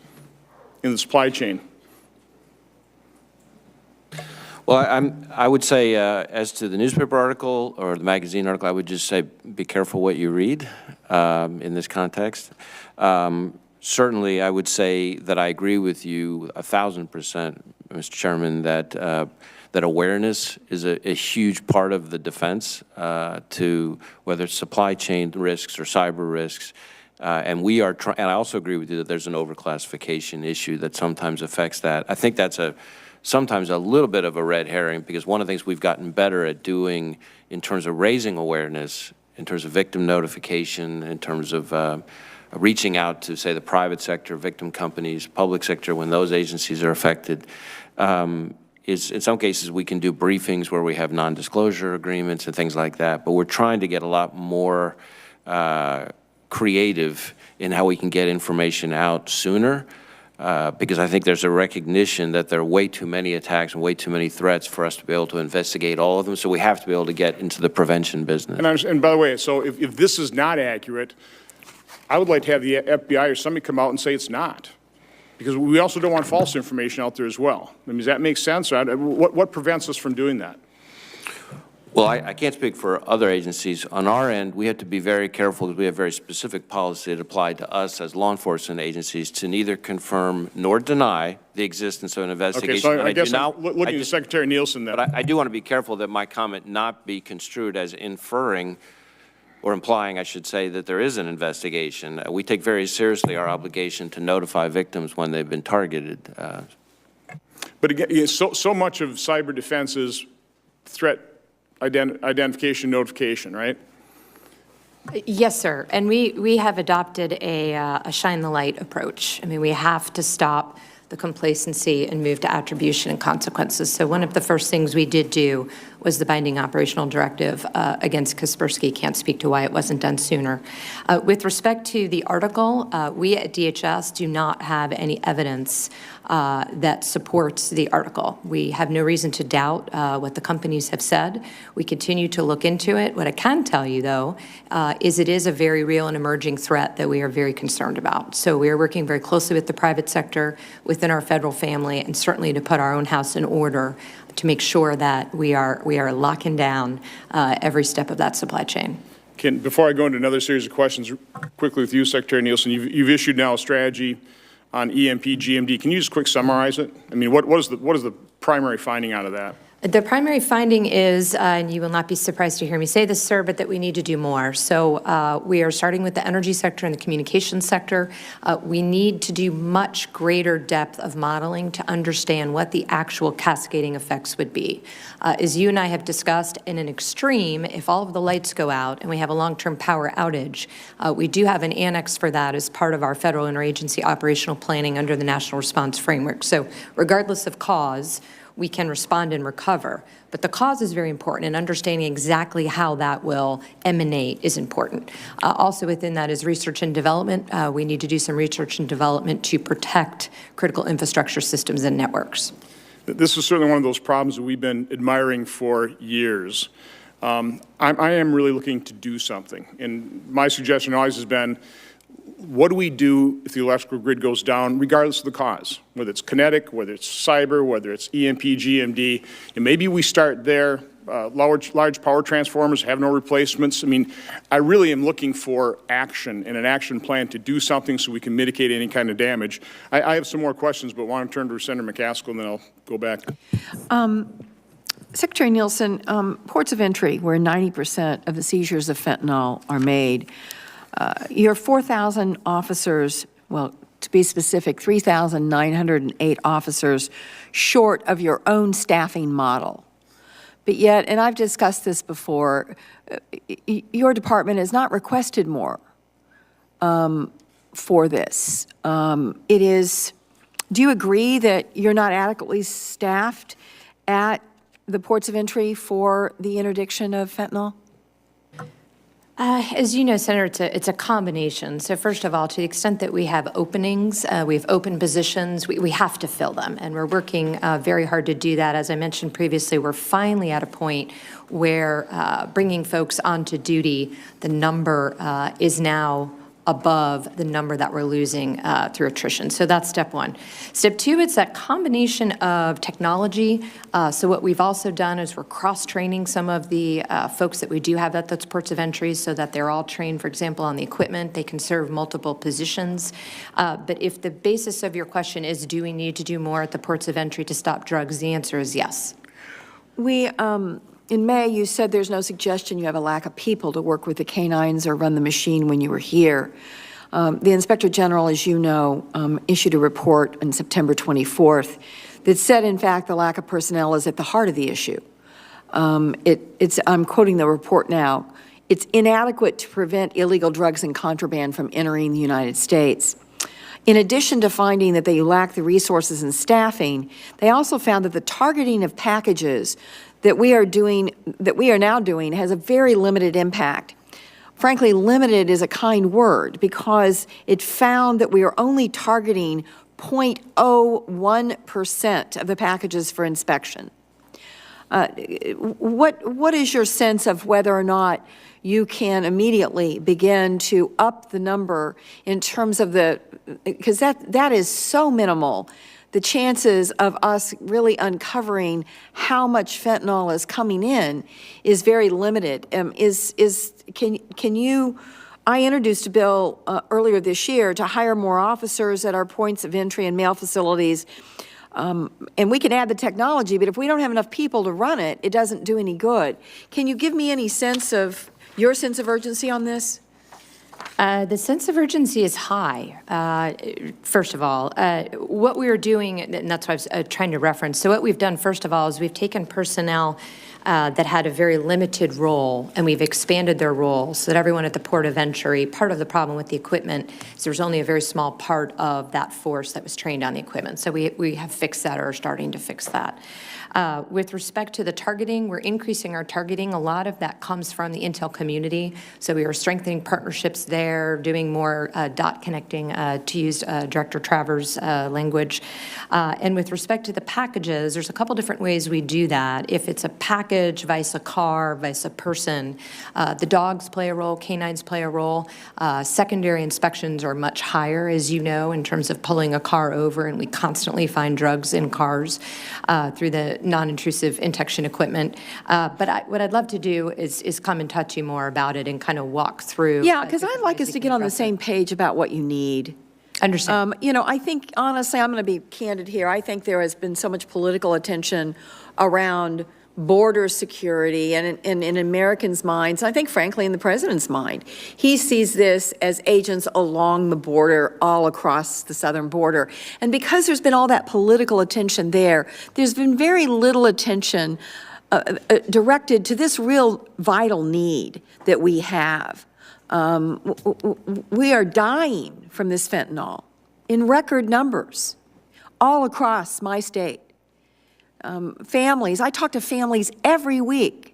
in the supply chain? Well, I would say, as to the newspaper article or the magazine article, I would just say be careful what you read in this context. Certainly, I would say that I agree with you 1,000%, Mr. Chairman, that that awareness is a huge part of the defense to whether it's supply chain risks or cyber risks. And we are trying, and I also agree with you that there's an overclassification issue that sometimes affects that. I think that's sometimes a little bit of a red herring, because one of the things we've gotten better at doing in terms of raising awareness, in terms of victim notification, in terms of reaching out to, say, the private sector, victim companies, public sector, when those agencies are affected, is in some cases we can do briefings where we have non-disclosure agreements and things like that, but we're trying to get a lot more creative in how we can get information out sooner, because I think there's a recognition that there are way too many attacks and way too many threats for us to be able to investigate all of them, so we have to be able to get into the prevention business. And by the way, so if this is not accurate, I would like to have the FBI or somebody come out and say it's not, because we also don't want false information out there as well. I mean, does that make sense? What prevents us from doing that? Well, I can't speak for other agencies. On our end, we have to be very careful because we have very specific policy that apply to us as law enforcement agencies to neither confirm nor deny the existence of an investigation. Okay, so I guess I'm looking at Secretary Nielsen then. But I do want to be careful that my comment not be construed as inferring or implying, I should say, that there is an investigation. We take very seriously our obligation to notify victims when they've been targeted. But again, so much of cyber defense is threat identification, notification, right? Yes, sir. And we have adopted a shine the light approach. I mean, we have to stop the complacency and move to attribution and consequences. So one of the first things we did do was the binding operational directive against Kaspersky. Can't speak to why it wasn't done sooner. With respect to the article, we at DHS do not have any evidence that supports the article. We have no reason to doubt what the companies have said. We continue to look into it. What I can tell you, though, is it is a very real and emerging threat that we are very concerned about. So we are working very closely with the private sector, within our federal family, and certainly to put our own house in order to make sure that we are locking down every step of that supply chain. Before I go into another series of questions, quickly with you, Secretary Nielsen, you've issued now a strategy on EMP, GMD. Can you just quick summarize it? I mean, what is the primary finding out of that? The primary finding is, and you will not be surprised to hear me say this, sir, but that we need to do more. So we are starting with the energy sector and the communications sector. We need to do much greater depth of modeling to understand what the actual cascading effects would be. As you and I have discussed, in an extreme, if all of the lights go out and we have a long-term power outage, we do have an annex for that as part of our federal interagency operational planning under the National Response Framework. So regardless of cause, we can respond and recover. But the cause is very important, and understanding exactly how that will emanate is important. Also within that is research and development. We need to do some research and development to protect critical infrastructure systems and networks. This is certainly one of those problems that we've been admiring for years. I am really looking to do something. And my suggestion always has been, what do we do if the electrical grid goes down, regardless of the cause, whether it's kinetic, whether it's cyber, whether it's EMP, GMD, and maybe we start there. Large power transformers have no replacements. I mean, I really am looking for action and an action plan to do something so we can mitigate any kind of damage. I have some more questions, but want to turn to Senator McCaskill, and then I'll go back. Secretary Nielsen, ports of entry, where 90% of the seizures of fentanyl are made, your 4,000 officers, well, to be specific, 3,908 officers short of your own staffing model. But yet, and I've discussed this before, your department has not requested more for this. Do you agree that you're not adequately staffed at the ports of entry for the interdiction of fentanyl? As you know, Senator, it's a combination. So first of all, to the extent that we have openings, we have open positions, we have to fill them. And we're working very hard to do that. As I mentioned previously, we're finally at a point where bringing folks onto duty, the number is now above the number that we're losing through attrition. So that's step one. Step two, it's that combination of technology. So what we've also done is we're cross-training some of the folks that we do have at those ports of entry so that they're all trained, for example, on the equipment. They can serve multiple positions. But if the basis of your question is, do we need to do more at the ports of entry to stop drugs, the answer is yes. In May, you said there's no suggestion you have a lack of people to work with the canines or run the machine when you were here. The Inspector General, as you know, issued a report on September 24th that said, in fact, the lack of personnel is at the heart of the issue. I'm quoting the report now. It's inadequate to prevent illegal drugs and contraband from entering the United States. In addition to finding that they lack the resources and staffing, they also found that the targeting of packages that we are now doing has a very limited impact. Frankly, limited is a kind word because it found that we are only targeting 0.01% of the packages for inspection. What is your sense of whether or not you can immediately begin to up the number in terms of because that is so minimal. The chances of us really uncovering how much fentanyl is coming in is very limited. I introduced a bill earlier this year to hire more officers at our points of entry and mail facilities. And we can add the technology, but if we don't have enough people to run it, it doesn't do any good. Can you give me any sense of your sense of urgency on this? The sense of urgency is high, first of all. What we are doing, and that's what I was trying to reference, so what we've done, first of all, is we've taken personnel that had a very limited role, and we've expanded their roles so that everyone at the port of entry, part of the problem with the equipment is there's only a very small part of that force that was trained on the equipment. So we have fixed that or are starting to fix that. With respect to the targeting, we're increasing our targeting. A lot of that comes from the intel community. So we are strengthening partnerships there, doing more dot connecting, to use Director Travers' language. And with respect to the packages, there's a couple different ways we do that. If it's a package, vice a car, vice a person, the dogs play a role, canines play a role. Secondary inspections are much higher, as you know, in terms of pulling a car over, and we constantly find drugs in cars through the non-intrusive detection equipment. But what I'd love to do is come and touch you more about it and kind of walk through. Yeah, because I'd like us to get on the same page about what you need. Understand. I think, honestly, I'm going to be candid here. I think there has been so much political attention around border security and in Americans' minds, I think, frankly, in the president's mind. He sees this as agents along the border, all across the southern border. And because there's been all that political attention there's been very little attention directed to this real vital need that we have. We are dying from this fentanyl in record numbers all across my state. Families, I talk to families every week,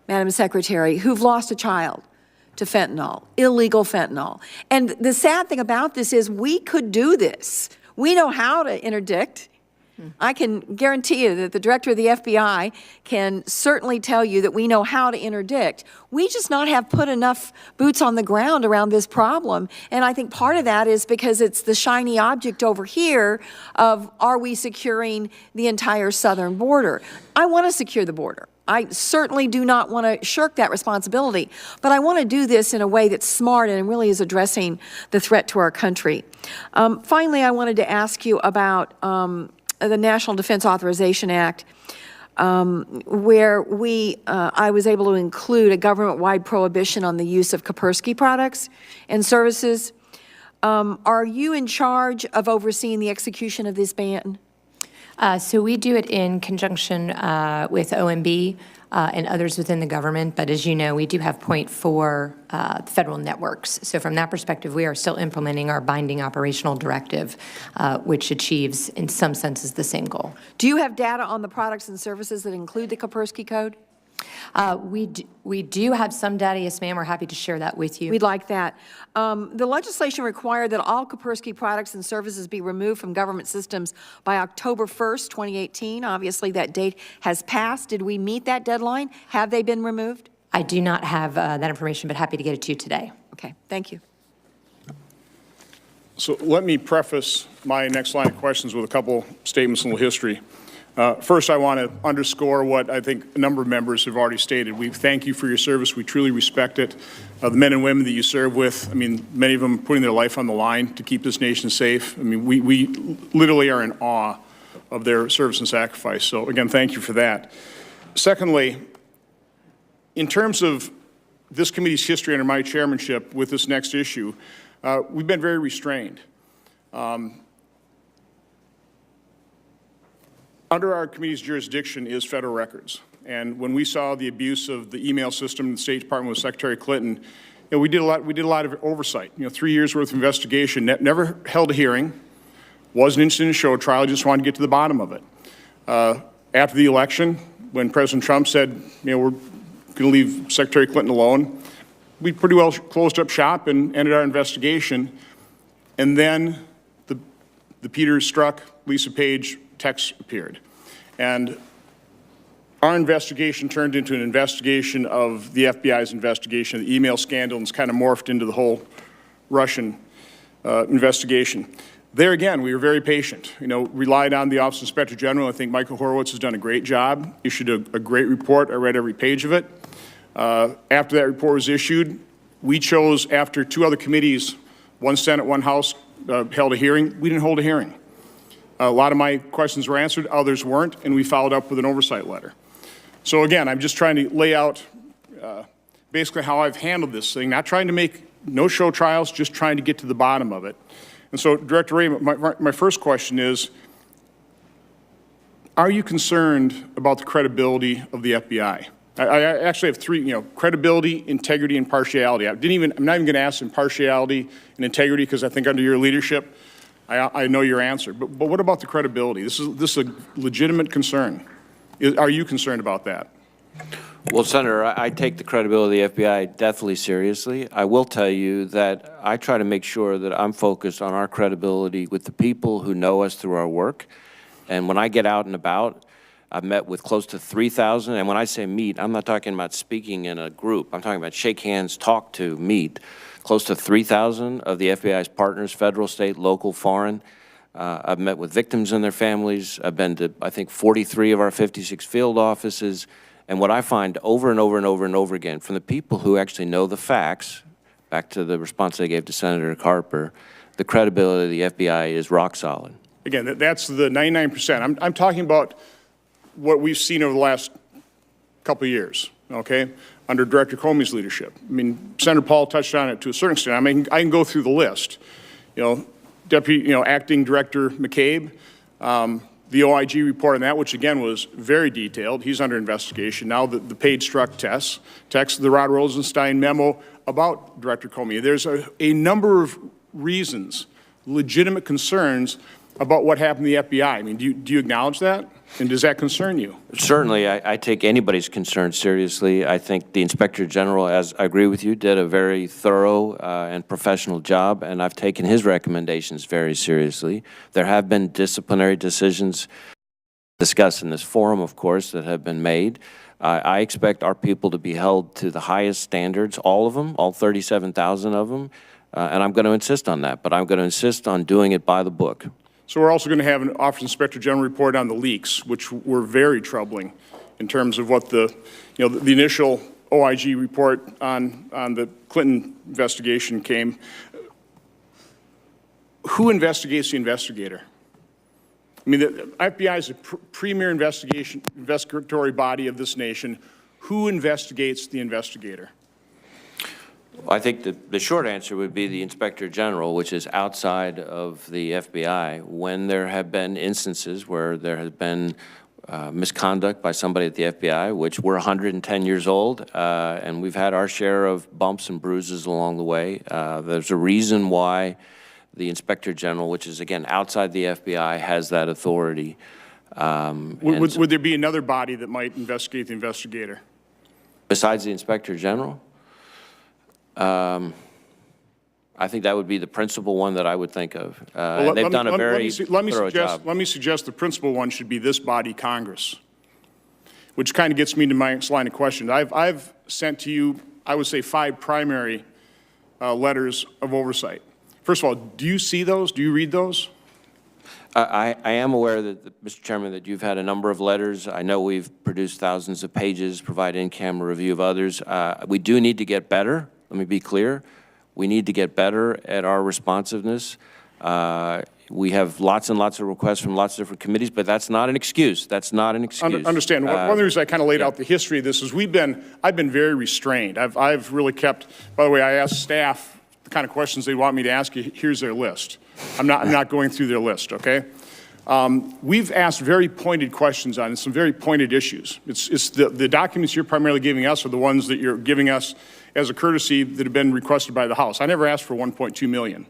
Madam Secretary, who've lost a child to fentanyl, illegal fentanyl. And the sad thing about this is we could do this. We know how to interdict. I can guarantee you that the director of the FBI can certainly tell you that we know how to interdict. We just not have put enough boots on the ground around this problem. And I think part of that is because it's the shiny object over here of, are we securing the entire southern border? I want to secure the border. I certainly do not want to shirk that responsibility, but I want to do this in a way that's smart and really is addressing the threat to our country. Finally, I wanted to ask you about the National Defense Authorization Act, where I was able to include a government-wide prohibition on the use of Kaspersky products and services. Are you in charge of overseeing the execution of this ban? So we do it in conjunction with OMB and others within the government, but as you know, we do have point for federal networks. So from that perspective, we are still implementing our binding operational directive, which achieves, in some senses, the same goal. Do you have data on the products and services that include the Kaspersky code? We do have some data, yes, ma'am. We're happy to share that with you. We'd like that. The legislation required that all Kaspersky products and services be removed from government systems by October 1st, 2018. Obviously, that date has passed. Did we meet that deadline? Have they been removed? I do not have that information, but happy to get it to you today. Okay, thank you. So let me preface my next line of questions with a couple statements and a little history. First, I want to underscore what I think a number of members have already stated. We thank you for your service. We truly respect it. The men and women that you serve with, I mean, many of them putting their life on the line to keep this nation safe. I mean, we literally are in awe of their service and sacrifice. So again, thank you for that. Secondly, in terms of this committee's history under my chairmanship with this next issue, we've been very restrained. Under our committee's jurisdiction is federal records. And when we saw the abuse of the email system in the State Department with Secretary Clinton, we did a lot of oversight. 3 years worth of investigation, never held a hearing, wasn't interested in a show trial, just wanted to get to the bottom of it. After the election, when President Trump said, we're going to leave Secretary Clinton alone, we pretty well closed up shop and ended our investigation. And then the Peter Strzok, Lisa Page text appeared. And our investigation turned into an investigation of the FBI's investigation of the email scandal, and it's kind of morphed into the whole Russian investigation. There again, we were very patient. Relied on the Office of Inspector General. I think Michael Horowitz has done a great job, issued a great report. I read every page of it. After that report was issued, we chose, after 2 other committees, one Senate, one House, held a hearing. We didn't hold a hearing. A lot of my questions were answered, others weren't, and we followed up with an oversight letter. So again, I'm just trying to lay out basically how I've handled this thing, not trying to make no-show trials, just trying to get to the bottom of it. And so, Director Wray, my first question is, are you concerned about the credibility of the FBI? I actually have 3, credibility, integrity, and partiality. I'm not even going to ask impartiality and integrity because I think under your leadership, I know your answer. But what about the credibility? This is a legitimate concern. Are you concerned about that? Well, Senator, I take the credibility of the FBI definitely seriously. I will tell you that I try to make sure that I'm focused on our credibility with the people who know us through our work. And when I get out and about, I've met with close to 3,000. And when I say meet, I'm not talking about speaking in a group. I'm talking about shake hands, talk to, meet. Close to 3,000 of the FBI's partners, federal, state, local, foreign. I've met with victims and their families. I've been to, I think, 43 of our 56 field offices. And what I find over and over and over and over again from the people who actually know the facts, back to the response I gave to Senator Carper, the credibility of the FBI is rock solid. Again, that's the 99%. I'm talking about what we've seen over the last couple of years, okay, under Director Comey's leadership. I mean, Senator Paul touched on it to a certain extent. I mean, I can go through the list. Acting Director McCabe, the OIG report on that, which again was very detailed. He's under investigation. Now the Page Strzok text, the Rod Rosenstein memo about Director Comey. There's a number of reasons, legitimate concerns about what happened to the FBI. I mean, do you acknowledge that? And does that concern you? Certainly, I take anybody's concern seriously. I think the Inspector General, as I agree with you, did a very thorough and professional job, and I've taken his recommendations very seriously. There have been disciplinary decisions discussed in this forum, of course, that have been made. I expect our people to be held to the highest standards, all of them, all 37,000 of them, and I'm going to insist on that, but I'm going to insist on doing it by the book. So we're also going to have an Office of Inspector General report on the leaks, which were very troubling in terms of what the initial OIG report on the Clinton investigation came. Who investigates the investigator? I mean, the FBI is a premier investigatory body of this nation. Who investigates the investigator? I think the short answer would be the Inspector General, which is outside of the FBI. When there have been instances where there has been misconduct by somebody at the FBI, which we're 110 years old, and we've had our share of bumps and bruises along the way. There's a reason why the Inspector General, which is, again, outside the FBI, has that authority. Would there be another body that might investigate the investigator? Besides the Inspector General? I think that would be the principal one that I would think of. They've done a very thorough job. Let me suggest the principal one should be this body, Congress, which kind of gets me to my next line of questions. I've sent to you, I would say, 5 primary letters of oversight. First of all, do you see those? Do you read those? I am aware that, Mr. Chairman, that you've had a number of letters. I know we've produced thousands of pages, provide in-camera review of others. We do need to get better. Let me be clear. We need to get better at our responsiveness. We have lots and lots of requests from lots of different committees, but that's not an excuse. That's not an excuse. Understand. One of the reasons I kind of laid out the history of this is I've been very restrained. I've really kept, by the way, I asked staff the kind of questions they want me to ask you. Here's their list. I'm not going through their list, okay? We've asked very pointed questions on some very pointed issues. It's the documents you're primarily giving us are the ones that you're giving us as a courtesy that have been requested by the House. I never asked for 1.2 million.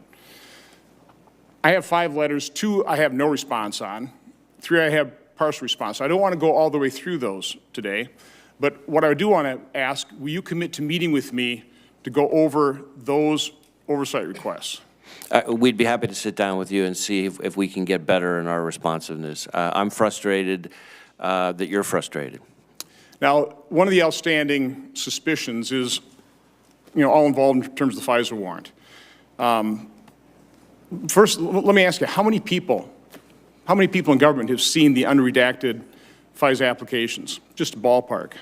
I have 5 letters. 2 I have no response on. 3 I have partial response. I don't want to go all the way through those today, but what I do want to ask, will you commit to meeting with me to go over those oversight requests? We'd be happy to sit down with you and see if we can get better in our responsiveness. I'm frustrated that you're frustrated. Now, one of the outstanding suspicions is, all involved in terms of the FISA warrant. First, let me ask you, how many people in government have seen the unredacted FISA applications? Just a ballpark. Do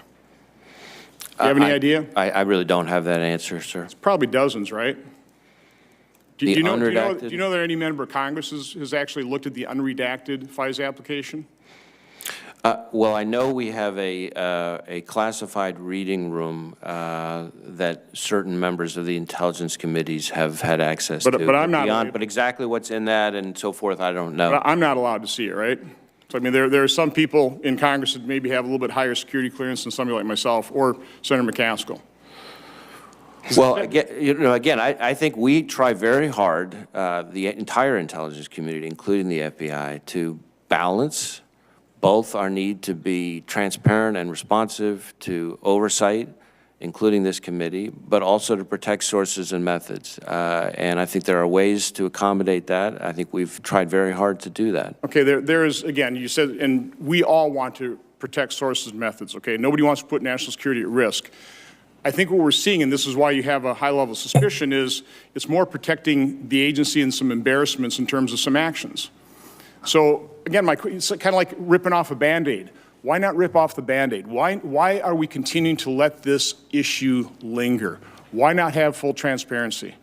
you have any idea? I really don't have that answer, sir. It's probably dozens, right? Do you know that any member of Congress has actually looked at the unredacted FISA application? Well, I know we have a classified reading room that certain members of the intelligence committees have had access to. But I'm not. But exactly what's in that and so forth, I don't know. But I'm not allowed to see it, right? So, I mean, there are some people in Congress that maybe have a little bit higher security clearance than somebody like myself or Senator McCaskill. Well, again, I think we try very hard, the entire intelligence community, including the FBI, to balance both our need to be transparent and responsive to oversight, including this committee, but also to protect sources and methods. And I think there are ways to accommodate that. I think we've tried very hard to do that. Okay, there is, again, you said, and we all want to protect sources and methods, okay? Nobody wants to put national security at risk. I think what we're seeing, and this is why you have a high level of suspicion, is it's more protecting the agency and some embarrassments in terms of some actions. So again, it's kind of like ripping off a Band-Aid. Why not rip off the Band-Aid? Why are we continuing to let this issue linger? Why not have full transparency?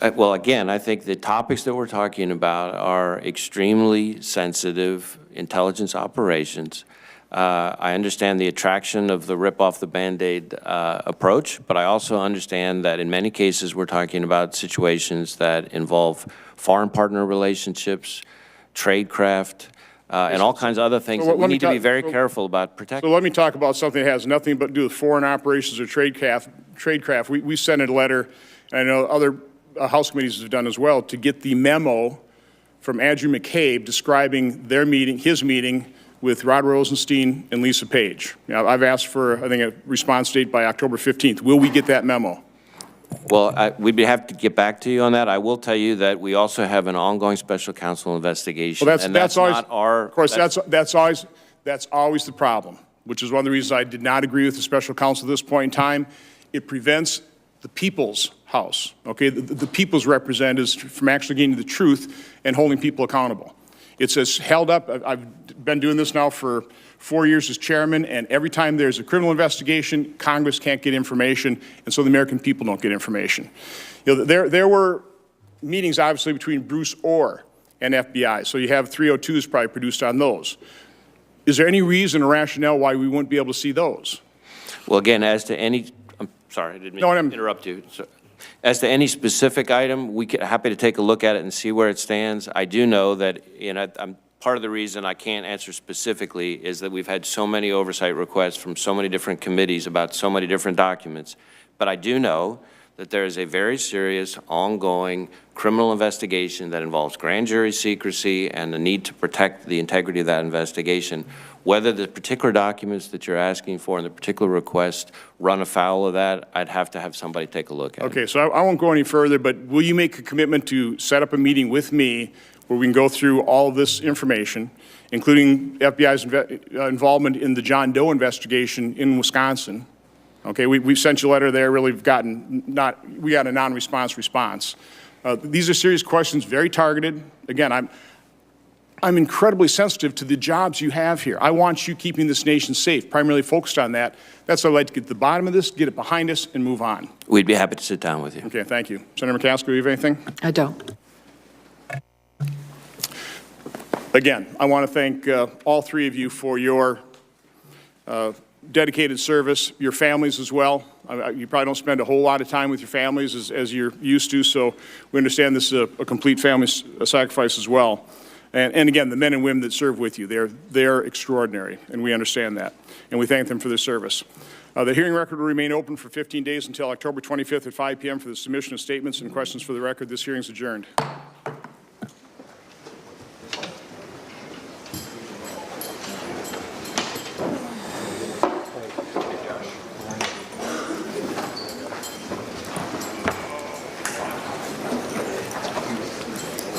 Well, again, I think the topics that we're talking about are extremely sensitive intelligence operations. I understand the attraction of the rip-off-the-Band-Aid approach, but I also understand that in many cases we're talking about situations that involve foreign partner relationships, tradecraft, and all kinds of other things that we need to be very careful about protecting. So let me talk about something that has nothing but to do with foreign operations or tradecraft. We sent a letter, and I know other House committees have done as well, to get the memo from Andrew McCabe describing his meeting with Rod Rosenstein and Lisa Page. Now, I've asked for, I think, a response date by October 15th. Will we get that memo? Well, we'd have to get back to you on that. I will tell you that we also have an ongoing special counsel investigation. Well, that's always, not our. Of course, that's always the problem, which is one of the reasons I did not agree with the special counsel at this point in time. It prevents the people's house, okay, the people's representatives from actually getting the truth and holding people accountable. It's as held up. I've been doing this now for 4 years as chairman, and every time there's a criminal investigation, Congress can't get information, and so the American people don't get information. There were meetings, obviously, between Bruce Orr and FBI, so you have 302s probably produced on those. Is there any reason or rationale why we wouldn't be able to see those? Well, again, as to any, I'm sorry, I didn't mean to interrupt you. So, as to any specific item, we're happy to take a look at it and see where it stands. I do know that, part of the reason I can't answer specifically is that we've had so many oversight requests from so many different committees about so many different documents. But I do know that there is a very serious, ongoing criminal investigation that involves grand jury secrecy and the need to protect the integrity of that investigation. Whether the particular documents that you're asking for and the particular request run afoul of that, I'd have to have somebody take a look at it. Okay, so I won't go any further, but will you make a commitment to set up a meeting with me where we can go through all of this information, including FBI's involvement in the John Doe investigation in Wisconsin? Okay, we've sent you a letter there. Really, we got a non-response response. These are serious questions, very targeted. Again, I'm incredibly sensitive to the jobs you have here. I want you keeping this nation safe, primarily focused on that. That's why I'd like to get to the bottom of this, get it behind us, and move on. We'd be happy to sit down with you. Okay, thank you. Senator McCaskill, you have anything? I don't. Again, I want to thank all three of you for your dedicated service, your families as well. You probably don't spend a whole lot of time with your families as you're used to, so we understand this is a complete family sacrifice as well. And again, the men and women that serve with you, they're extraordinary, and we understand that. And we thank them for their service. The hearing record will remain open for 15 days until October 25th at 5 p.m. for the submission of statements and questions for the record. This hearing is adjourned.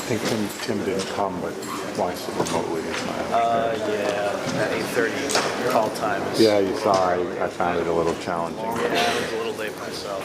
I think Tim didn't come, but watched it remotely. Yeah, at 8:30 call time. Yeah, you saw. I found it a little challenging. Yeah, I was a little late myself.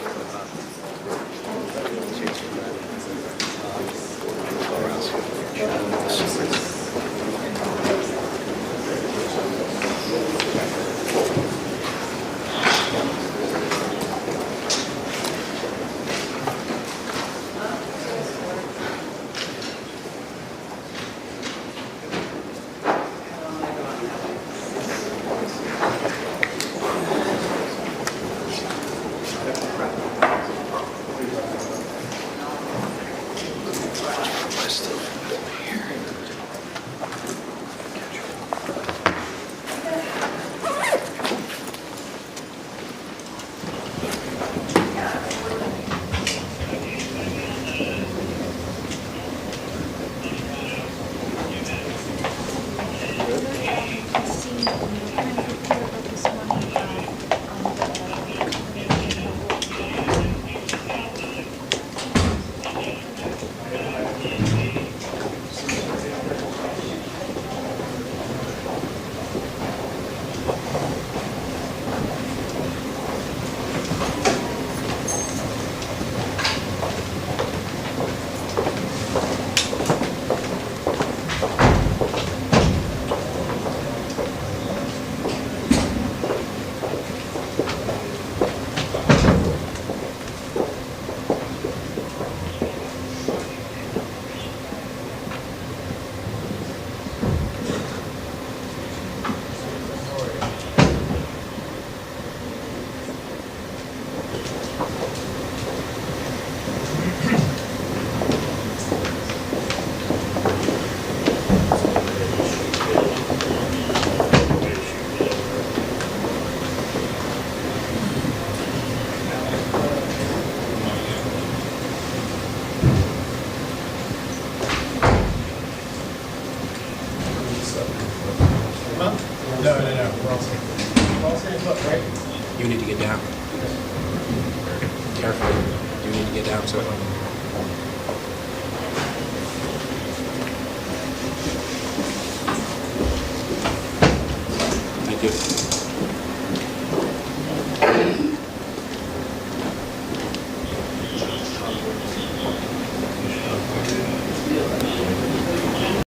You need to get down. Careful. You need to get down so